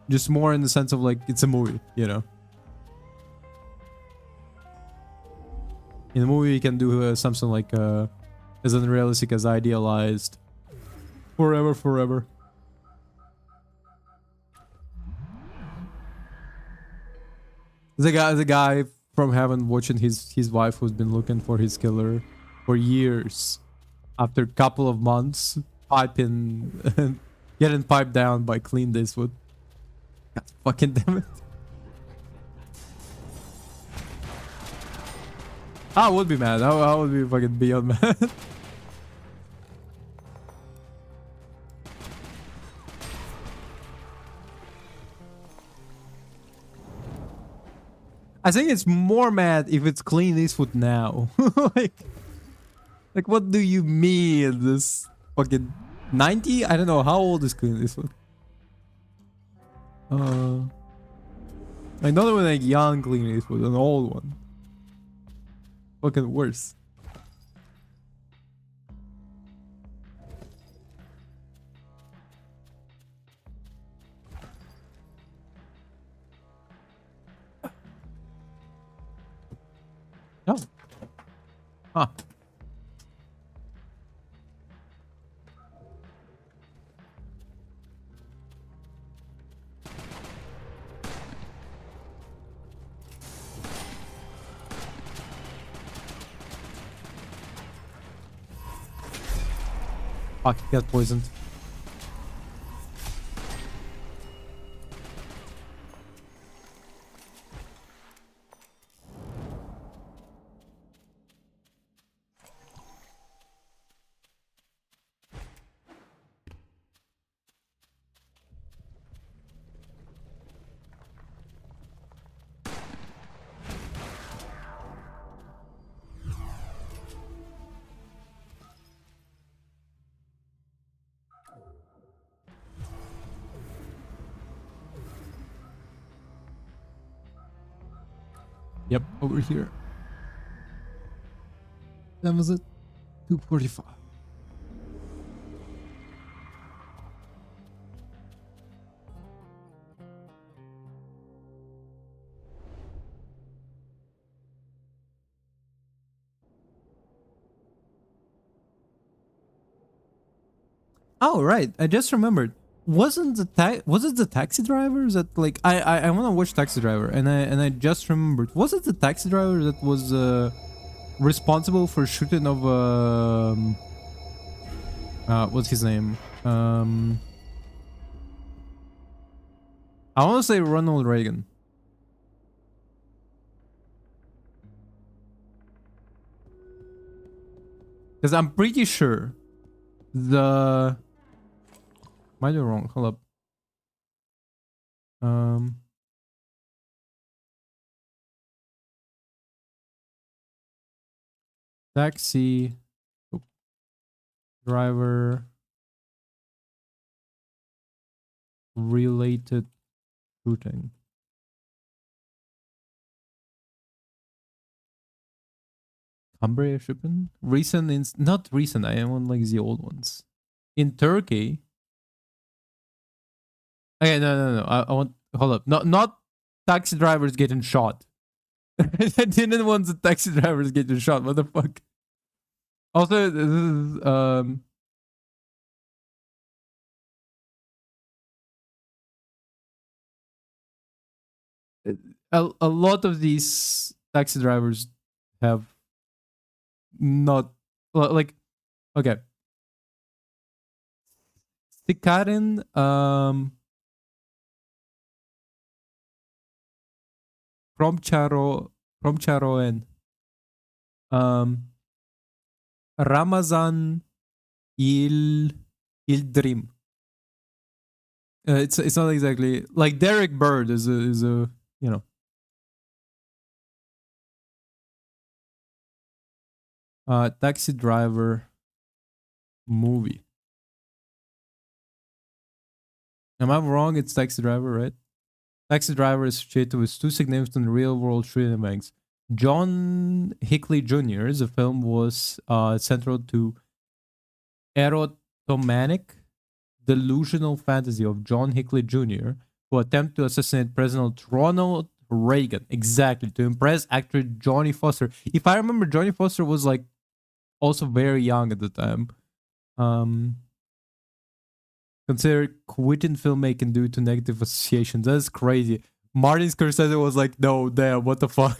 just more in the sense of like it's a movie, you know. In a movie you can do something like as unrealistic as idealized forever. The guy from heaven watching his wife who's been looking for his killer for years, after a couple of months piping and getting piped down by Clint Eastwood. God fucking damn it. I would be mad. I would be fucking beyond mad. I think it's more mad if it's Clint Eastwood now. like what do you mean this fucking 90? I don't know, how old is Clint Eastwood? Like not even like young Clint Eastwood, an old one. Fucking worse. Oh. Huh. Fuck, he got poisoned. Yep, over here. That was it. 245. Oh right, I just remembered. Was it the taxi drivers that like I want to watch Taxi Driver and I just remembered. Was it the taxi driver that was responsible for shooting of what's his name? I want to say Ronald Reagan. Because I'm pretty sure the might be wrong. Hold up. Taxi driver related shooting. Cambria shipping? Recent, not recent. I want like the old ones. In Turkey. Okay, no. I want. Hold up. Not taxi drivers getting shot. I didn't want the taxi drivers getting shot. What the fuck? Also, this is a lot of these taxi drivers have not like okay. Sikarin Promcharoen Ramazan Il Dream. It's not exactly like Derek Bird is a you know taxi driver movie. Am I wrong? It's Taxi Driver, right? Taxi Driver is associated with two significant real-world shooting events. John Hinckley Jr. The film was central to erotomanic, delusional fantasy of John Hinckley Jr., who attempted to assassinate President Ronald Reagan, exactly, to impress actor Johnny Foster. If I remember, Johnny Foster was like also very young at the time. Consider quitting filmmaking due to negative associations. That's crazy. Martin Scorsese was like, no, damn, what the fuck?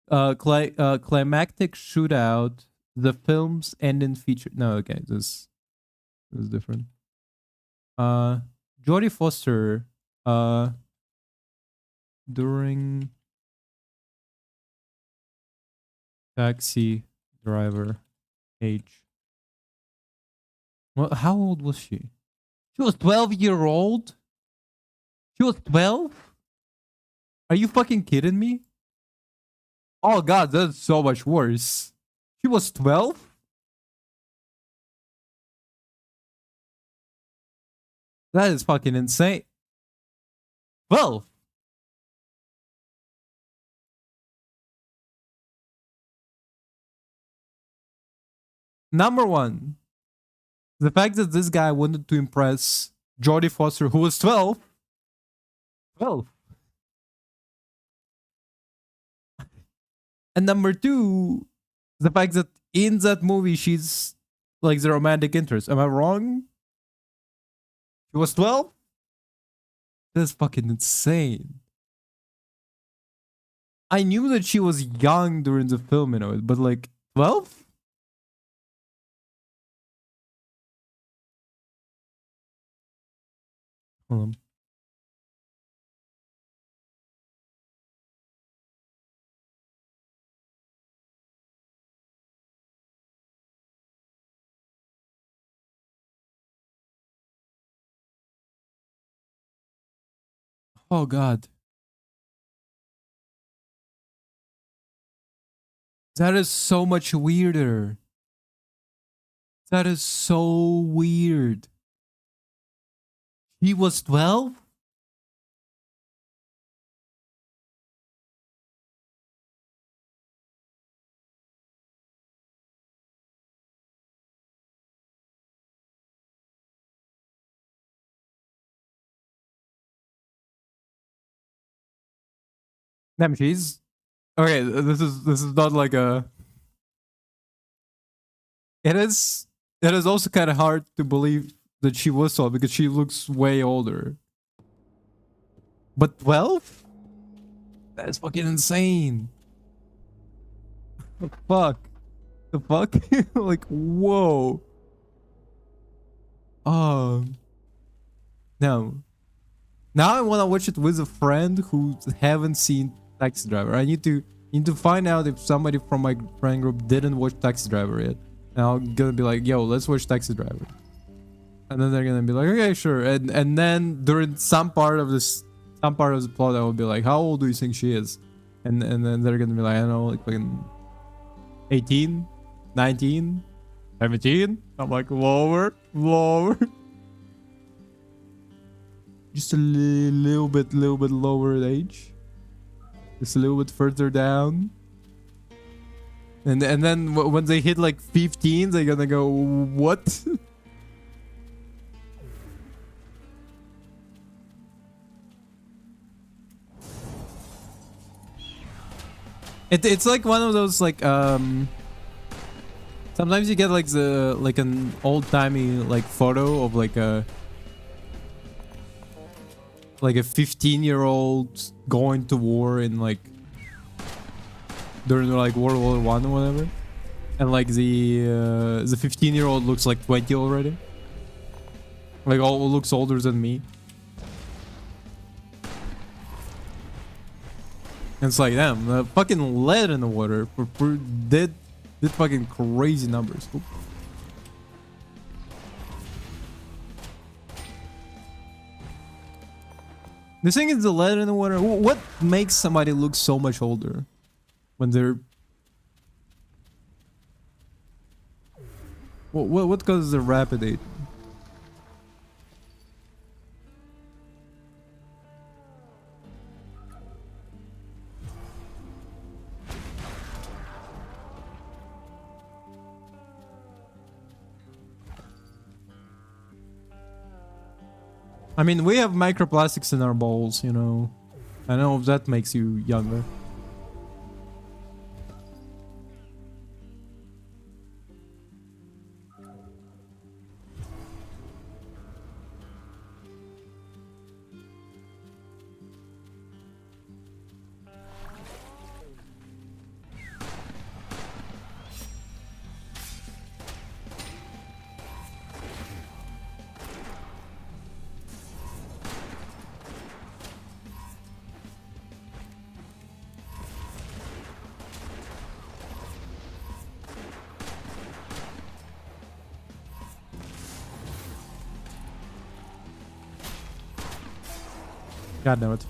Climactic shootout. The film's ending feature. No, okay, this is different. Jodie Foster, during Taxi Driver age. Well, how old was she? She was 12-year-old? She was 12? Are you fucking kidding me? Oh god, that's so much worse. She was 12? That is fucking insane. 12? Number one, the fact that this guy wanted to impress Jodie Foster, who was 12. 12. And number two, the fact that in that movie she's like the romantic interest. Am I wrong? She was 12? That's fucking insane. I knew that she was young during the film, you know, but like 12? Hold on. Oh god. That is so much weirder. That is so weird. He was 12? Damn, she's okay. This is not like a. It is. It is also kind of hard to believe that she was 12 because she looks way older. But 12? That is fucking insane. The fuck? The fuck? Like, whoa. No. Now I want to watch it with a friend who haven't seen Taxi Driver. I need to find out if somebody from my friend group didn't watch Taxi Driver yet. And I'm gonna be like, yo, let's watch Taxi Driver. And then they're gonna be like, okay, sure. And then during some part of the plot, I will be like, how old do you think she is? And then they're gonna be like, I don't know, like fucking 18, 19, 17. I'm like, lower. Just a little bit lower in age. Just a little bit further down. And then when they hit like 15, they're gonna go, what? It's like one of those like sometimes you get like an old-timey like photo of like a 15-year-old going to war in like during like World War One or whatever, and like the 15-year-old looks like 20 already, like all looks older than me. And it's like, damn, the fucking lead in the water did fucking crazy numbers. Oop. The thing is, the lead in the water. What makes somebody look so much older when they're? What causes the rapid age? I mean, we have microplastics in our bowls, you know. I know if that makes you younger. God damn it.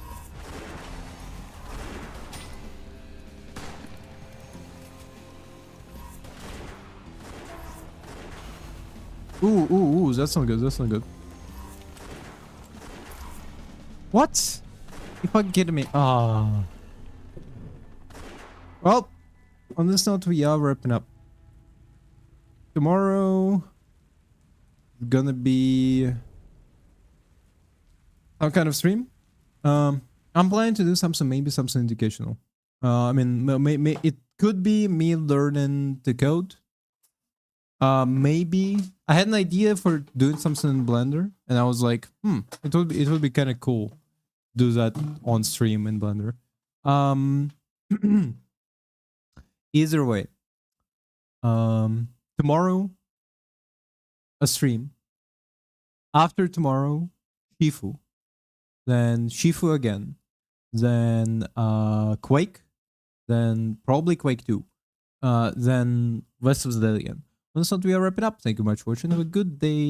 Ooh, that's not good, that's not good. What? You fucking kidding me? Ah. Well, on this note, we are wrapping up. Tomorrow gonna be some kind of stream. I'm planning to do something, maybe something educational. I mean, it could be me learning to code. Maybe I had an idea for doing something in Blender, and I was like, it would be kind of cool to do that on stream in Blender. Either way, tomorrow a stream. After tomorrow, Shifu. Then Shifu again. Then Quake. Then probably Quake 2. Then West of the Dead again. On this note, we are wrapping up. Thank you much for watching. Have a good day.